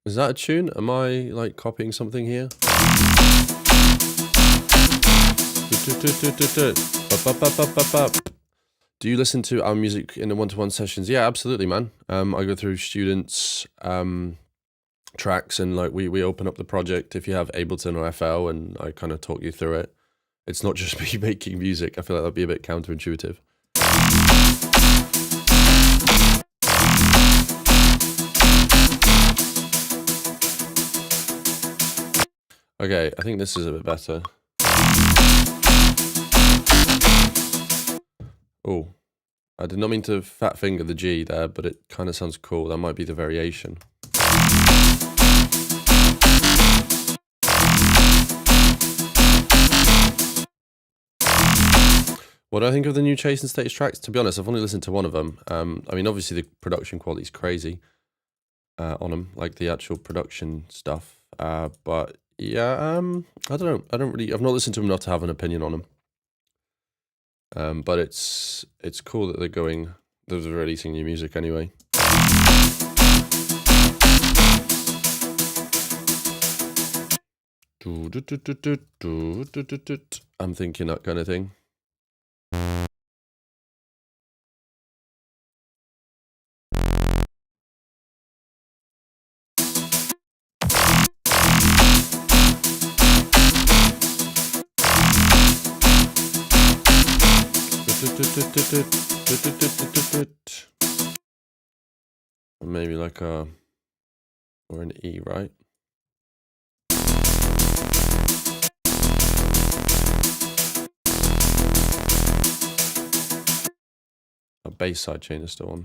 Is that a tune? Am I like copying something here? Do you listen to our music in the one-to-one sessions? Yeah, absolutely, man. I go through students' tracks, and like we open up the project if you have Ableton or FL, and I kind of talk you through it. It's not just me making music. I feel like that'd be a bit counterintuitive. Okay, I think this is a bit better. Oh, I did not mean to fat finger the G there, but it kind of sounds cool. That might be the variation. What do I think of the new Chase and Stage tracks? To be honest, I've only listened to one of them. I mean, obviously the production quality is crazy on them, like the actual production stuff. But yeah, I don't know. I've not listened to them enough to have an opinion on them. But it's cool that they're releasing new music anyway. I'm thinking that kind of thing. Maybe like or an E, right? A bass side chain is still on.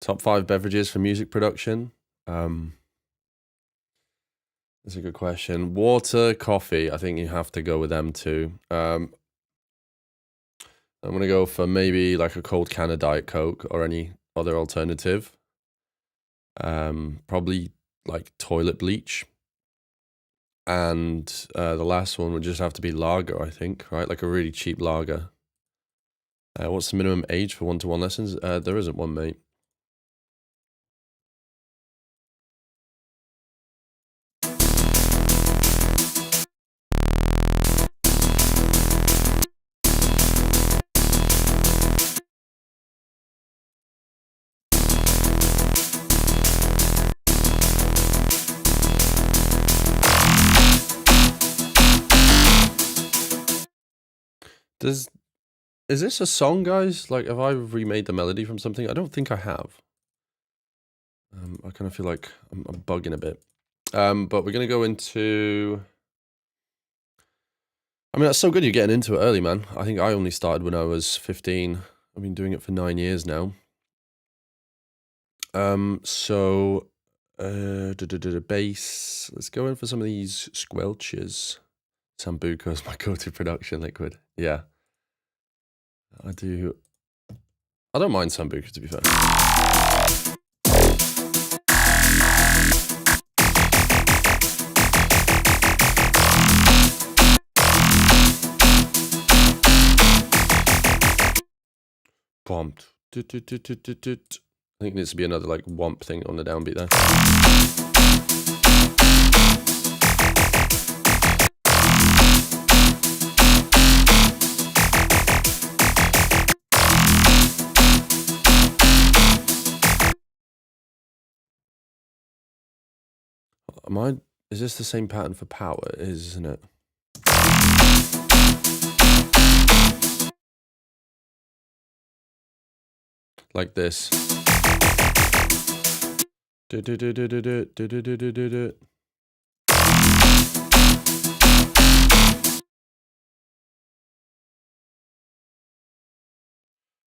Top 5 beverages for music production. That's a good question. Water, coffee. I think you have to go with them too. I'm gonna go for maybe like a cold can of Diet Coke or any other alternative. Probably like toilet bleach. And the last one would just have to be lager, I think, right? Like a really cheap lager. What's the minimum age for one-to-one lessons? There isn't one, mate. Is this a song, guys? Like, have I remade the melody from something? I don't think I have. I kind of feel like I'm bugging a bit. But we're gonna go into. I mean, that's so good you're getting into it early, man. I think I only started when I was 15 I've been doing it for 9 years now. So bass. Let's go in for some of these squelches. Sambuca is my go-to production liquid. Yeah, I do. I don't mind Sambuca, to be fair. Bombed. I think it needs to be another like womp thing on the downbeat there. Is this the same pattern for power? It is, isn't it? Like this.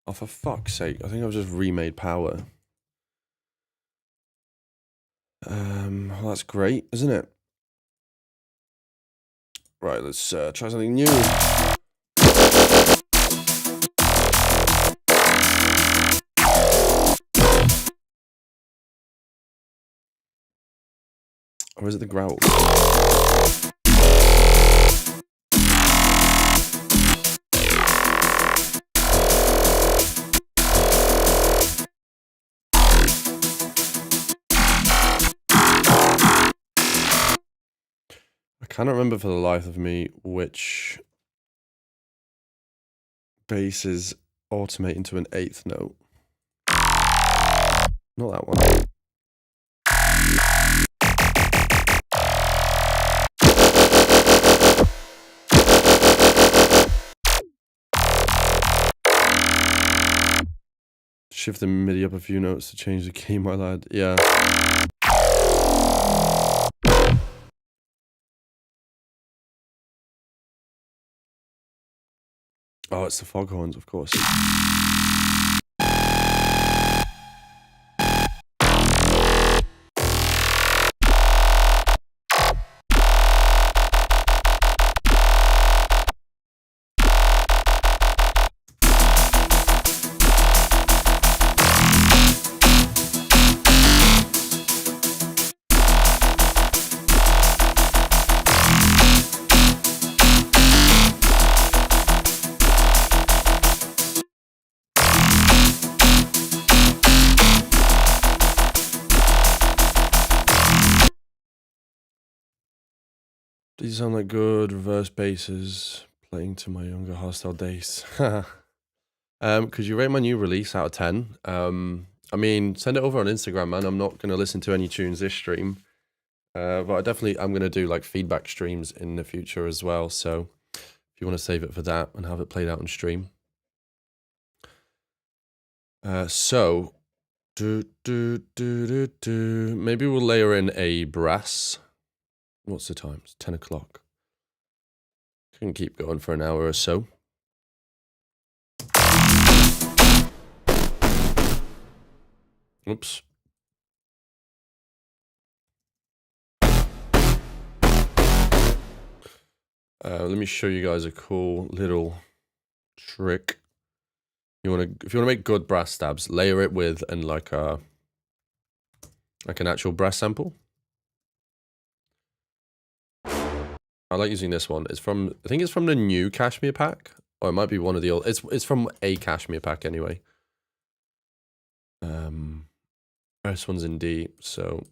Oh, for fuck's sake. I think I've just remade power. Well, that's great, isn't it? Right, let's try something new. Or is it the growl? I cannot remember for the life of me which bass is automate into an 8th note. Not that one. Shift the MIDI up a few notes to change the key, my lad. Yeah. Oh, it's the foghorns, of course. These sound like good reverse basses playing to my younger hostile days. Could you rate my new release out of 10? I mean, send it over on Instagram, man. I'm not going to listen to any tunes this stream. But I'm going to do like feedback streams in the future as well. So if you want to save it for that and have it played out on stream. Maybe we'll layer in a brass. What's the time? It's 10 o'clock. Can keep going for an hour or so. Oops. Let me show you guys a cool little trick. If you want to make good brass stabs, layer it with like an actual brass sample. I like using this one. I think it's from the new Cashmere pack, or it might be one of the old. It's from a Cashmere pack anyway. This one's in D, so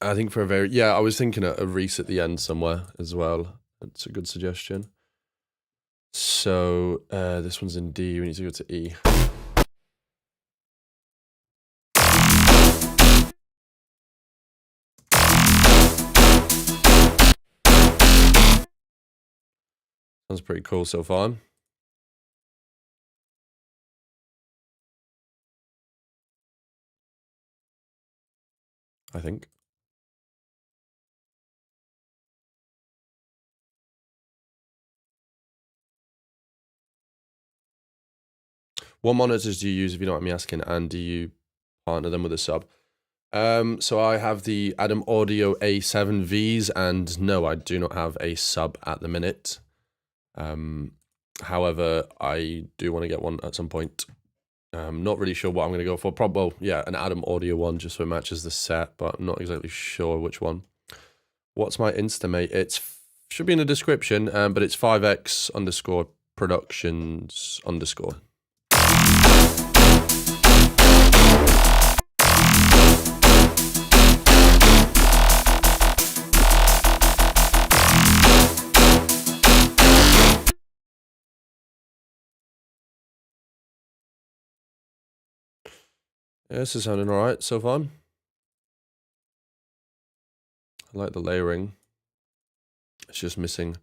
I think for I was thinking a Reese at the end somewhere as well. It's a good suggestion. So this one's in D. We need to go to E. Sounds pretty cool so far. I think. What monitors do you use, if you don't mind me asking, and do you partner them with a sub? So I have the Adam Audio A7Vs, and no, I do not have a sub at the minute. However, I do want to get one at some point. Not really sure what I'm going to go for. Probably, well, yeah, an Adam Audio one, just so it matches the set, but I'm not exactly sure which one. What's my Instamate? It should be in the description, but it's 5x_productions_. Yeah, this is sounding alright so far. I like the layering. It's just missing.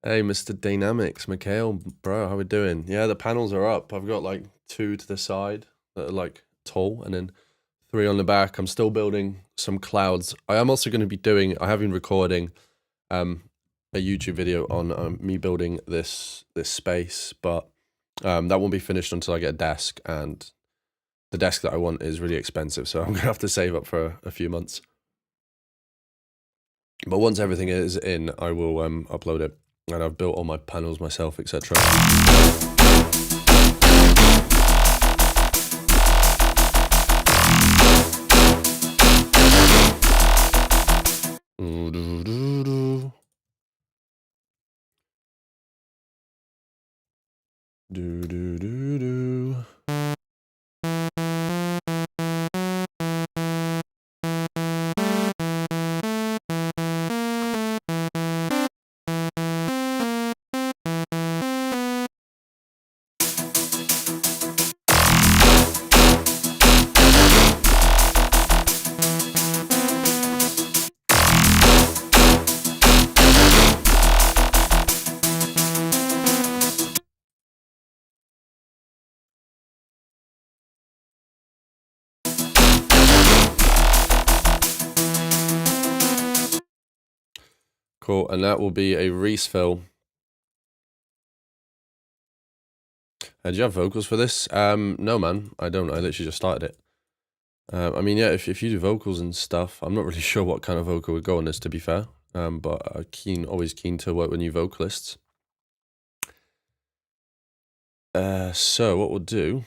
Hey, Mr. Dynamics, Mikhail, bro, how we doing? Yeah, the panels are up. I've got like 2 to the side that are like tall, and then 3 on the back. I'm still building some clouds. I am also going to be doing, I have been recording a YouTube video on me building this space, but that won't be finished until I get a desk, and the desk that I want is really expensive, so I'm going to have to save up for a few months. But once everything is in, I will upload it. And I've built all my panels myself, etc. Cool, and that will be a Reese fill. Do you have vocals for this? No, man, I don't. I literally just started it. I mean, yeah, if you do vocals and stuff, I'm not really sure what kind of vocal would go on this, to be fair. But I'm always keen to work with new vocalists. So what we'll do...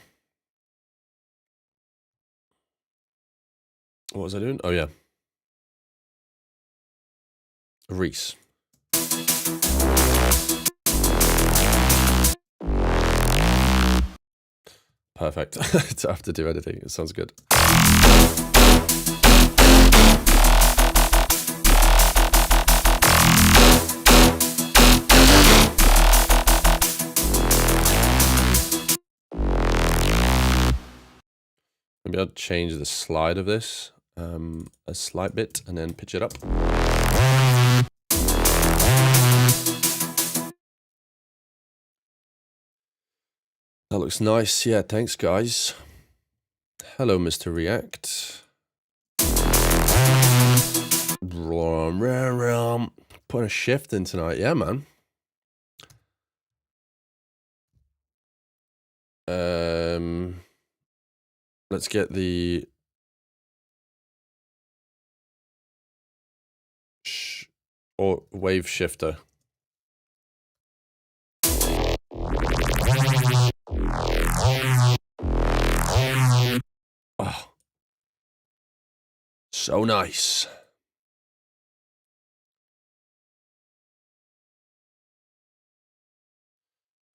What was I doing? Oh, yeah. Reese. Perfect. I don't have to do anything. It sounds good. Maybe I'll change the slide of this a slight bit and then pitch it up. That looks nice. Yeah, thanks, guys. Hello, Mr. React. Putting a shift in tonight. Yeah, man. Let's get the or wave shifter. Oh, so nice.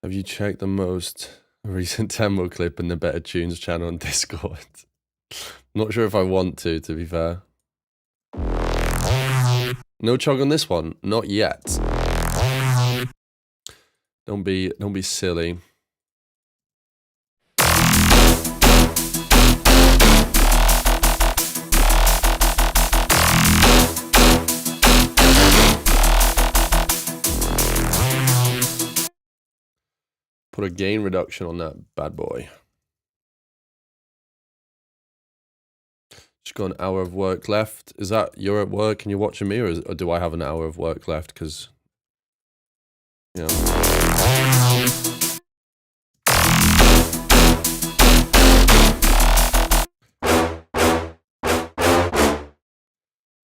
Have you checked the most recent demo clip in the Better Tunes channel on Discord? Not sure if I want to be fair. No chug on this one, not yet. Don't be silly. Put a gain reduction on that bad boy. Just got an hour of work left. Is that you're at work and you're watching me, or do I have an hour of work left? Because, you know.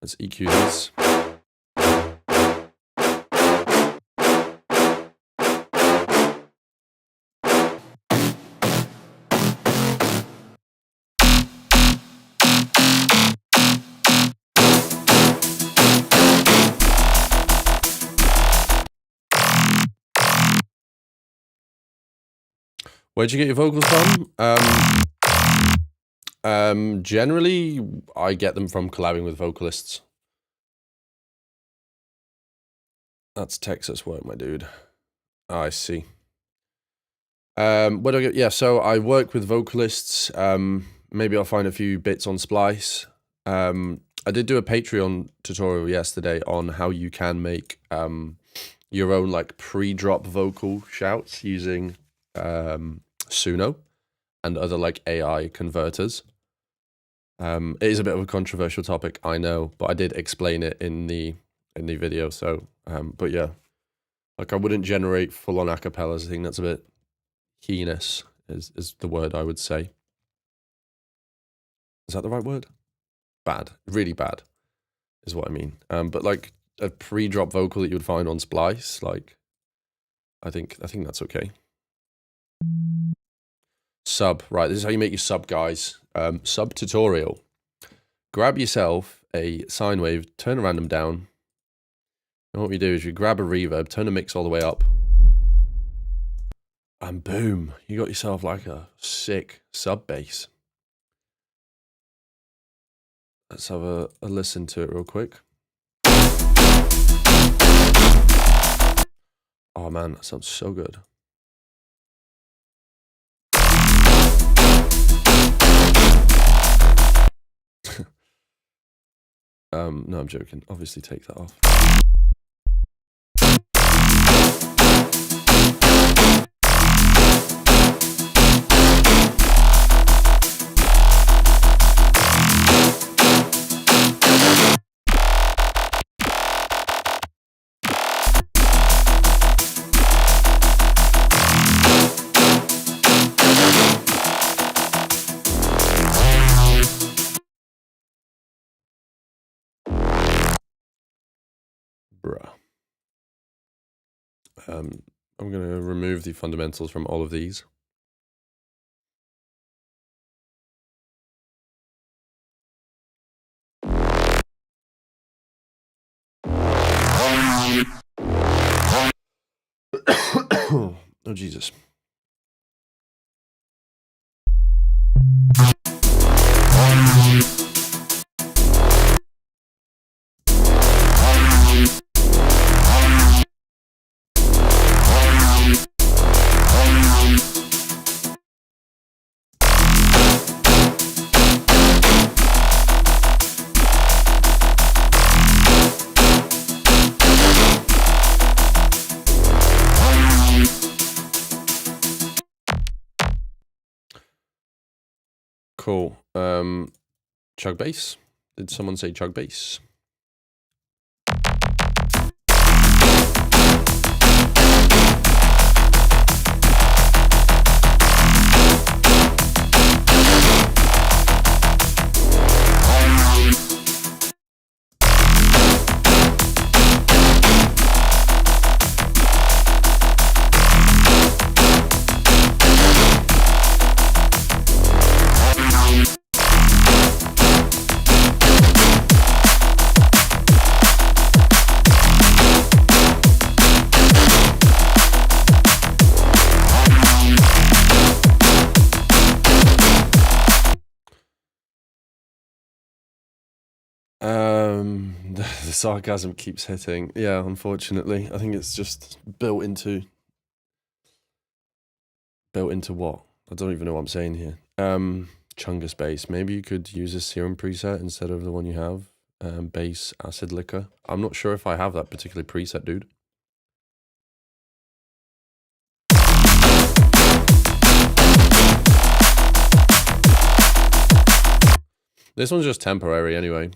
Let's EQ this. Where'd you get your vocals from? Generally, I get them from collabing with vocalists. That's Texas work, my dude. Oh, I see. Where do I get? Yeah, so I work with vocalists. Maybe I'll find a few bits on Splice. I did do a Patreon tutorial yesterday on how you can make your own like pre-drop vocal shouts using Suno and other like AI converters. It is a bit of a controversial topic, I know, but I did explain it in the video. So, but yeah, like I wouldn't generate full-on acapellas. I think that's a bit heinous is the word I would say. Is that the right word? Bad, really bad, is what I mean. But like a pre-drop vocal that you would find on Splice, like I think that's okay. Sub, right? This is how you make your sub, guys. Sub tutorial. Grab yourself a sine wave, turn a random down. And what we do is you grab a reverb, turn the mix all the way up, and boom, you got yourself like a sick sub bass. Let's have a listen to it real quick. Oh man, that sounds so good. No, I'm joking. Obviously take that off. Bruh. I'm going to remove the fundamentals from all of these. Oh, Jesus. Cool. Chug bass. Did someone say chug bass? The sarcasm keeps hitting. Yeah, unfortunately. I think it's just built into what? I don't even know what I'm saying here. Chungus bass. Maybe you could use a serum preset instead of the one you have. Bass acid liquor. I'm not sure if I have that particular preset, dude. This one's just temporary anyway.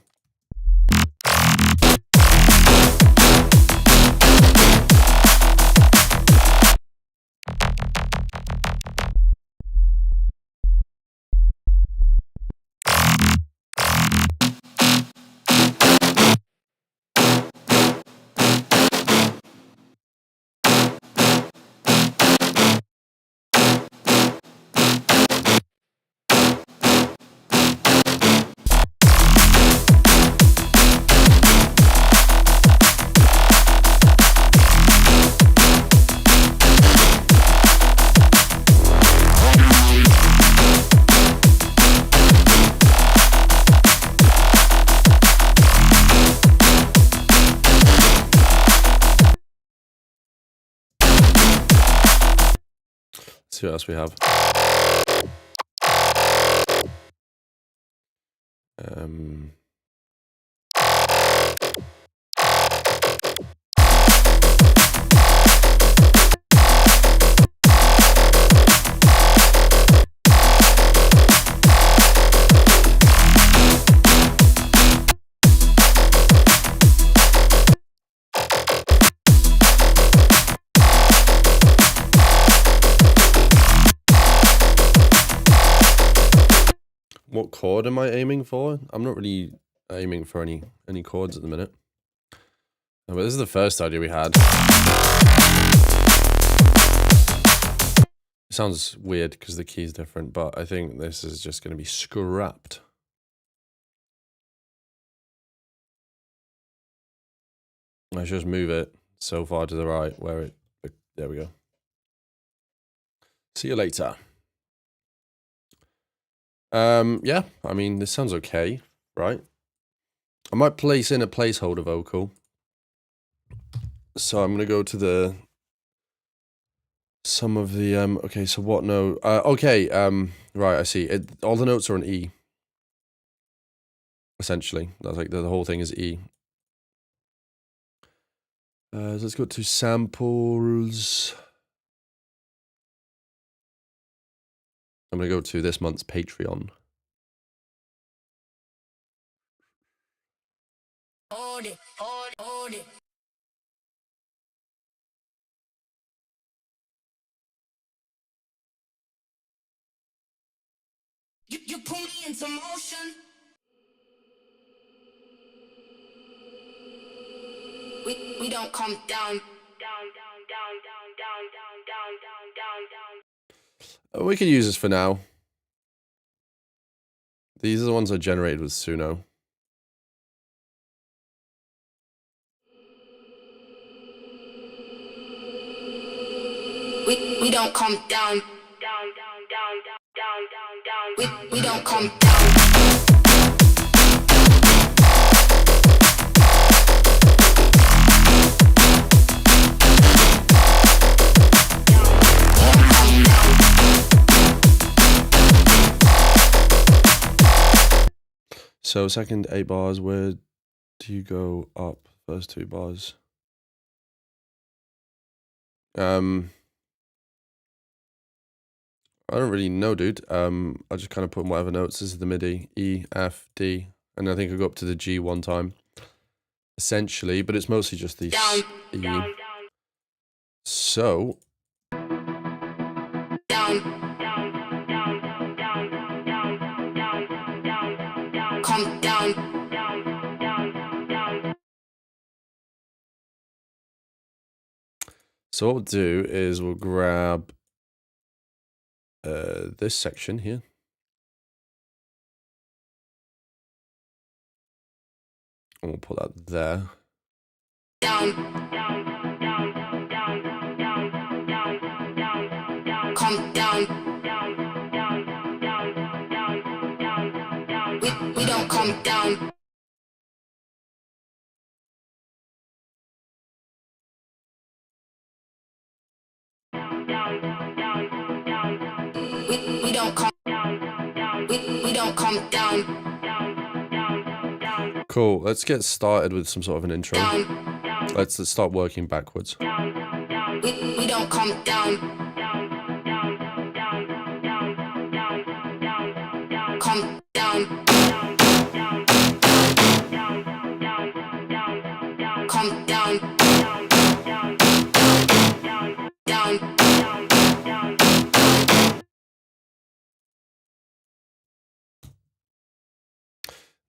see what else we have. What chord am I aiming for? I'm not really aiming for any chords at the minute. Oh, but this is the first idea we had. It sounds weird because the key is different, but I think this is just going to be scrapped. I should just move it so far to the right where it... There we go. See you later. Yeah, I mean, this sounds okay, right? I might place in a placeholder vocal. So I'm going to go to some of the, okay, so what note? Okay, right, I see. All the notes are on E. Essentially, that's like the whole thing is E. So let's go to samples. I'm going to go to this month's Patreon. Hold it, hold it. You put me into motion. We don't come down. We could use this for now. These are the ones I generated with Suno. We don't come down. We don't come down. So second 8 bars, where do you go up? First 2 bars. I don't really know, dude. I just kind of put in whatever notes. This is the MIDI, E, F, D, and I think I go up to the G one time, essentially, but it's mostly just the E. So, Come down. so what we'll do is we'll grab this section here. And we'll put that there. Down. Come down. We don't come down. We don't come. We don't come down. Cool. Let's get started with some sort of an intro. Let's start working backwards. We don't come down. Come down. Come down. Down.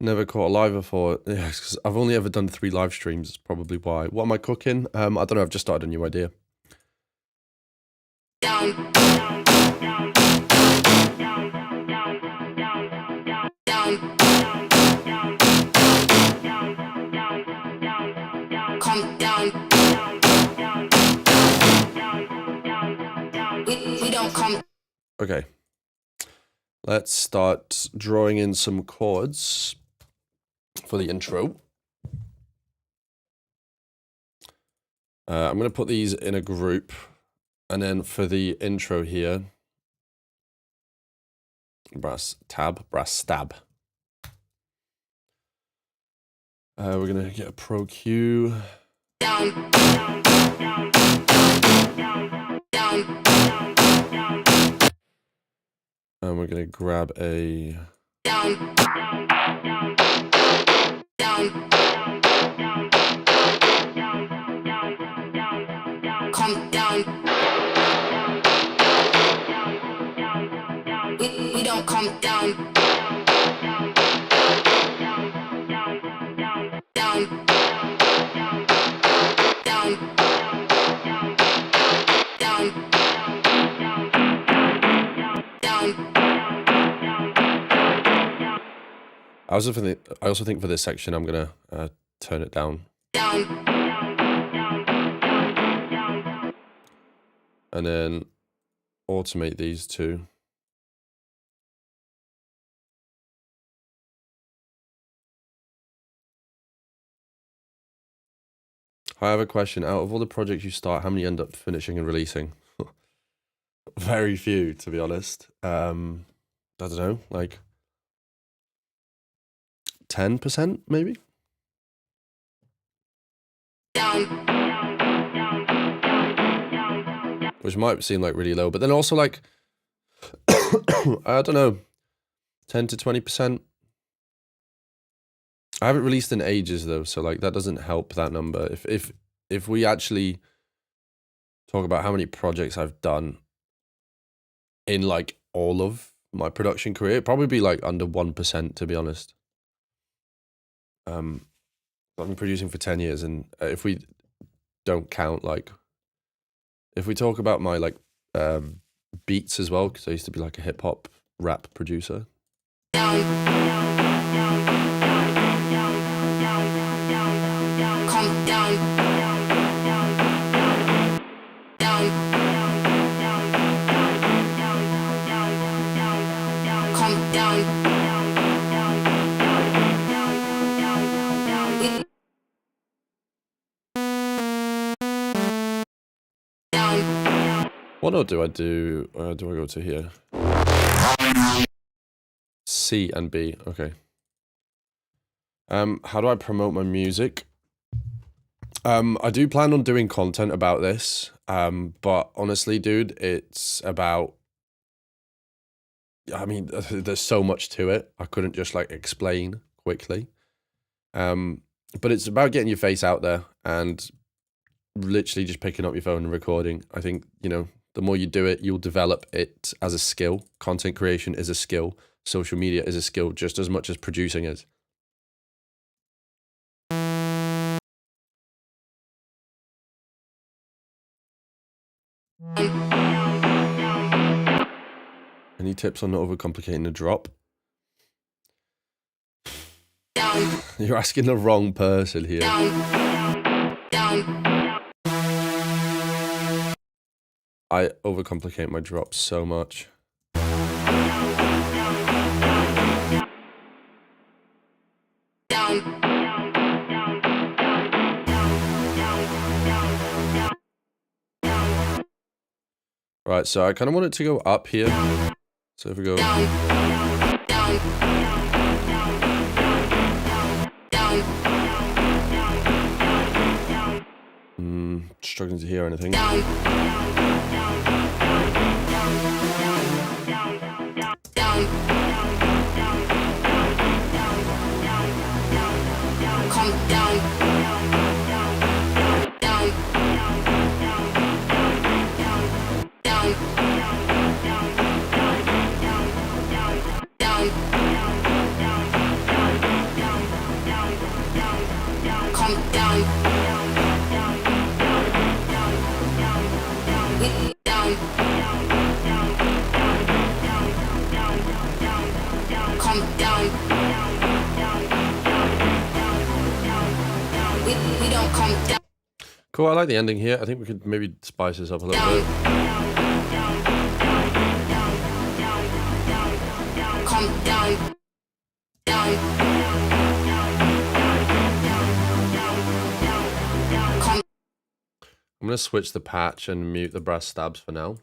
Never caught a live before. Yeah, because I've only ever done 3 live streams. That's probably why. What am I cooking? I don't know. I've just started a new idea. Down. Down. Come down. We don't come. Okay. Let's start drawing in some chords for the intro. I'm going to put these in a group, and then for the intro here, brass stab. We're gonna get a Pro Q. And we're gonna grab a Come down. We don't come down. Down. Down. Down. Down. I also think for this section I'm gonna turn it down. Down. And then automate these two. I have a question. Out of all the projects you start, how many end up finishing and releasing? Very few, to be honest. I don't know, like 10% maybe? Which might seem like really low, but then also like, I don't know, 10 to 20%. I haven't released in ages though, so like that doesn't help that number. If we actually talk about how many projects I've done in like all of my production career, it'd probably be like under 1%, to be honest. I've been producing for 10 years, and if we don't count, like, if we talk about my like beats as well, because I used to be like a hip hop rap producer. Come down. Down. Come down. What note do I do? Do I go to here? C and B. Okay. How do I promote my music? I do plan on doing content about this. But honestly, dude, it's about, I mean, there's so much to it. I couldn't just like explain quickly. But it's about getting your face out there and literally just picking up your phone and recording. I think, you know, the more you do it, you'll develop it as a skill. Content creation is a skill. Social media is a skill just as much as producing is. Any tips on not overcomplicating the drop? You're asking the wrong person here. I overcomplicate my drops so much. Right, so I kind of want it to go up here. So if we go... Struggling to hear anything. Cool, I like the ending here. I think we could maybe spice this up a little bit. Come down. I'm going to switch the patch and mute the brass stabs for now.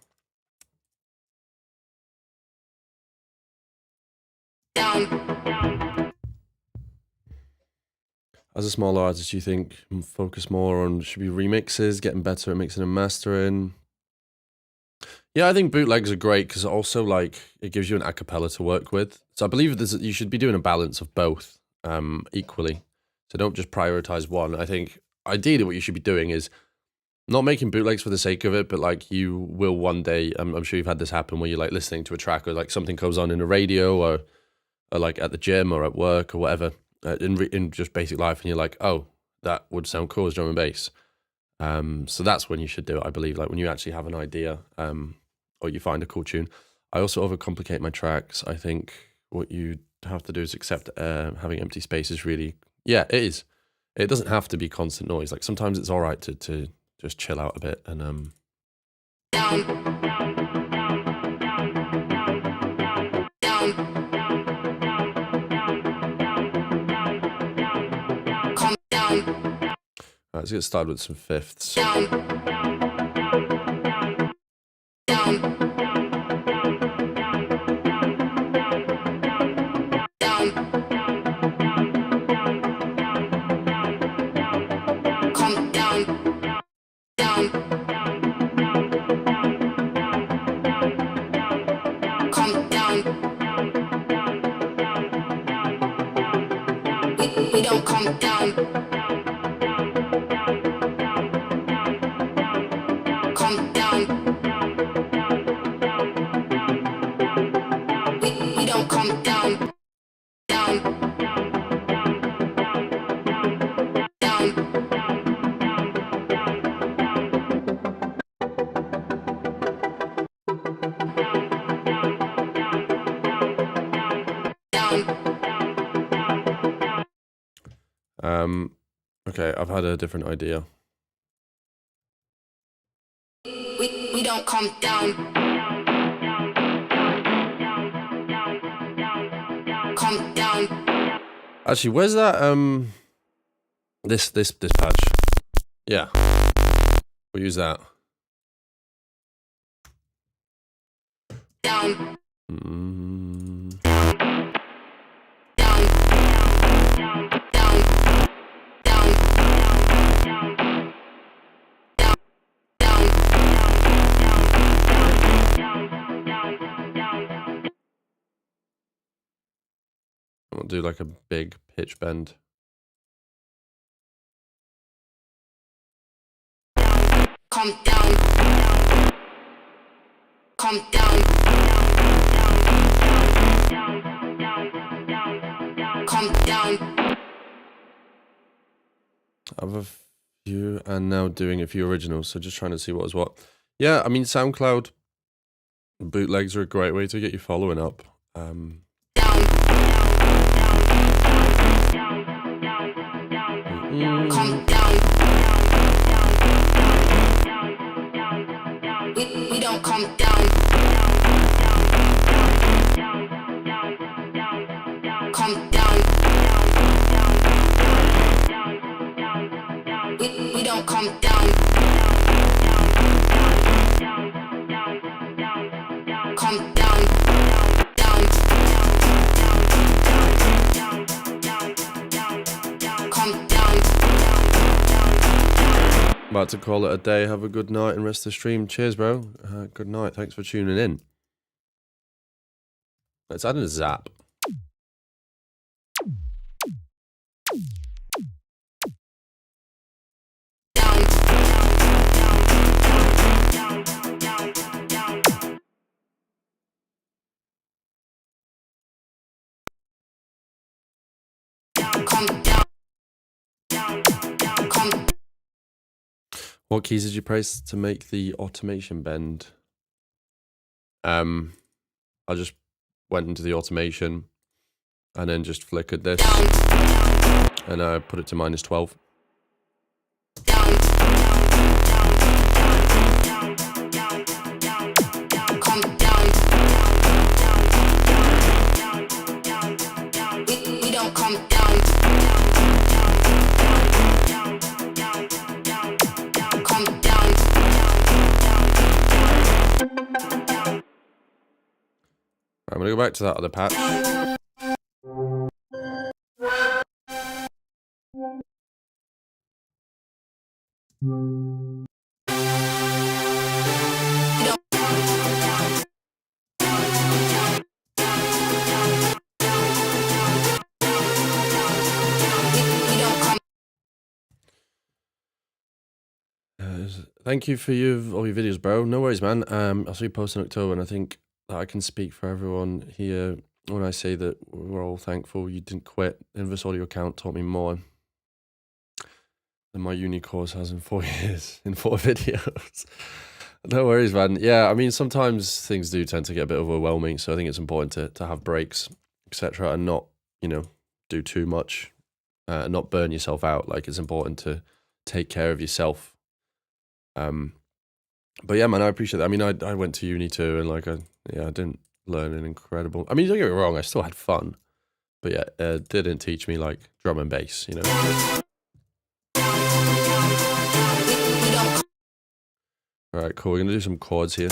as a smaller artist, you think focus more on should be remixes, getting better at mixing and mastering? Yeah, I think bootlegs are great because also like it gives you an a cappella to work with. So I believe you should be doing a balance of both equally. So don't just prioritize one. I think ideally what you should be doing is not making bootlegs for the sake of it, but like you will one day, I'm sure you've had this happen where you're like listening to a track or like something comes on in the radio or like at the gym or at work or whatever in just basic life, and you're like, oh, that would sound cool as drum and bass. So that's when you should do it, I believe, like when you actually have an idea or you find a cool tune. I also overcomplicate my tracks. I think what you have to do is accept having empty space is really, yeah, it is. It doesn't have to be constant noise. Like sometimes it's all right to just chill out a bit and let's get started with some fifths. We don't come down. Come down. We don't come down. Down. Down. Okay, I've had a different idea. We don't come down. Come down. Actually, where's that this patch? Yeah. We'll use that. Down. We'll do like a big pitch bend. Come down. Come down. Come down. I have a few, and now doing a few originals, so just trying to see what is what. Yeah, I mean, SoundCloud bootlegs are a great way to get you following up. Come down. We don't come down. Come down. We don't come down. Come down. Down. Come down. About to call it a day. Have a good night and rest the stream. Cheers, bro. Good night. Thanks for tuning in. Let's add in a zap. What keys did you press to make the automation bend? I just went into the automation and then just flickered this and I put it to -12. We don't come down. Come down. I'm gonna go back to that other patch. Thank you for all your videos, bro. No worries, man. I saw you post in October, and I think that I can speak for everyone here when I say that we're all thankful you didn't quit. Inverse Audio account taught me more than my uni course has in 4 years, in 4 videos. No worries, man. Yeah, I mean, sometimes things do tend to get a bit overwhelming, so I think it's important to have breaks, etc., and not, do too much, not burn yourself out. Like, it's important to take care of yourself. But yeah, man, I appreciate that. I mean, I went to uni too, and I didn't learn an incredible. I mean, don't get me wrong, I still had fun, but yeah, it didn't teach me like drum and bass, All right, cool. We're gonna do some chords here.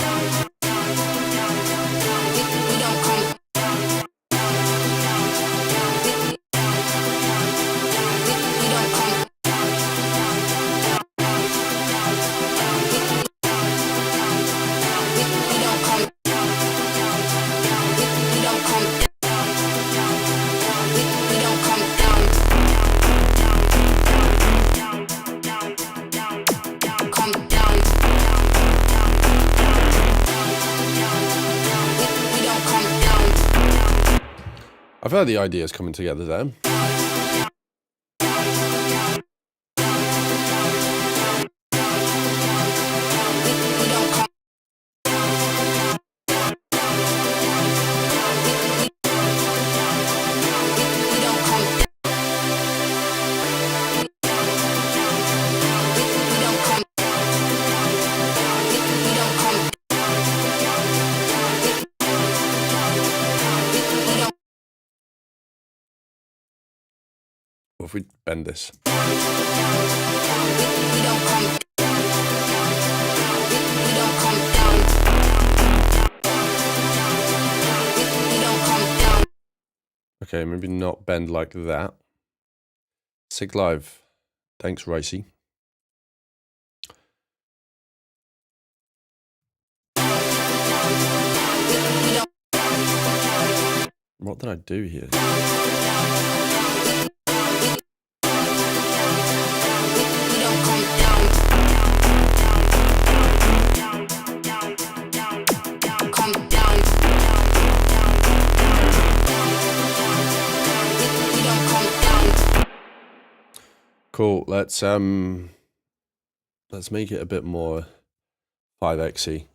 I've heard the ideas coming together there. What if we bend this? Okay, maybe not bend like that. Sig Live. Thanks, Ricey. What did I do here? Cool. Let's make it a bit more 5xy.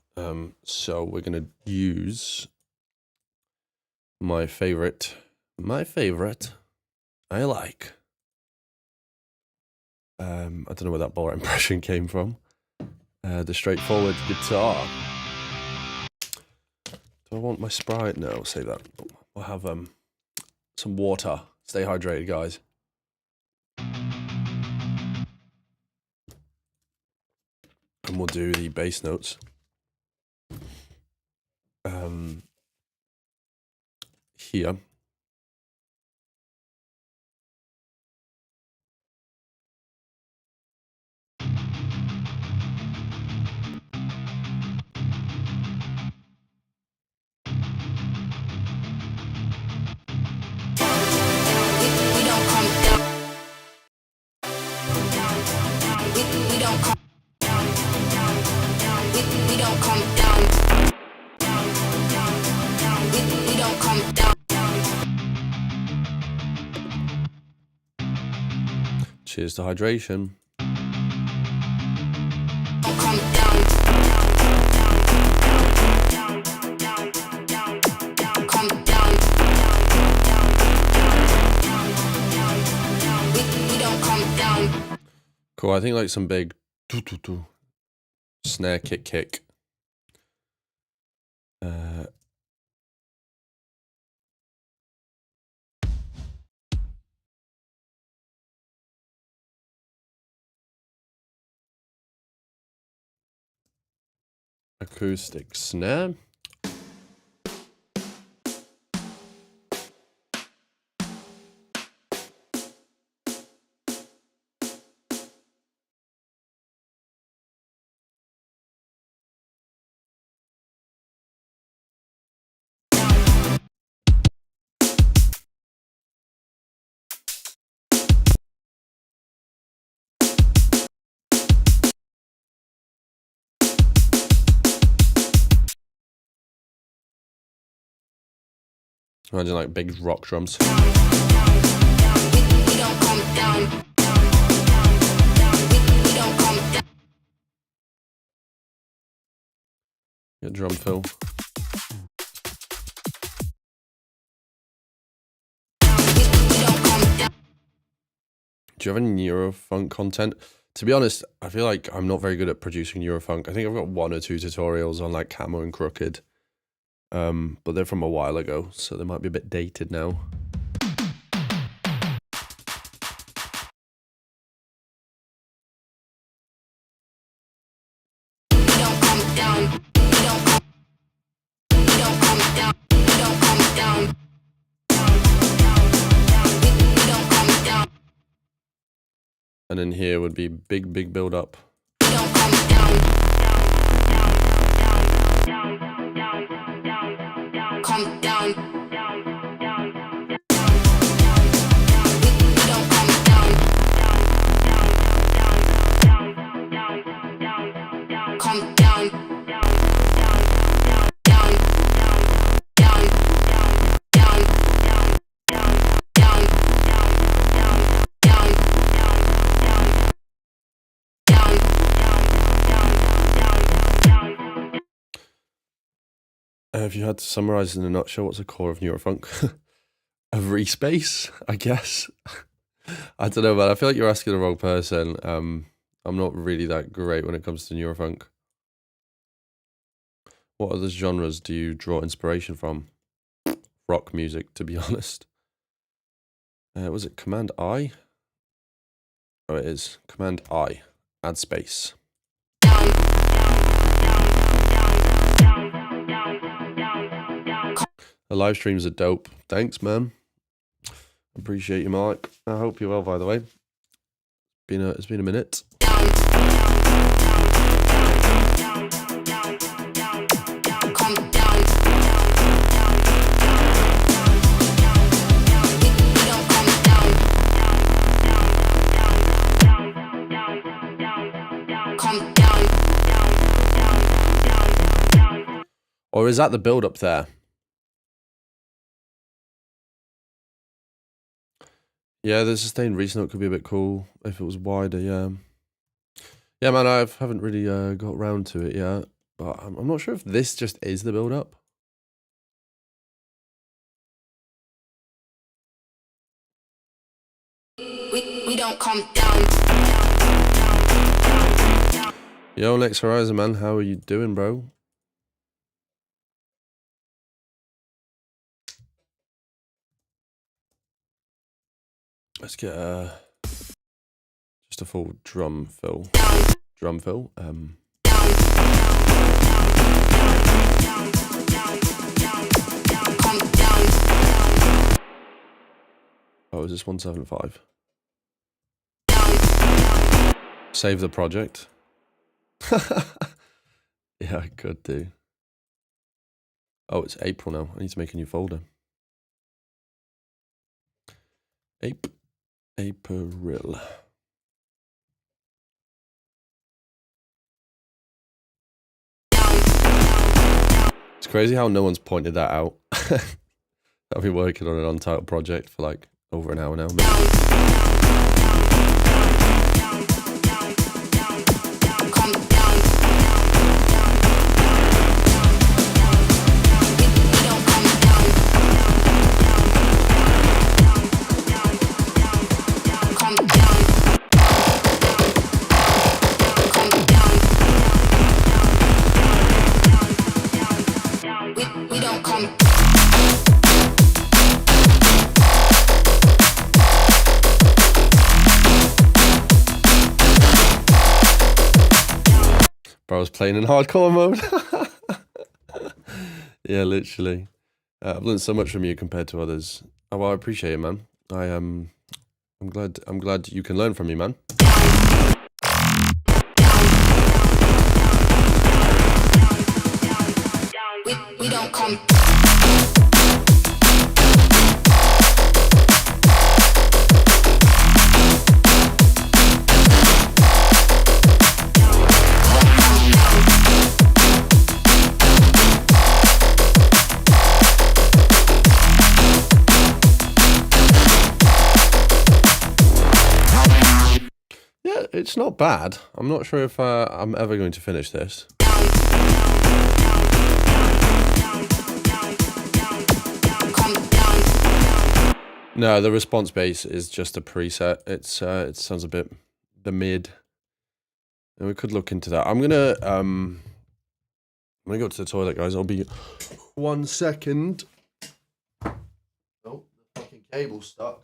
So we're gonna use my favorite. I like. I don't know where that bar impression came from. The straightforward guitar. Do I want my Sprite? No, I'll save that. We'll have some water. Stay hydrated, guys. And we'll do the bass notes. Here. Cheers to hydration. Cool, I think like some big snare kick. Acoustic snare. Imagine like big rock drums. We don't come down. We don't come down. Get drum fill. Do you have any Eurofunk content? To be honest, I feel like I'm not very good at producing Eurofunk. I think I've got 1 or 2 tutorials on like Camo and Crooked. But they're from a while ago, so they might be a bit dated now. We don't come down. We don't come down. We don't come down. We don't come down. And then here would be big build up. We don't come down. Come down. We don't come down. Come down. Down. Down. Down. Down. If you had to summarize in a nutshell, what's the core of Neurofunk? A respace, I guess. I don't know, but I feel like you're asking the wrong person. I'm not really that great when it comes to Neurofunk. What other genres do you draw inspiration from? Rock music, to be honest. Was it Command I? Oh, it is. Command I. Add space. The live streams are dope. Thanks, man. Appreciate you, Mark. I hope you're well, by the way. It's been a minute. Or is that the build up there? Yeah, the sustained recent note could be a bit cool if it was wider, yeah. Yeah, man, I haven't really got around to it yet, but I'm not sure if this just is the build up. We don't come down. Yo, Next Horizon, man, how are you doing, bro? Let's get just a full drum fill. Drum fill. Oh, is this 175? Save the project. Yeah, I could do. Oh, it's April now. I need to make a new folder. April. It's crazy how no one's pointed that out. I've been working on an untitled project for like over an hour now. I was playing in hardcore mode. Yeah, literally. I've learned so much from you compared to others. Oh, well, I appreciate it, man. I'm glad you can learn from me, man. We don't come. it's not bad. I'm not sure if I'm ever going to finish this. No, the response bass is just a preset. It sounds a bit the mid. And we could look into that. I'm gonna go to the toilet, guys. I'll be 1 second. Oh, the fucking cable's stuck.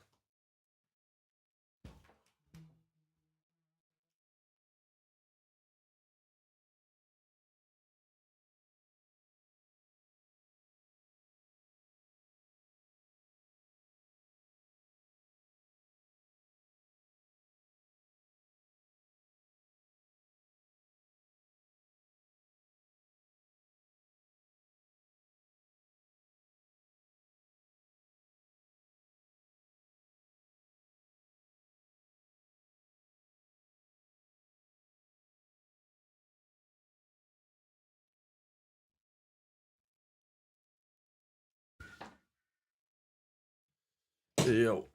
Yo,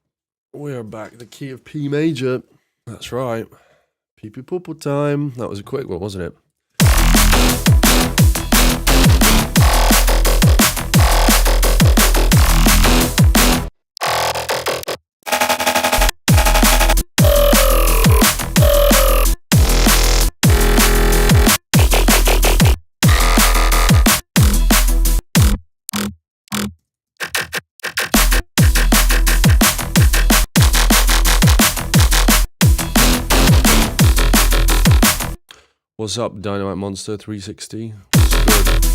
we're back. The key of P major. That's right. Pee pee poo poo time. That was a quick one, wasn't it? What's up, Dynamite Monster 360? What's good?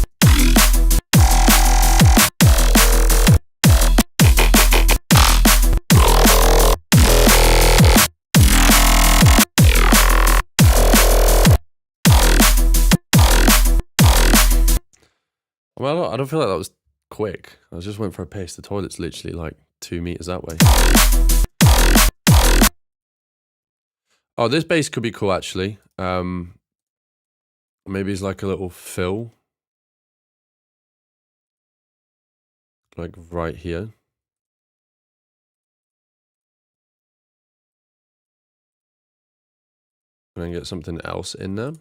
Well, I don't feel like that was quick. I just went for a pace. The toilet's literally like 2 meters that way. Oh, this bass could be cool, actually. Maybe it's like a little fill. Like right here. And then get something else in there.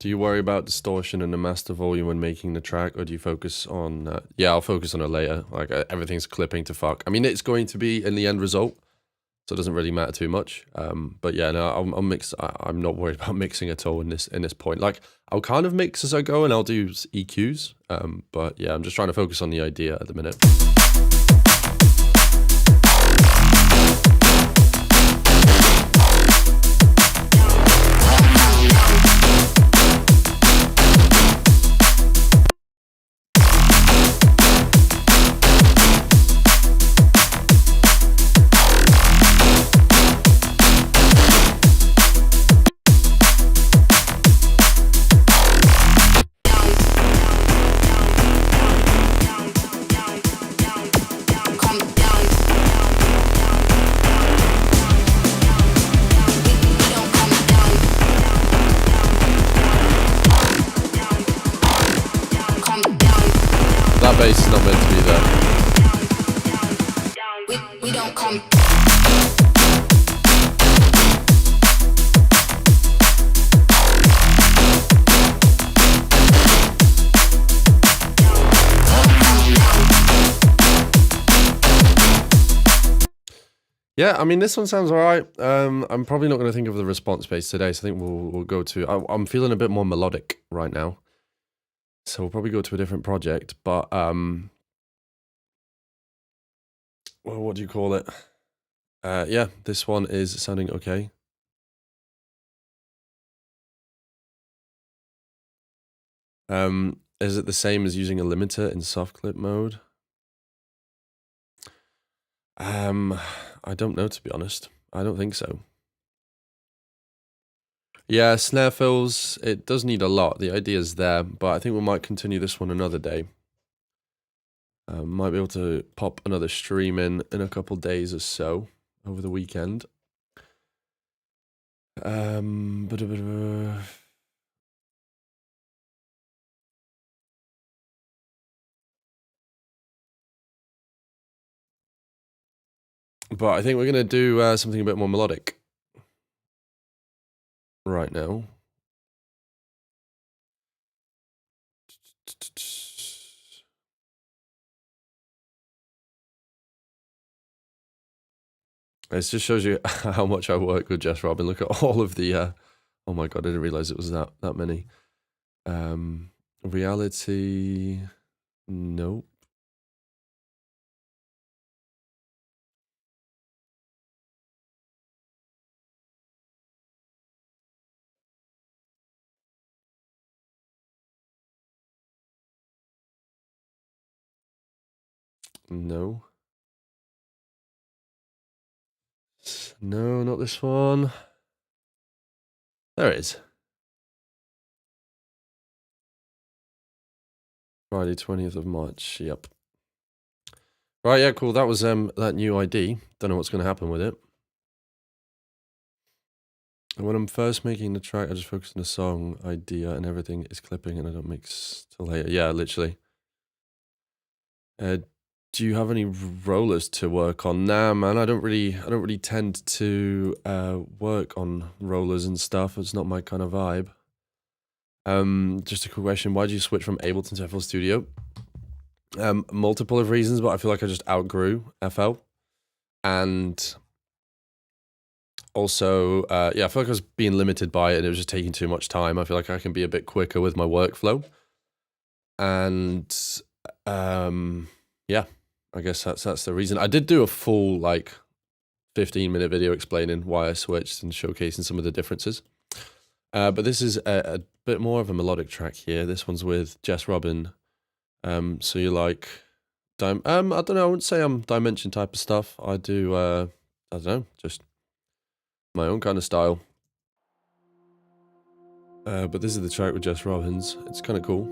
Do you worry about distortion and the master volume when making the track, or do you focus on... yeah, I'll focus on it later. Like, everything's clipping to fuck. I mean, it's going to be in the end result, so it doesn't really matter too much. But yeah, no, I'll mix. I'm not worried about mixing at all in this point. Like, I'll kind of mix as I go, and I'll do EQs. But yeah, I'm just trying to focus on the idea at the minute. That bass is not meant to be there. We don't come. Yeah, I mean, this one sounds alright. I'm probably not going to think of the response bass today, so I think we'll go to... I'm feeling a bit more melodic right now. So we'll probably go to a different project, but well, what do you call it? Yeah, this one is sounding okay. Is it the same as using a limiter in soft clip mode? I don't know, to be honest. I don't think so. Yeah, snare fills, it does need a lot. The idea's there, but I think we might continue this one another day. Might be able to pop another stream in a couple days or so over the weekend. But I think we're gonna do something a bit more melodic right now. It just shows you how much I work with Jess Robin. Look at all of the, oh my God, I didn't realize it was that many. Reality, nope. No. No, not this one. There it is. Friday, 20th of March. Yep. Right, yeah, cool. That was that new ID. Don't know what's going to happen with it. And when I'm first making the track, I just focus on the song idea and everything is clipping and I don't mix till later. Yeah, literally. Do you have any rollers to work on? Nah, man, I don't really tend to work on rollers and stuff. It's not my kind of vibe. Just a quick question. Why did you switch from Ableton to FL Studio? Multiple of reasons, but I feel like I just outgrew FL. And also, yeah, I feel like I was being limited by it and it was just taking too much time. I feel like I can be a bit quicker with my workflow. And yeah, I guess that's the reason. I did do a full, like, 15-minute video explaining why I switched and showcasing some of the differences. But this is a bit more of a melodic track here. This one's with Jess Robin. So you like, I don't know, I wouldn't say I'm dimension type of stuff. I do, I don't know, just my own kind of style. But this is the track with Jess Robbins. It's kind of cool.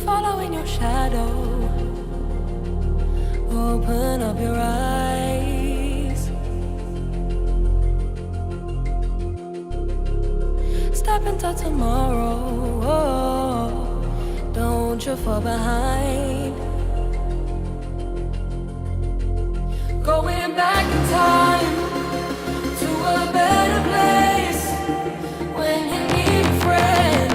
Following your shadow, open up your eyes. Step into tomorrow, oh, don't you fall behind. Going back in time to a better place when you need a friend.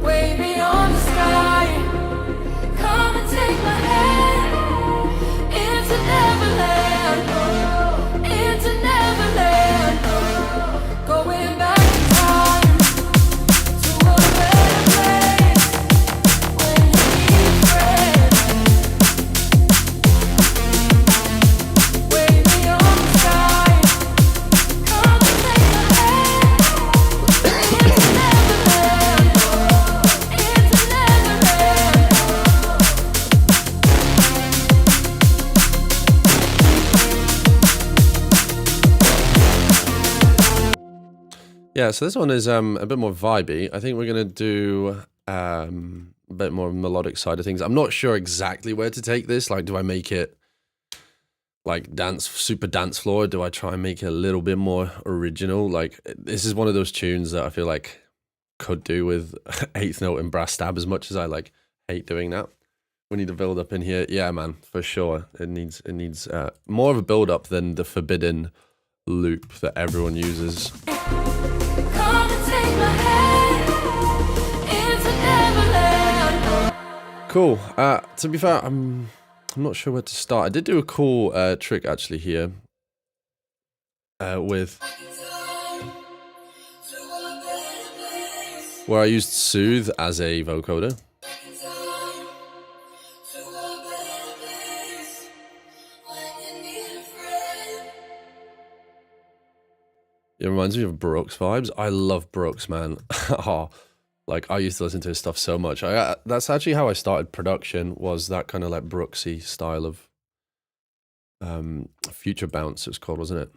Way beyond the sky, come and take my hand into Neverland, oh, into Neverland, oh, going back in time to a better place when you need a friend. Way beyond the sky, come and take my hand into Neverland, oh, into Neverland. Yeah, so this one is a bit more vibey. I think we're gonna do a bit more melodic side of things. I'm not sure exactly where to take this. Like, do I make it like super dance floor? Do I try and make it a little bit more original? Like, this is one of those tunes that I feel like could do with eighth note and brass stab, as much as I like hate doing that. We need a build up in here. Yeah, man, for sure. It needs more of a build up than the forbidden loop that everyone uses. Come and take my hand into Neverland. Cool. To be fair, I'm not sure where to start. I did do a cool trick actually here with where I used Soothe as a vocoder. It reminds me of Brooks vibes. I love Brooks, man. Oh, like, I used to listen to his stuff so much. That's actually how I started production, was that kind of like Brooksy style of Future Bounce, it was called, wasn't it?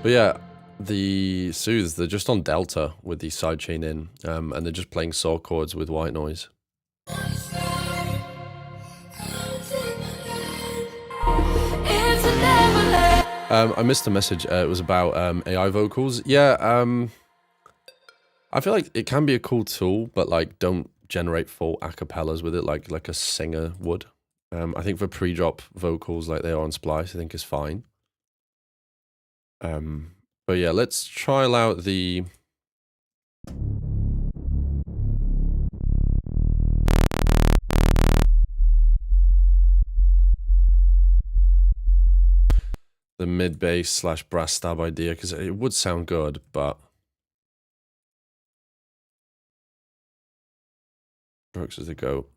But yeah, the Soothes, they're just on Delta with the sidechain in, and they're just playing saw chords with white noise. I missed a message. It was about AI vocals. Yeah, I feel like it can be a cool tool, but like don't generate full acapellas with it like a singer would. I think for pre-drop vocals like they are on Splice, I think is fine. But yeah, let's trial out the mid bass / brass stab idea, because it would sound good, but Brooks is the GOAT.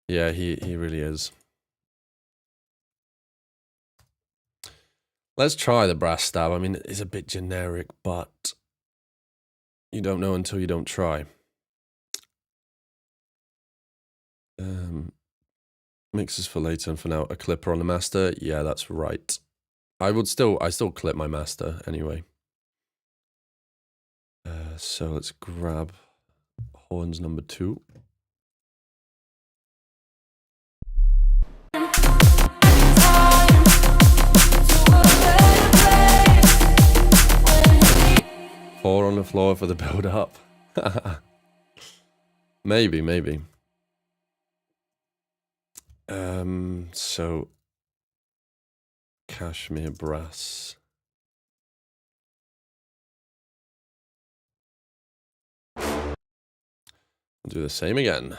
Yeah, he really is. Let's try the brass stab. I mean, it's a bit generic, but you don't know until you don't try. Mixes for later, and for now, a clipper on the master. Yeah, that's right. I still clip my master anyway. So let's grab horns number 2. Four on the floor for the build up. Maybe. So cashmere brass. I'll do the same again.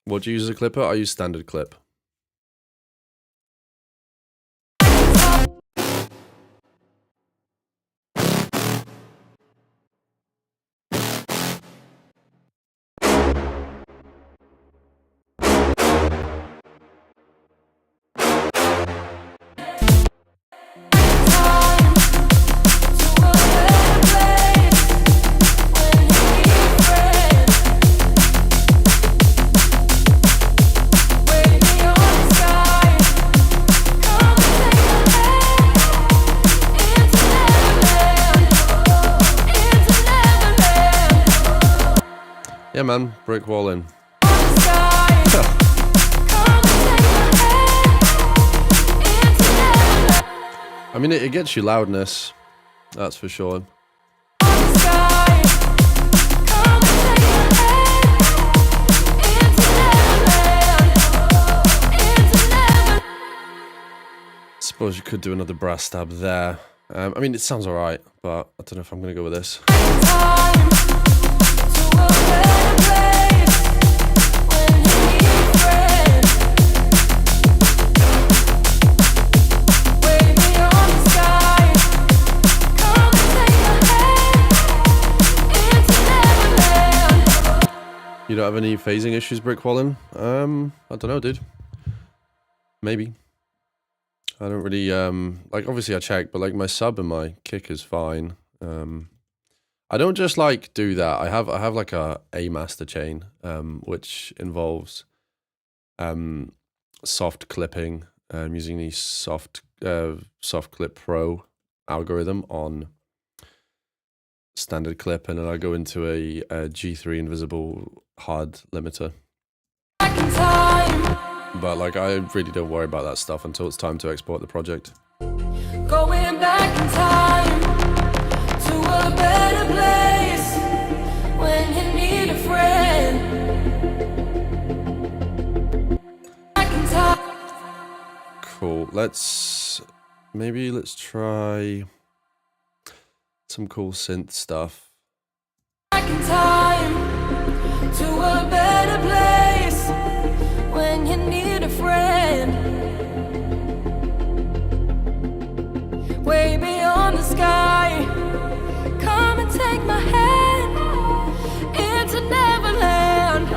What do you use as a clipper? I use standard clip. Yeah, man, brick wall in. I mean, it gets you loudness, that's for sure. Suppose you could do another brass stab there. I mean, it sounds alright, but I don't know if I'm going to go with this. You don't have any phasing issues, Brick Wallen? I don't know, dude. Maybe. I don't really, like, obviously I check, but, like, my sub and my kick is fine. I don't just, like, do that. I have like, a master chain, which involves, soft clipping, using the soft clip pro algorithm on standard clip, and then I go into a G3 invisible hard limiter. But like, I really don't worry about that stuff until it's time to export the project. Going back in time to a better place when you need a friend. Back in time. Cool. Let's try some cool synth stuff. Back in time to a better place when you need a friend. Way beyond the sky, come and take my hand into Neverland,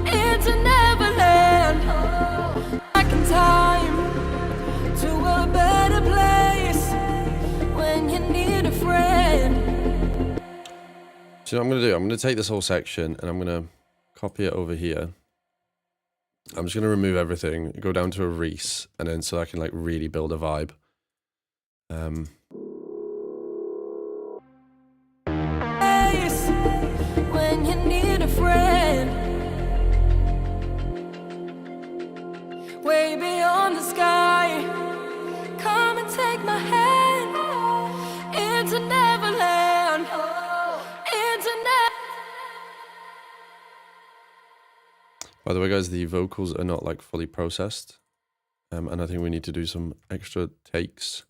into Neverland. Back in time to a better place when you need a friend. So what I'm going to do, I'm going to take this whole section and I'm going to copy it over here. I'm just going to remove everything, go down to a Reese, and then so I can like really build a vibe. When you need a friend, way beyond the sky, come and take my hand into Neverland, into By the way, guys, the vocals are not like fully processed, and I think we need to do some extra takes.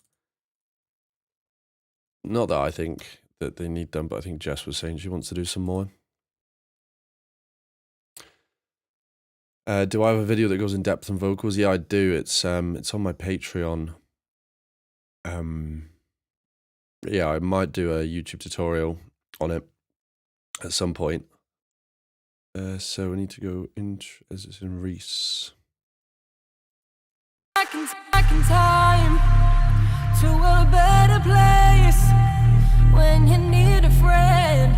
Not that I think that they need them, but I think Jess was saying she wants to do some more. Do I have a video that goes in depth on vocals? Yeah, I do. It's on my Patreon. Yeah, I might do a YouTube tutorial on it at some point. So we need to go in as it's in Reese. back in time to a better place when you need a friend,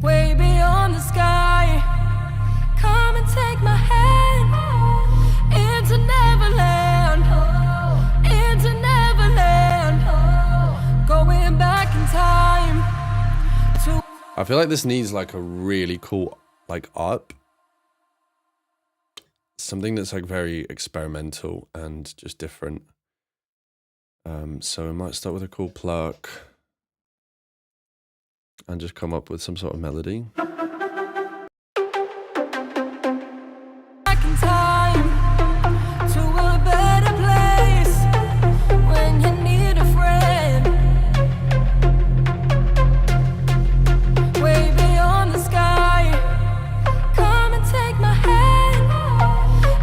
way beyond the sky, come and take my hand into Neverland, into Neverland, going back in time to... I feel like this needs like a really cool like up. Something that's like very experimental and just different. So I might start with a cool pluck and just come up with some sort of melody. back in time to a better place when you need a friend, way beyond the sky, come and take my hand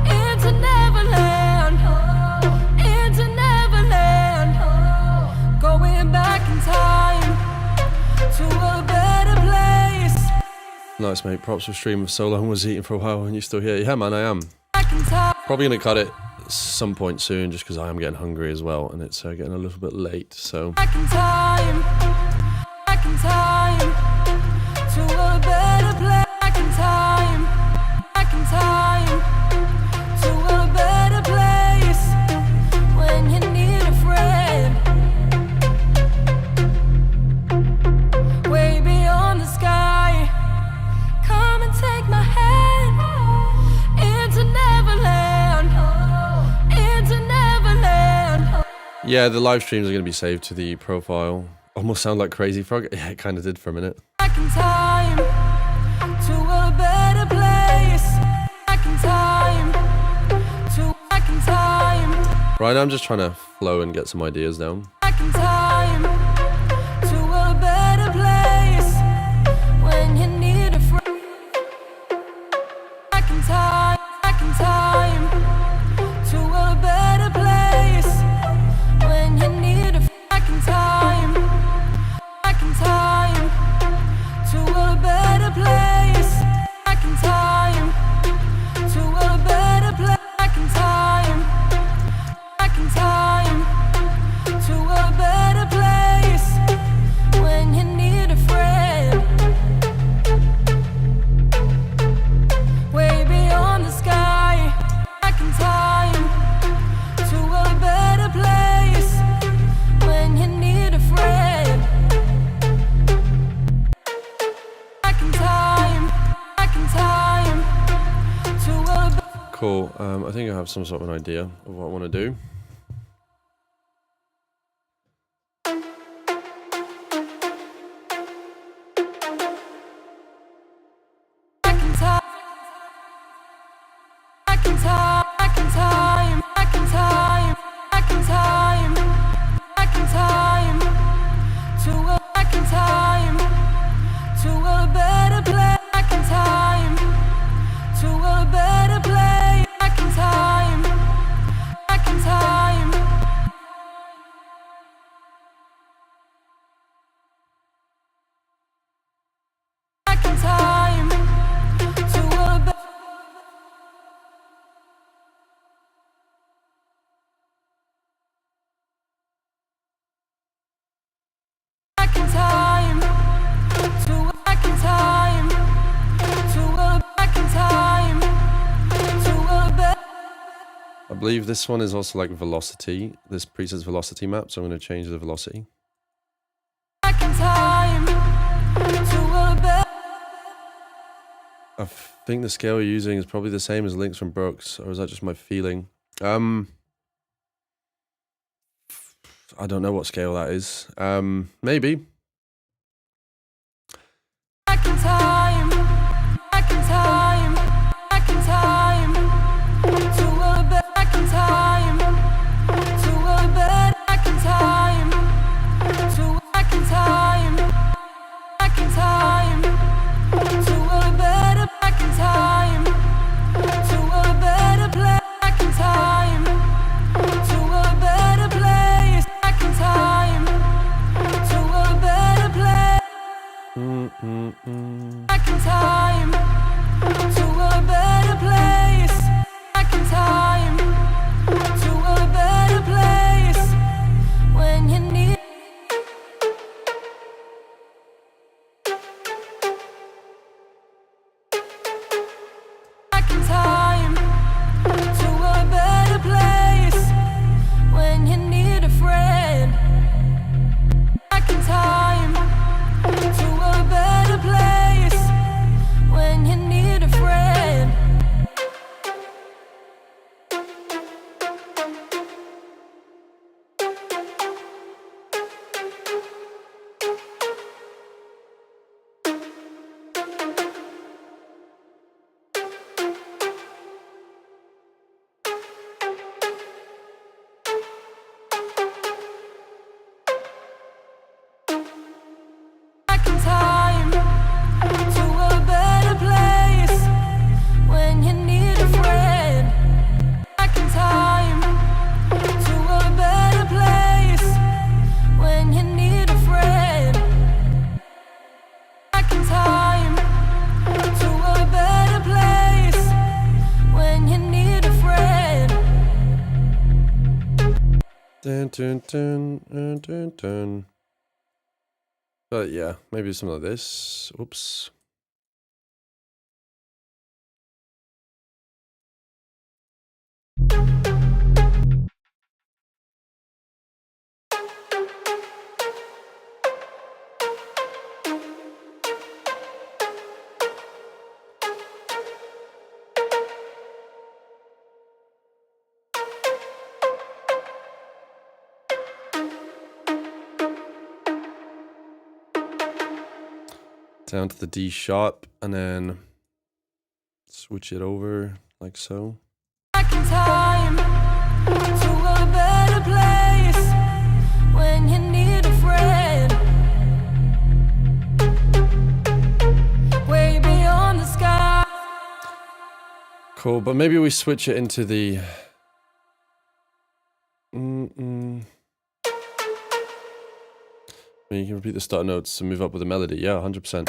into Neverland, into Neverland, going back in time to a better place. Nice, mate. Props for stream of so long. Was eating for a while and you're still here. Yeah, man, I am. Back in time. Probably going to cut it some point soon just because I am getting hungry as well and it's getting a little bit late. So Back in time to a better place. Back in time to a better place when you need a friend, way beyond the sky, come and take my hand into Neverland, into Neverland. yeah, the live streams are going to be saved to the profile. Almost sound like Crazy Frog. Yeah, it kind of did for a minute. Back in time to a better place. Back in time to back in time. Right now I'm just trying to flow and get some ideas down. Back in time to a better place when you need a friend. Back in time to a better place when you need a back in time to a better place. Back in time to a better place. Back in time to a better place when you need a friend, way beyond the sky. Back in time to a better place when you need a friend. Back in time to a Cool. I think I have some sort of an idea of what I want to do. back in time to a better place. Back in time to a better place. Back in time back in time to a better back in time to believe this one is also like velocity. This preset's velocity map, so I'm going to change the velocity. I think the scale you're using is probably the same as Links from Brooks, or is that just my feeling? I don't know what scale that is. Maybe. Back in time to a better place. Back in time to a better place. When you need. Back in time to a better place. When you need a friend. Back in time to a better place when you need a friend. Back in time to a better place when you need a friend. Back in time to a better place when you need a friend. Back in time to a better place when you need a friend. Dun, dun, dun, dun, dun, dun. But yeah, maybe something like this. Oops. Down to the D sharp and then switch it over like so. Back in time to a better place when you need a friend. Way beyond the sky. Cool, but maybe we switch it into the I mean, you can repeat the start notes to move up with the melody. Yeah, 100%.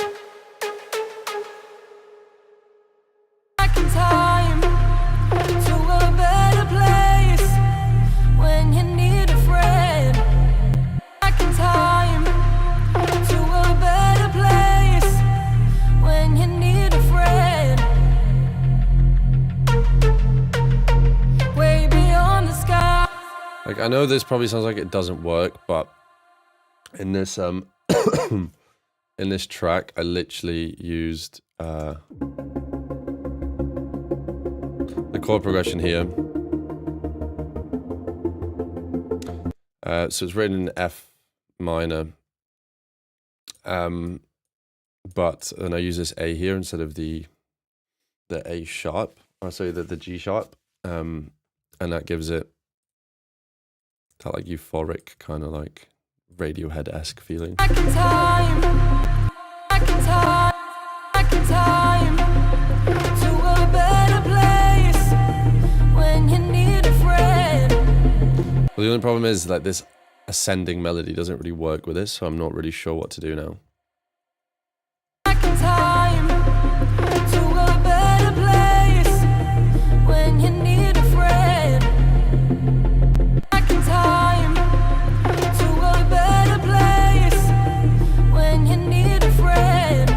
Back in time to a better place when you need a friend. Back in time to a better place when you need a friend. Way beyond the sky. Like, I know this probably sounds like it doesn't work, but in this in this track, I literally used the chord progression here. So it's written in F minor, but and I use this A here instead of the A sharp. Or sorry, the G sharp, and that gives it that like euphoric kind of like Radiohead-esque feeling. Back in time, back in time, back in time to a better place when you need a friend. Well, the only problem is that this ascending melody doesn't really work with this, so I'm not really sure what to do now. Back in time to a better place when you need a friend. Back in time to a better place when you need a friend.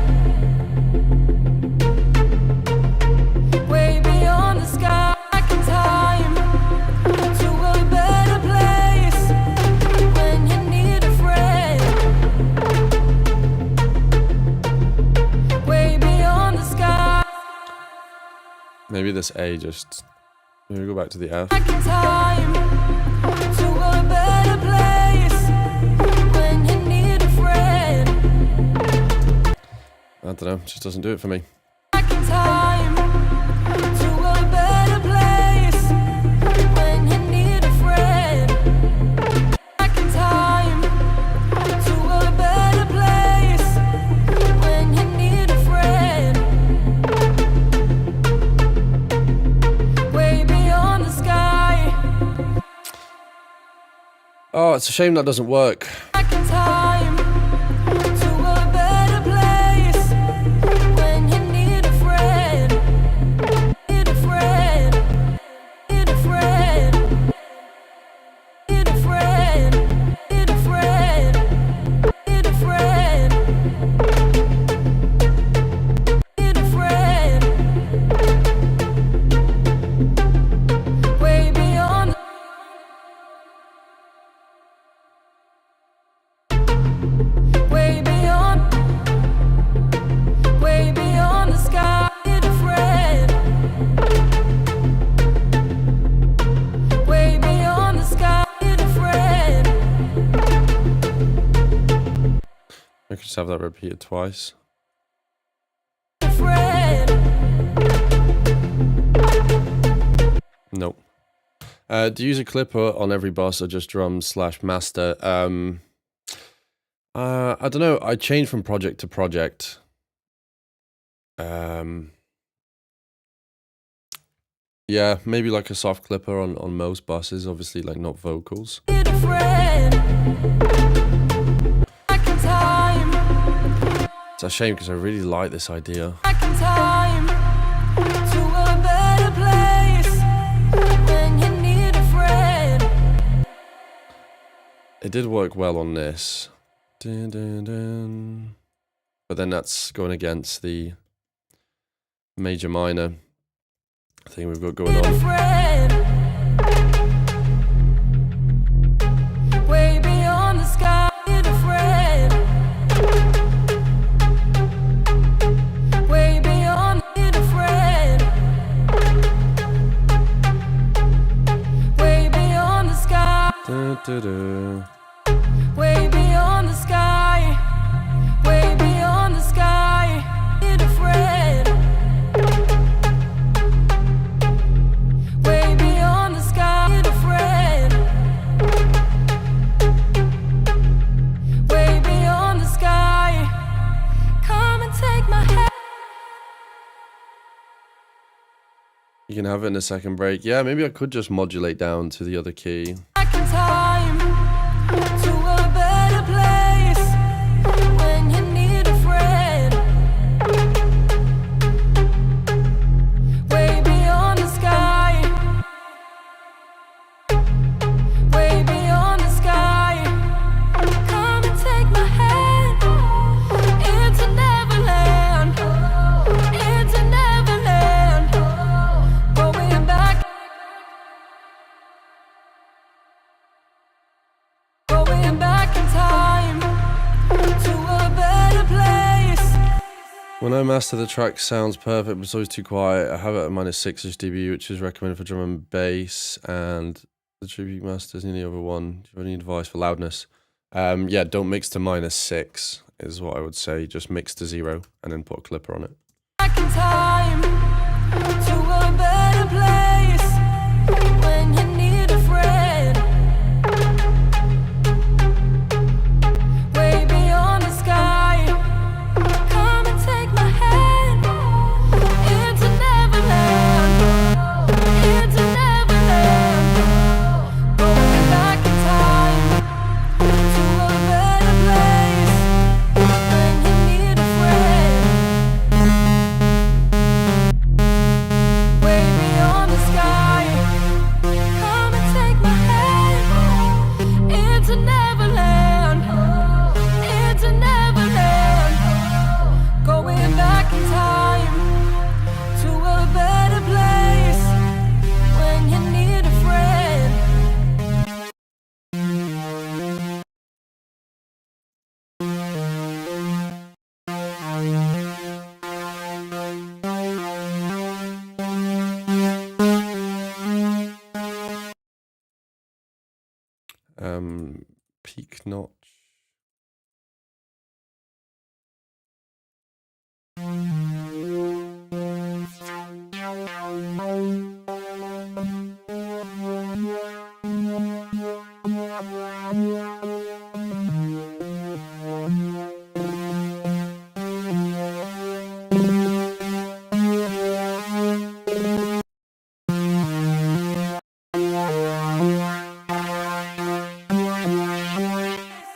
Way beyond the sky. Back in time Maybe this A just... Maybe go back to the F. Back in time to a better place when you need a friend. I don't know, just doesn't do it for me. Back in time to a better place when you need a friend. Back in time to a better place when you need a friend. Way beyond the sky. Oh, it's a shame that doesn't work. Back in time to a better place when you need a friend. Need a friend. Need a friend. Need a friend. Need a friend. Need a friend. Need a friend. Way beyond. Way beyond the sky. Need a friend. Way beyond the sky. Need a friend. I could just have that repeated twice. A friend. Nope. Do you use a clipper on every bus or just drums/master? I don't know. I change from project to project. Yeah, maybe like a soft clipper on most buses, obviously like not vocals. Need a friend. Back in time. It's a shame because I really like this idea. Back in time to a better place when you need a friend. It did work well on this. Dun, dun, dun. But then that's going against the major minor thing we've got going Need a on. friend. Way beyond the sky. Need a friend. Way beyond. Need a friend. Way beyond the sky. Dun, dun, dun. Way beyond the sky. Way beyond the sky. Need a friend. Way beyond the sky. Need a friend. Way beyond the sky. Come and take my hand. You can have it in a second break. Yeah, maybe I could just modulate down to the other key. Back in time to a better place when you need a friend. Way beyond the sky. Way beyond the sky. Come and take my hand into Neverland. Into Neverland. Going back. Going back in time to a better place. When I master the track, sounds perfect, but it's always too quiet. I have it at -6ish dB, which is recommended for drum and bass, and the tribute master is nearly over 1. Do you have any advice for loudness? Yeah, don't mix to -6 is what I would say. Just mix to 0 and then put a clipper on it. Back in time to a better place when you need a friend. Way beyond the sky. Come and take my hand into Neverland. Into Neverland. Going back in time to a better place when you need a friend. Way beyond the peak notch.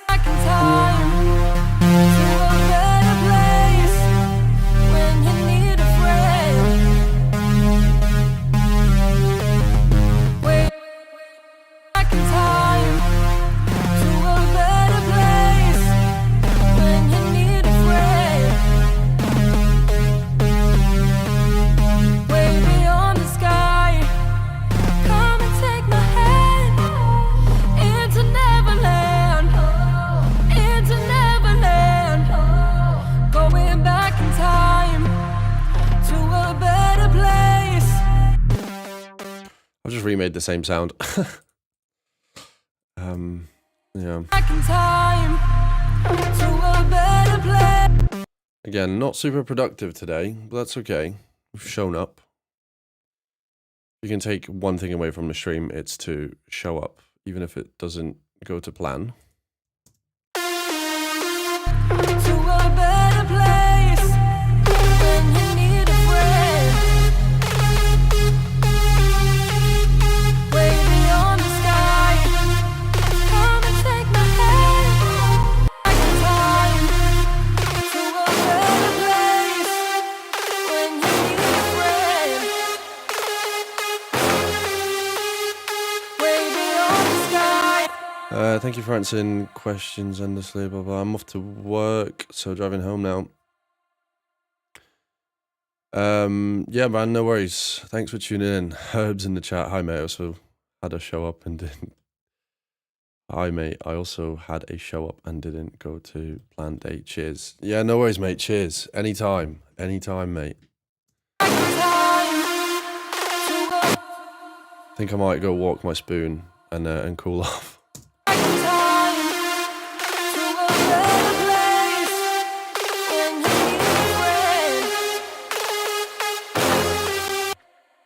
Back in time to a better place when you need a friend. Way back in time to a better place when you need a friend. Way beyond the sky, come and take my hand into Neverland, into Neverland. Going back in time to a better place. I've just remade the same sound. Yeah. Back in time to a better place. Again, not super productive today, but that's okay. We've shown up. You can take one thing away from the stream, it's to show up, even if it doesn't go to plan. To a better place when you need a friend. Way beyond the sky, come and take my hand. Back in time to a better place when you need a friend. Way beyond the sky. Thank you for answering questions endlessly, blah, blah. I'm off to work, so driving home now. Yeah, man, no worries. Thanks for tuning in. Herbs in the chat. Hi, mate. I also had a show up and didn't. Hi, mate. I also had a show up and didn't go to planned date. Cheers. Yeah, no worries, mate. Cheers. Anytime. Anytime, mate. I think I might go walk my spoon and cool off.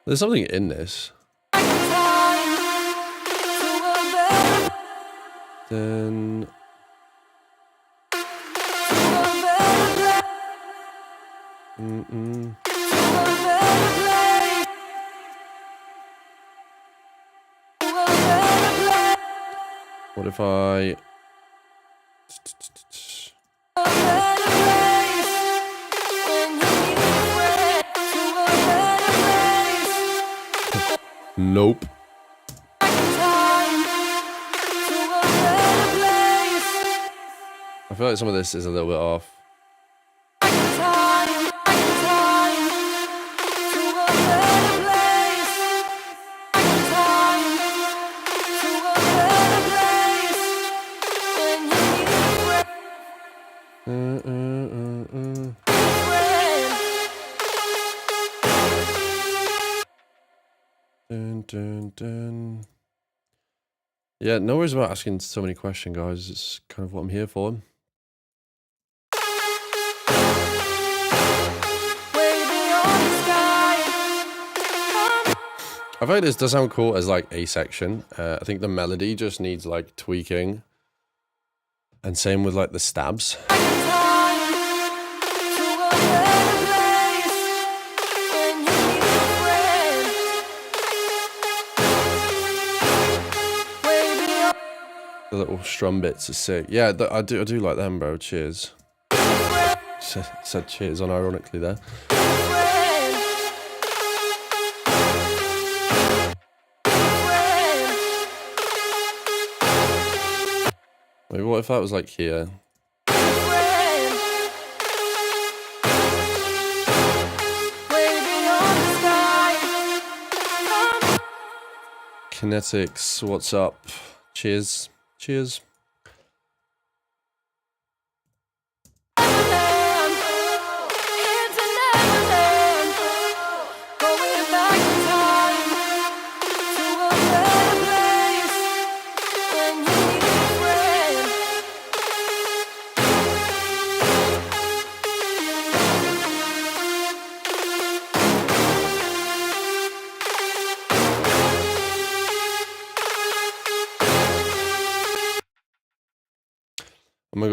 There's something in this. Then what if I Nope. I feel like some of this is a little bit off. Dun, dun, dun. Yeah, no worries about asking so many questions, guys. It's kind of what I'm here for. I feel like this does sound cool as like a section. I think the melody just needs like tweaking. And same with like the stabs. The little strum bits are sick. Yeah, I do like them, bro. Cheers. Said cheers unironically there. Wait, what if that was like here? Kinetics, what's up? Cheers. Cheers.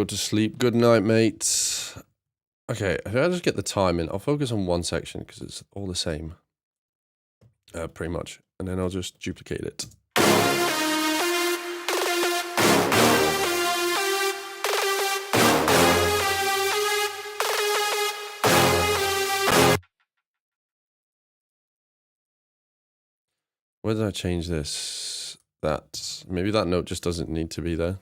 to sleep. Good night, mate. Okay, if I just get the timing, I'll focus on one section because it's all the same. Pretty much. And then I'll just duplicate it. Where did I change this? That maybe that note just doesn't need to be there.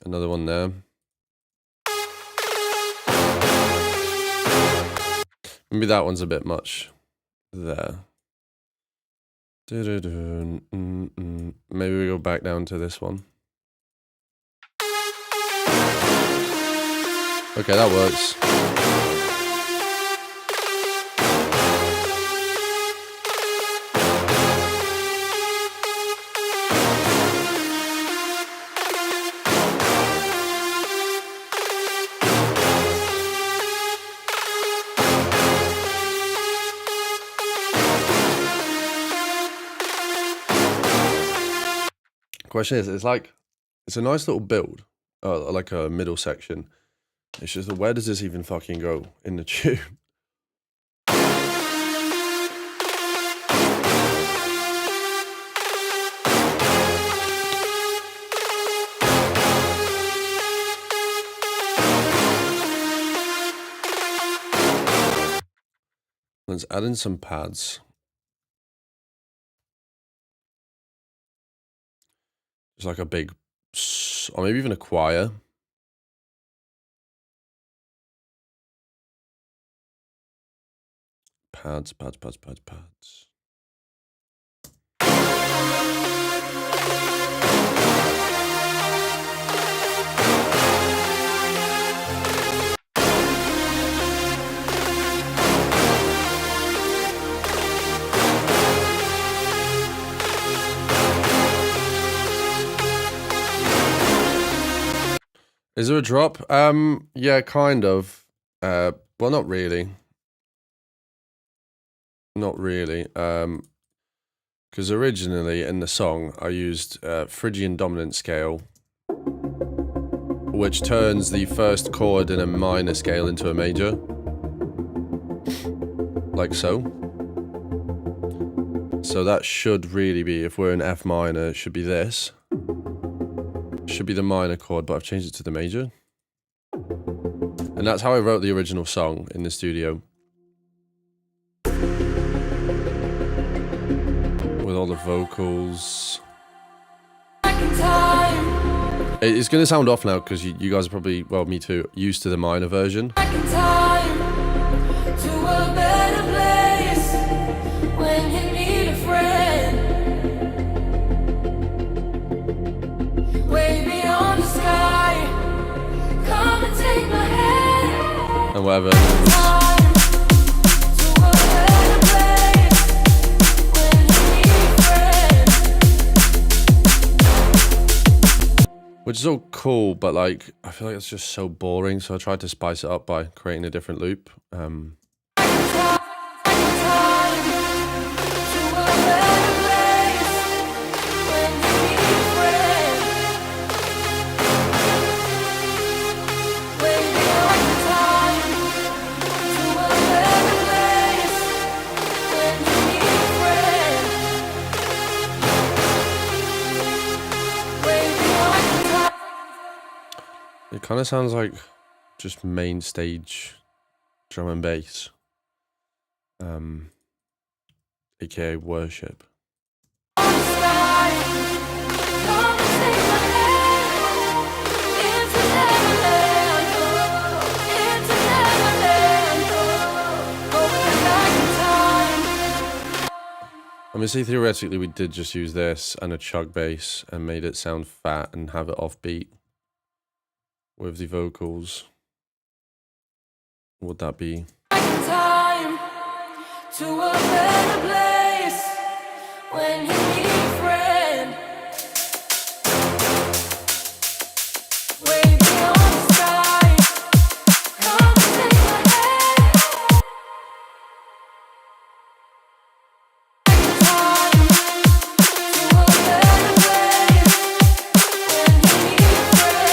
Another one there. Maybe that one's a bit much there. Maybe we go back down to this one. Okay, that works. Question is, it's a nice little build, like a middle section. It's just that where does this even fucking go in the tune? Let's add in some pads. It's like a big, or maybe even a choir. Pads. Is there a drop? Yeah, kind of. Well, not really. Not really. Because originally in the song, I used Phrygian dominant scale, which turns the first chord in a minor scale into a major. Like so. So that should really be, if we're in F minor, it should be this. Should be the minor chord, but I've changed it to the major. And that's how I wrote the original song in the studio. With all the vocals. It's going to sound off now because you guys are probably, well, me too, used to the minor version. And whatever. Which is all cool, but like, I feel like it's just so boring, so I tried to spice it up by creating a different loop. It kind of sounds like just main stage drum and bass, aka worship. I mean, see, theoretically, we did just use this and a chug bass and made it sound fat and have it offbeat. With the vocals, would that be? Time to a better place when you need a friend. Way beyond the sky, come take my hand. Time to a better place when you need a friend. Time to a better place when you need a friend.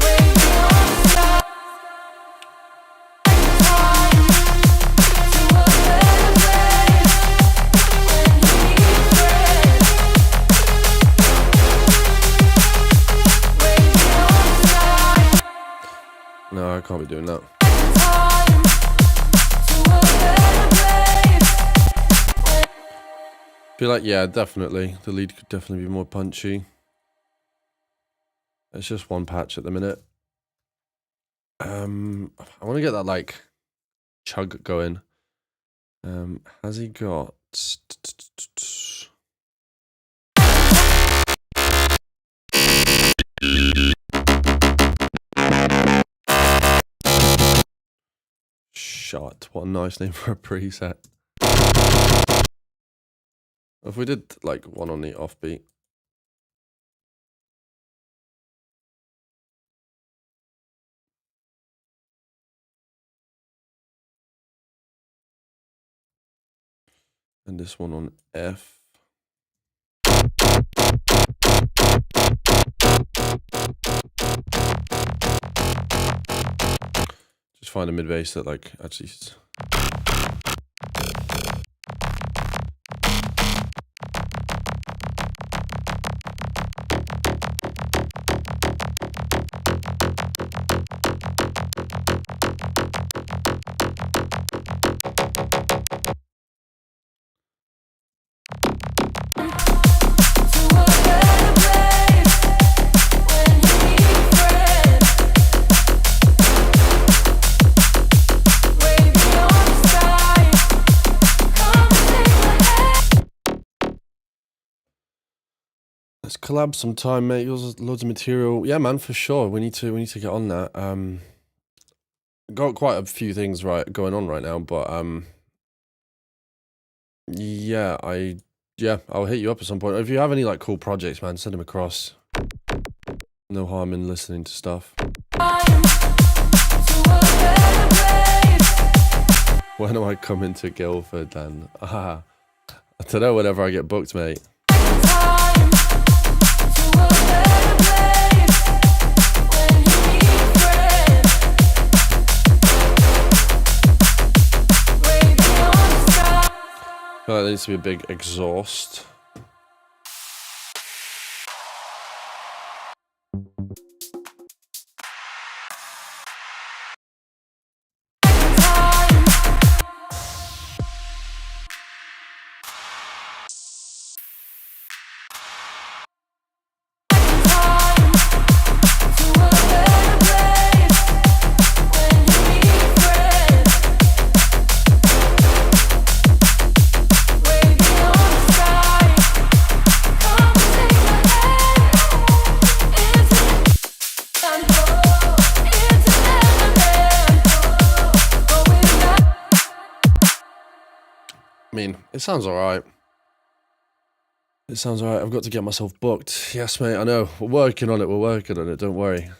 Way beyond the sky. Time to a better place when you need a friend. Way beyond the sky. No, I can't be doing that. Time to a better place. Feel like, yeah, definitely. The lead could definitely be more punchy. It's just one patch at the minute. I want to get that like chug going. Has he got? Shot. What a nice name for a preset. If we did like one on the offbeat. And this one on F. Just find a mid bass that like actually. To a better place when you need a friend. Way beyond the sky, come take my hand. Let's collab sometime, mate. Yours loads of material. Yeah, man, for sure. We need to get on that. Got quite a few things going on right now, but yeah, I'll hit you up at some point. If you have any like cool projects, man, send them across. No harm in listening to stuff. Time to a better place. When do I come into Guildford then? I don't know, whenever I get booked, mate. Time to a better place when you need a friend. Way beyond the sky. I feel like there needs to be a big exhaust. I mean, it sounds alright. It sounds alright. I've got to get myself booked. Yes, mate, I know. We're working on it. Don't worry.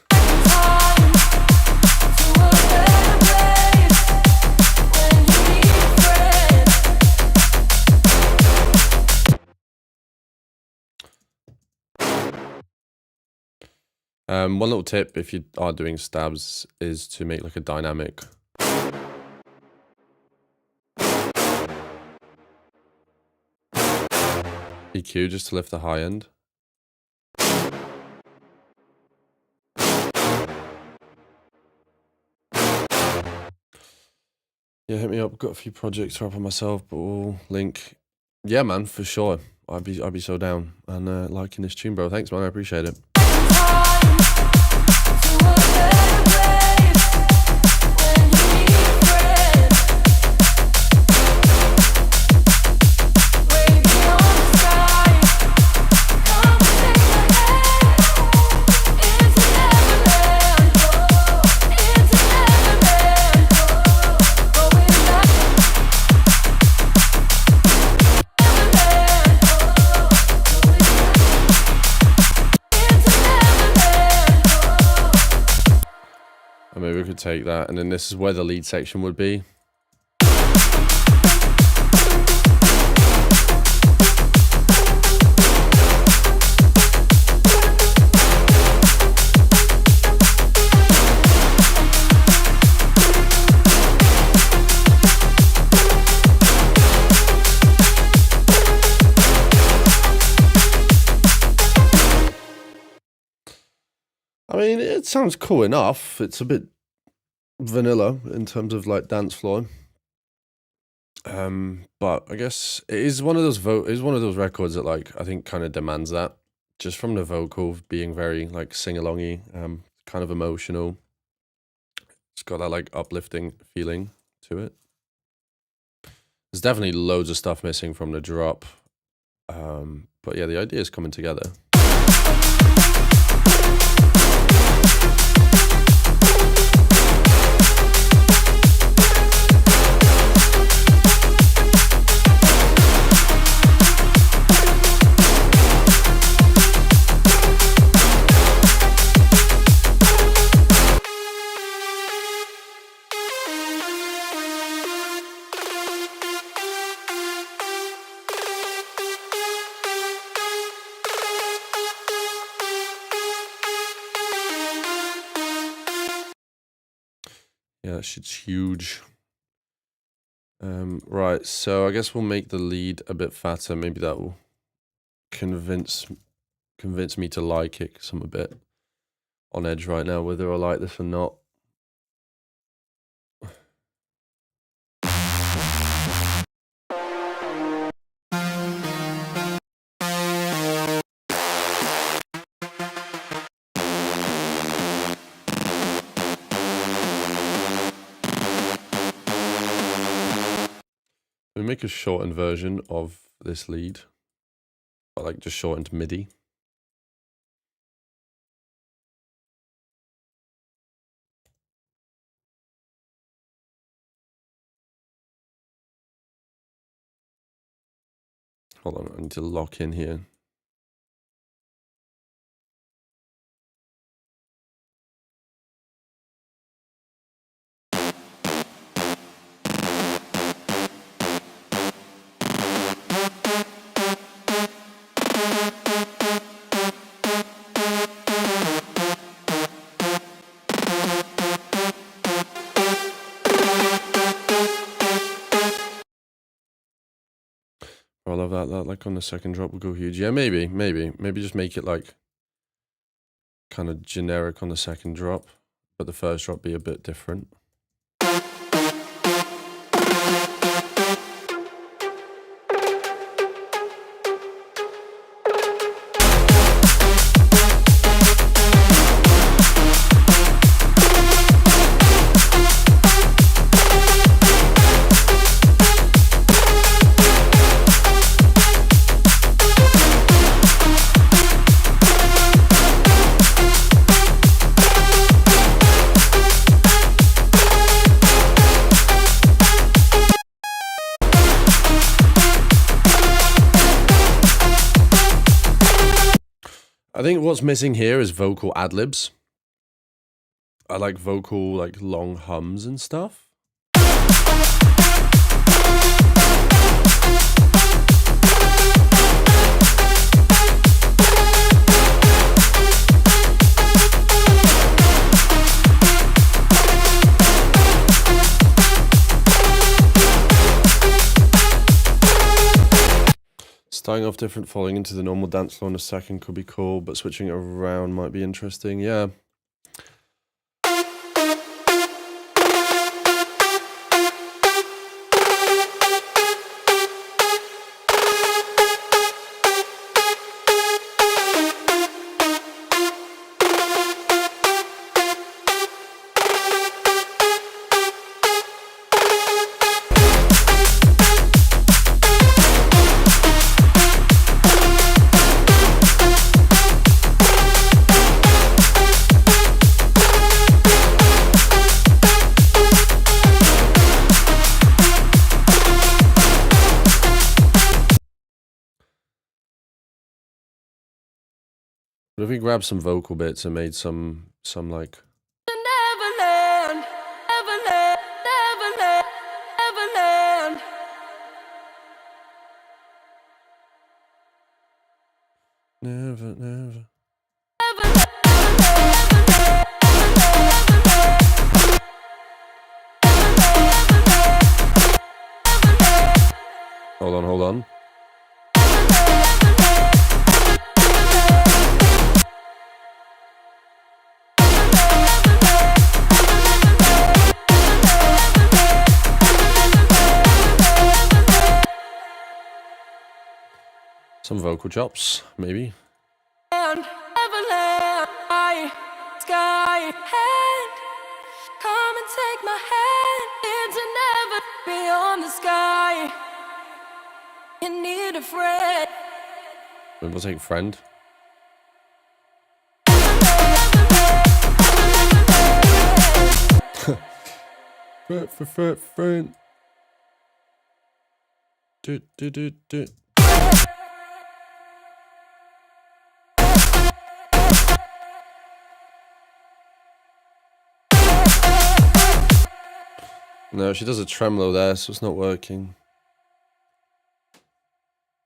One little tip if you are doing stabs is to make like a dynamic. EQ just to lift the high end. Yeah, hit me up. Got a few projects up on myself, but we'll link. Yeah, man, for sure. I'd be so down and liking this tune, bro. Thanks, man. I appreciate it. And maybe we could take that, and then this is where the lead section would be. I mean, it sounds cool enough. It's a bit vanilla in terms of like dance floor. But I guess it is one of those records that like I think kind of demands that, just from the vocal being very like sing-alongy, kind of emotional. It's got that like uplifting feeling to it. There's definitely loads of stuff missing from the drop. But yeah, the idea is coming together. Yeah, that shit's huge. Right, so I guess we'll make the lead a bit fatter. Maybe that will convince me to like it, because I'm a bit on edge right now, whether I like this or not. We make a shortened version of this lead, but like just shortened MIDI. Hold on, I need to lock in here. I love that. That like on the second drop will go huge. Yeah, maybe just make it like kind of generic on the second drop, but the first drop be a bit different. I think what's missing here is vocal ad-libs. I like vocal, like long hums and stuff. Starting off different, falling into the normal dance floor in a second could be cool, but switching it around might be interesting. Yeah. But if we grabbed some vocal bits and made some like Never let never, never. Hold on. Some vocal chops, maybe. And Everland, sky, hand, come and take my hand into never beyond the sky. You need a friend. We'll take friend. Friend. Do. No, she does a tremolo there, so it's not working.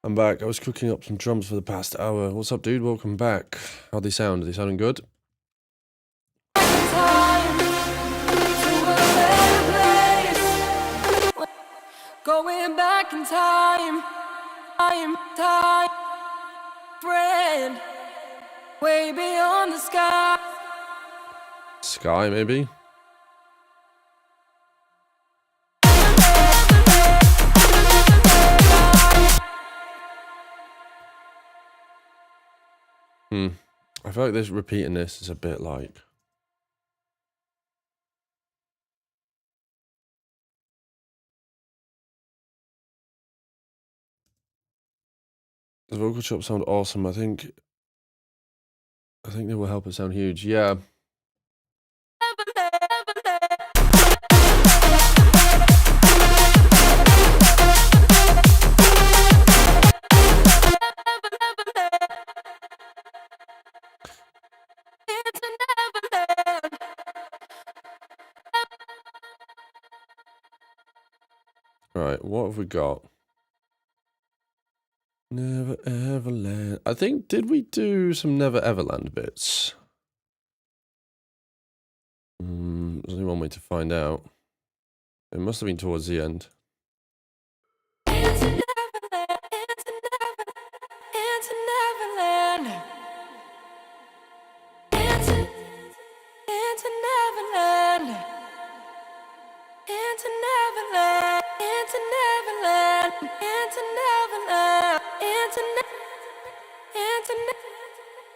I'm back. I was cooking up some drums for the past hour. What's up, dude? Welcome back. How'd they sound? Are they sounding good? Going back in time, friend, way beyond the sky. Sky, maybe? I feel like repeating this is a bit like... The vocal chops sound awesome. I think they will help it sound huge. Yeah. Right, what have we got? Never Ever Land. I think, did we do some Never Ever Land bits? There's only one way to find out. It must have been towards the end.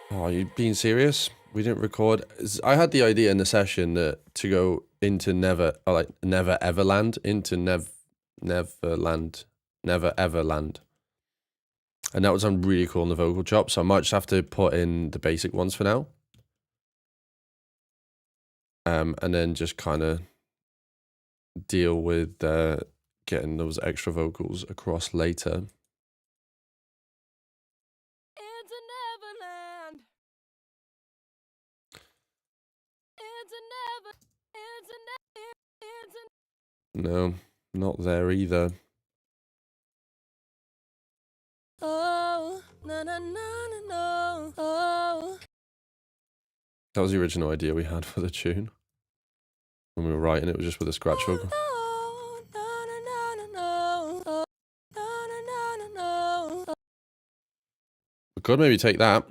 Oh, are you being serious? We didn't record. I had the idea in the session that to go into Never Ever Land, into Neverland, Never Ever Land. And that would sound really cool on the vocal chop, so I might just have to put in the basic ones for now. And then just kind of deal with getting those extra vocals across later. No, not there either. Oh, no, no, no, no, no. Oh. That was the original idea we had for the tune. When we were writing it was just with a scratch vocal. We could maybe take that.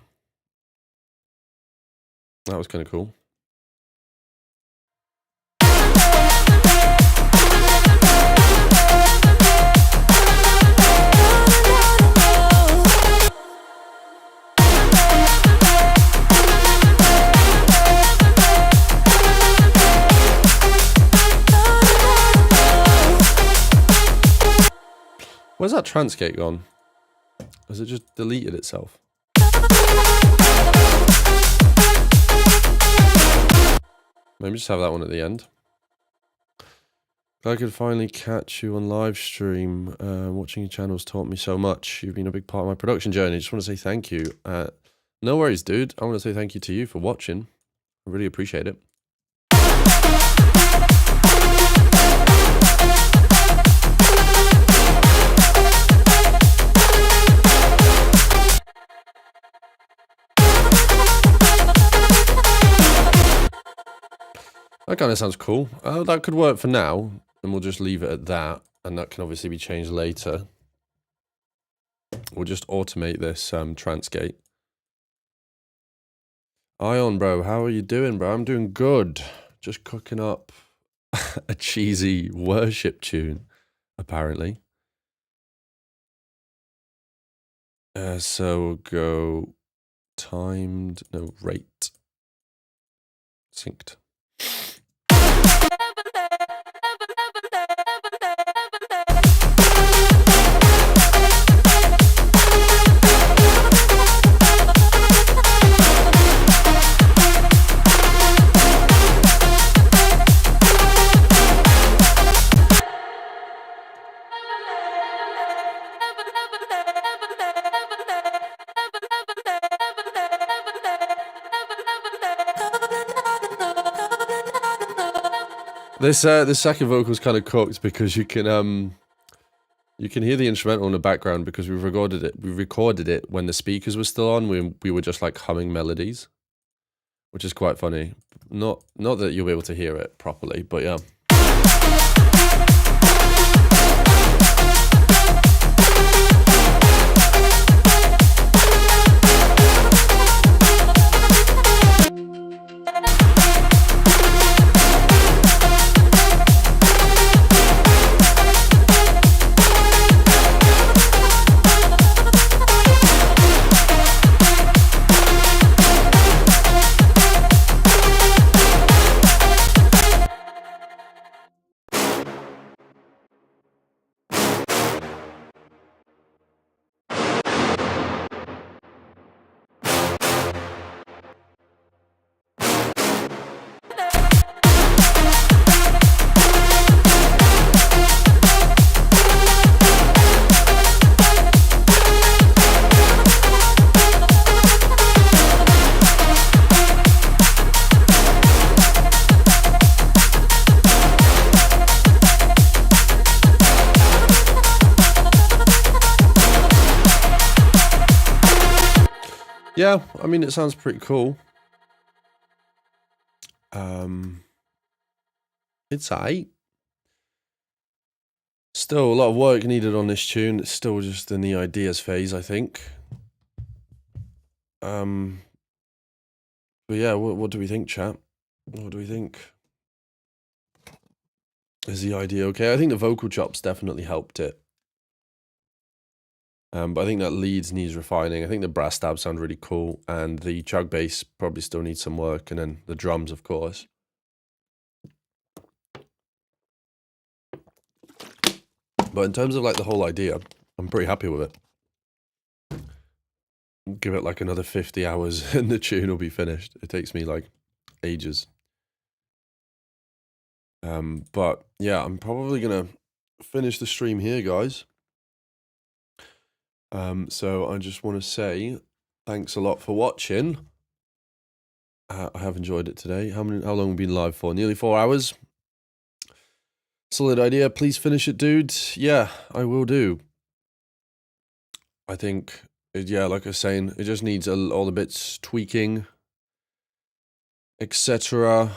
That was kind of cool. Where's that trance gate gone? Has it just deleted itself? Maybe just have that one at the end. I could finally catch you on live stream. Watching your channels taught me so much. You've been a big part of my production journey. Just want to say thank you. No worries, dude. I want to say thank you to you for watching. I really appreciate it. That kind of sounds cool. That could work for now, and we'll just leave it at that, and that can obviously be changed later. We'll just automate this trance gate. Ion, bro, how are you doing, bro? I'm doing good. Just cooking up a cheesy worship tune, apparently. So we'll go timed, no, rate, synced. This second vocal is kind of cooked because you can hear the instrumental in the background because we recorded it when the speakers were still on. We were just like humming melodies, which is quite funny. Not that you'll be able to hear it properly, but yeah. Yeah, I mean, it sounds pretty cool. It's aight. Still a lot of work needed on this tune. It's still just in the ideas phase, I think. But yeah, what do we think, chat? What do we think? Is the idea okay? I think the vocal chops definitely helped it. But I think that leads needs refining. I think the brass stabs sound really cool, and the chug bass probably still needs some work, and then the drums, of course. But in terms of like the whole idea, I'm pretty happy with it. Give it like another 50 hours and the tune will be finished. It takes me like ages. But yeah, I'm probably gonna finish the stream here, guys. So I just want to say thanks a lot for watching. I have enjoyed it today. How long have we been live for? Nearly 4 hours. Solid idea. Please finish it, dude. Yeah, I will do. I think, yeah, like I was saying, it just needs all the bits tweaking, etc.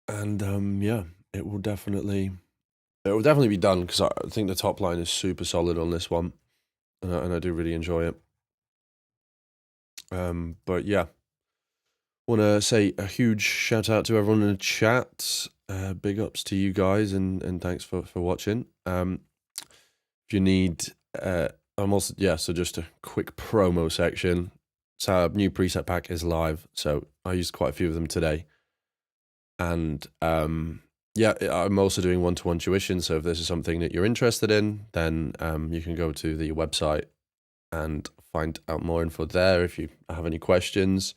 And yeah, it will definitely be done because I think the top line is super solid on this one, and I do really enjoy it. But yeah, want to say a huge shout out to everyone in the chat. Big ups to you guys, and thanks for watching. If you need, I'm also, yeah, so just a quick promo section. So our new preset pack is live, so I used quite a few of them today. And yeah, I'm also doing one-to-one tuition, so if this is something that you're interested in, then you can go to the website and find out more info there. If you have any questions,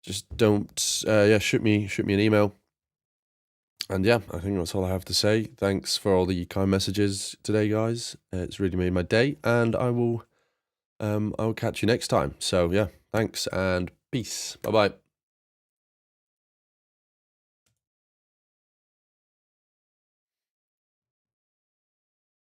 just don't, yeah, shoot me an email. And yeah, I think that's all I have to say. Thanks for all the kind messages today, guys. It's really made my day, and I will catch you next time. So yeah, thanks and peace. Bye-bye.